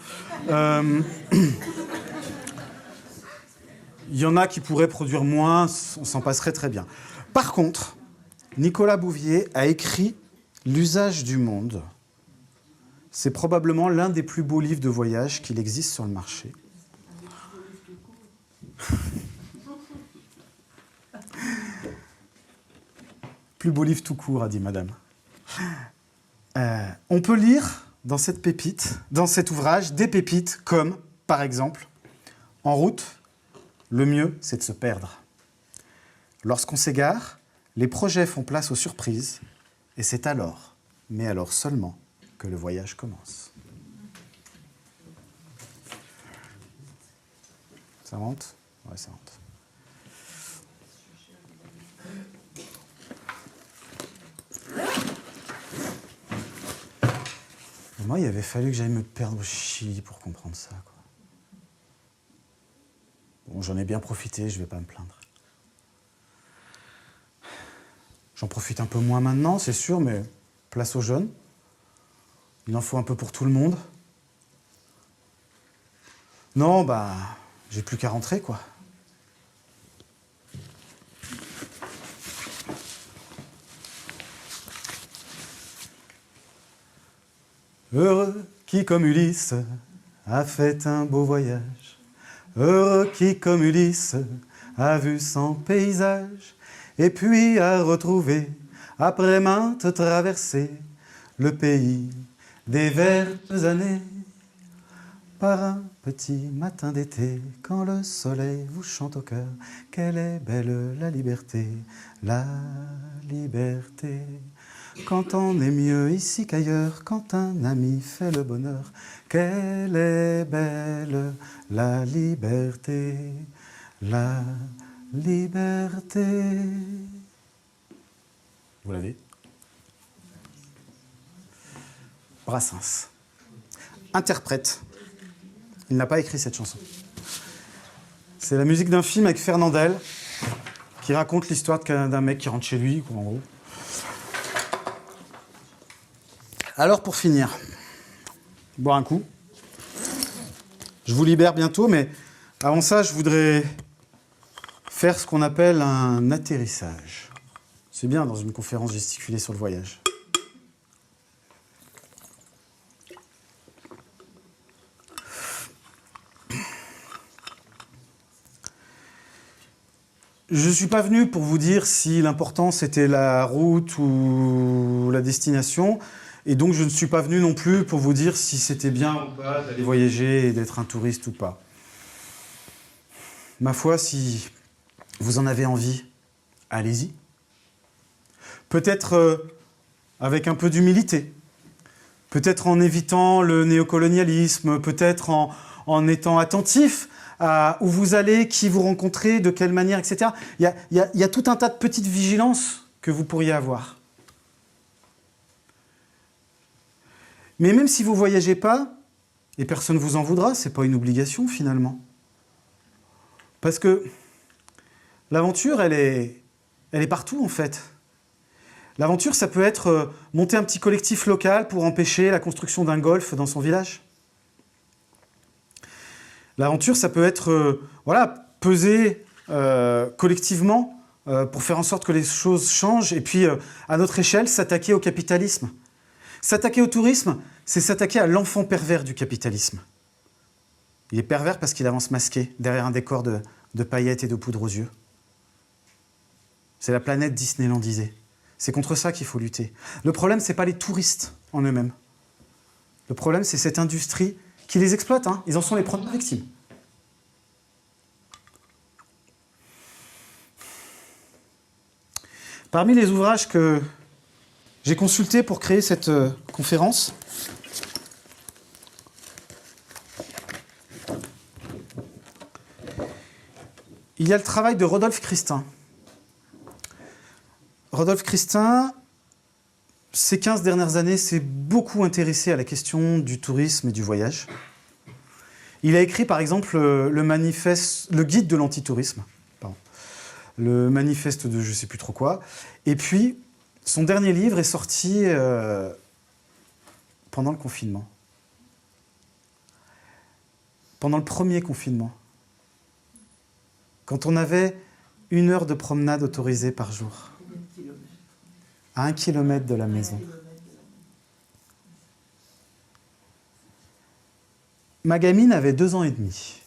Il y en a qui pourraient produire moins, on s'en passerait très bien. Par contre, Nicolas Bouvier a écrit L'usage du monde. C'est probablement l'un des plus beaux livres de voyage qu'il existe sur le marché. Plus beau livre tout court, a dit madame. On peut lire dans cette pépite, dans cet ouvrage, des pépites comme, par exemple, en route, le mieux, c'est de se perdre. Lorsqu'on s'égare, les projets font place aux surprises, et c'est alors, mais alors seulement, que le voyage commence. Ça monte ? Ouais, ça monte. Moi, il avait fallu que j'aille me perdre au Chili pour comprendre ça, quoi. Bon, j'en ai bien profité, je vais pas me plaindre. J'en profite un peu moins maintenant, c'est sûr, mais place aux jeunes. Il en faut un peu pour tout le monde. Non, bah, j'ai plus qu'à rentrer, quoi. Heureux qui, comme Ulysse, a fait un beau voyage. Heureux qui, comme Ulysse, a vu son paysage, et puis a retrouvé, après maintes traversées, le pays des vertes années. Par un petit matin d'été, quand le soleil vous chante au cœur, quelle est belle la liberté, la liberté. Quand on est mieux ici qu'ailleurs, quand un ami fait le bonheur, quelle est belle la liberté, la liberté. Vous l'avez ? Brassens. Interprète. Il n'a pas écrit cette chanson. C'est la musique d'un film avec Fernandel, qui raconte l'histoire d'un mec qui rentre chez lui, quoi, en gros. Alors, pour finir, boire un coup. Je vous libère bientôt, mais avant ça, je voudrais faire ce qu'on appelle un atterrissage. C'est bien dans une conférence gesticulée sur le voyage. Je ne suis pas venu pour vous dire si l'important c'était la route ou la destination. Et donc, je ne suis pas venu non plus pour vous dire si c'était bien ou pas d'aller voyager et d'être un touriste ou pas. Ma foi, si vous en avez envie, allez-y. Peut-être avec un peu d'humilité. Peut-être en évitant le néocolonialisme. Peut-être en étant attentif à où vous allez, qui vous rencontrez, de quelle manière, etc. Il y a tout un tas de petites vigilances que vous pourriez avoir. Mais même si vous ne voyagez pas, et personne ne vous en voudra, ce n'est pas une obligation finalement. Parce que l'aventure, elle est partout en fait. L'aventure, ça peut être monter un petit collectif local pour empêcher la construction d'un golf dans son village. L'aventure, ça peut être peser collectivement pour faire en sorte que les choses changent et puis à notre échelle, s'attaquer au capitalisme. S'attaquer au tourisme, c'est s'attaquer à l'enfant pervers du capitalisme. Il est pervers parce qu'il avance masqué derrière un décor de paillettes et de poudre aux yeux. C'est la planète disneylandisée. C'est contre ça qu'il faut lutter. Le problème, ce n'est pas les touristes en eux-mêmes. Le problème, c'est cette industrie qui les exploite. Hein. Ils en sont les premières victimes. Parmi les ouvrages que j'ai consultés pour créer cette conférence, il y a le travail de Rodolphe Christin. Rodolphe Christin, ces 15 dernières années, s'est beaucoup intéressé à la question du tourisme et du voyage. Il a écrit, par exemple, le guide de l'antitourisme, le manifeste de je ne sais plus trop quoi. Et puis, son dernier livre est sorti pendant le confinement. Pendant le premier confinement. Quand on avait 1 heure de promenade autorisée par jour. À 1 kilomètre de la maison. Ma gamine avait 2 ans et demi.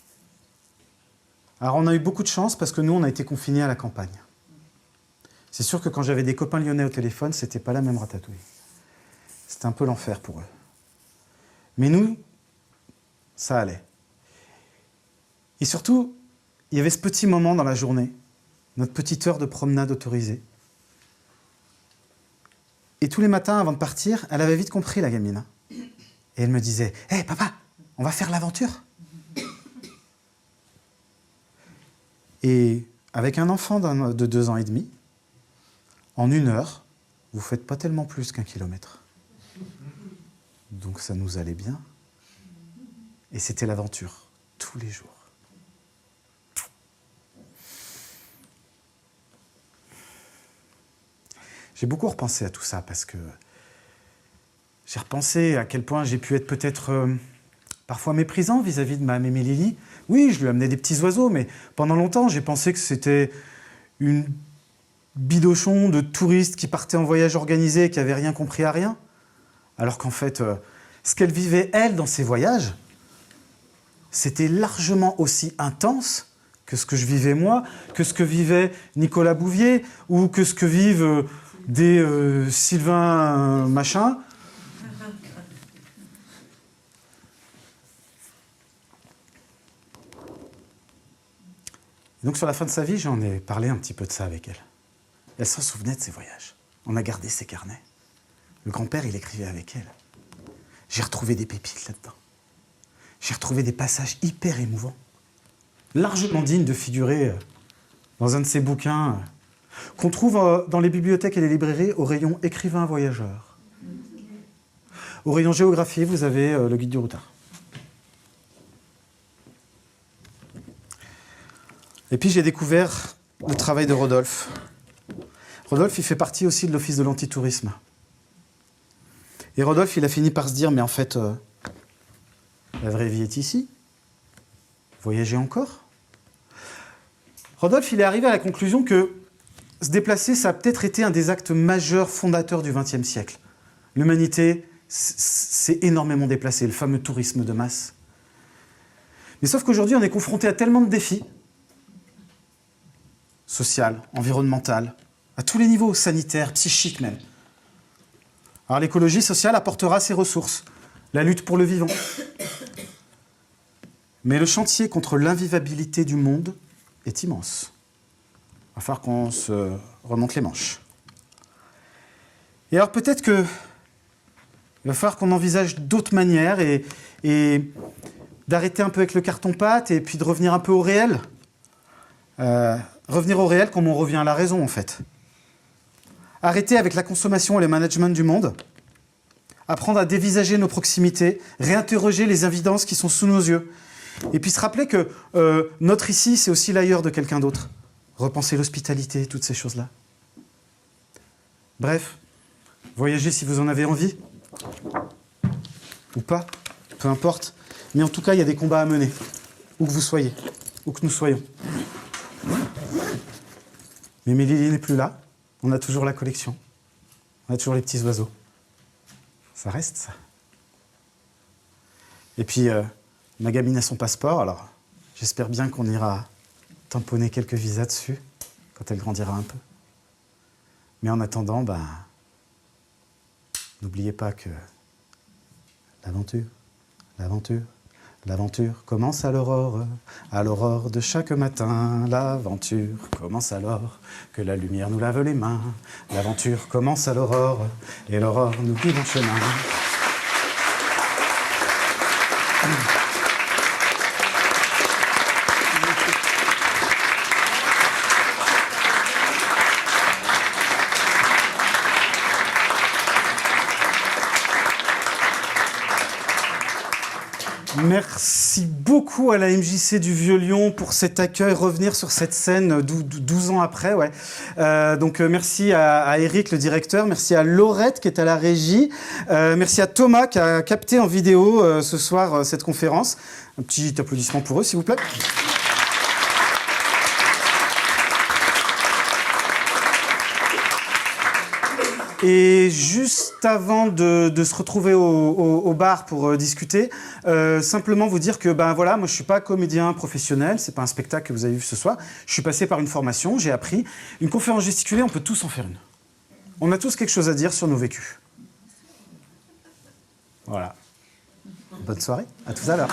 Alors on a eu beaucoup de chance parce que nous, on a été confinés à la campagne. C'est sûr que quand j'avais des copains lyonnais au téléphone, c'était pas la même ratatouille. C'était un peu l'enfer pour eux. Mais nous, ça allait. Et surtout, il y avait ce petit moment dans la journée, notre petite heure de promenade autorisée. Et tous les matins, avant de partir, elle avait vite compris, la gamine. Et elle me disait « Hé, papa, on va faire l'aventure !» Et avec un enfant de 2 ans et demi, en 1 heure, vous ne faites pas tellement plus qu'1 kilomètre. Donc ça nous allait bien. Et c'était l'aventure, tous les jours. J'ai beaucoup repensé à tout ça parce que j'ai repensé à quel point j'ai pu être peut-être parfois méprisant vis-à-vis de ma mémé Lily. Oui, je lui amenais des petits oiseaux, mais pendant longtemps, j'ai pensé que c'était une bidochon de touristes qui partaient en voyage organisé et qui n'avaient rien compris à rien. Alors qu'en fait, ce qu'elle vivait, elle, dans ses voyages, c'était largement aussi intense que ce que je vivais moi, que ce que vivait Nicolas Bouvier, ou que ce que vivent des Sylvain machin. Donc sur la fin de sa vie, j'en ai parlé un petit peu de ça avec elle. Elle s'en souvenait de ses voyages. On a gardé ses carnets. Le grand-père, il écrivait avec elle. J'ai retrouvé des pépites là-dedans. J'ai retrouvé des passages hyper émouvants, largement dignes de figurer dans un de ces bouquins qu'on trouve dans les bibliothèques et les librairies au rayon écrivain voyageur. Au rayon géographie, vous avez le guide du routard. Et puis j'ai découvert le travail de Rodolphe. Rodolphe, il fait partie aussi de l'Office de l'antitourisme. Et Rodolphe, il a fini par se dire, mais en fait, la vraie vie est ici. Voyager encore. Rodolphe, il est arrivé à la conclusion que se déplacer, ça a peut-être été un des actes majeurs fondateurs du XXe siècle. L'humanité s'est énormément déplacée, le fameux tourisme de masse. Mais sauf qu'aujourd'hui, on est confronté à tellement de défis, social, environnemental, à tous les niveaux, sanitaires, psychiques même. Alors l'écologie sociale apportera ses ressources, la lutte pour le vivant. Mais le chantier contre l'invivabilité du monde est immense. Il va falloir qu'on se remonte les manches. Et alors peut-être qu'il va falloir qu'on envisage d'autres manières et d'arrêter un peu avec le carton-pâte et puis de revenir un peu au réel. Revenir au réel comme on revient à la raison, en fait. Arrêter avec la consommation et le management du monde. Apprendre à dévisager nos proximités, réinterroger les évidences qui sont sous nos yeux. Et puis se rappeler que notre ici, c'est aussi l'ailleurs de quelqu'un d'autre. Repenser l'hospitalité, toutes ces choses-là. Bref, voyagez si vous en avez envie. Ou pas, peu importe. Mais en tout cas, il y a des combats à mener. Où que vous soyez, où que nous soyons. Mais Lily n'est plus là. On a toujours la collection. On a toujours les petits oiseaux. Ça reste, ça. Et puis, ma gamine a son passeport, alors j'espère bien qu'on ira tamponner quelques visas dessus, quand elle grandira un peu. Mais en attendant, n'oubliez pas que l'aventure commence à l'aurore de chaque matin. L'aventure commence alors que la lumière nous lave les mains. L'aventure commence à l'aurore et l'aurore nous guide en chemin. Merci beaucoup à la MJC du Vieux-Lyon pour cet accueil, revenir sur cette scène 12 ans après. Ouais. Donc merci à Eric, le directeur, merci à Laurette qui est à la régie, merci à Thomas qui a capté en vidéo ce soir cette conférence. Un petit applaudissement pour eux, s'il vous plaît. Et juste avant de se retrouver au bar pour discuter, simplement vous dire que voilà, moi je suis pas comédien professionnel, c'est pas un spectacle que vous avez vu ce soir. Je suis passé par une formation, j'ai appris. Une conférence gesticulée, on peut tous en faire une. On a tous quelque chose à dire sur nos vécus. Voilà. Bonne soirée, à tout à l'heure.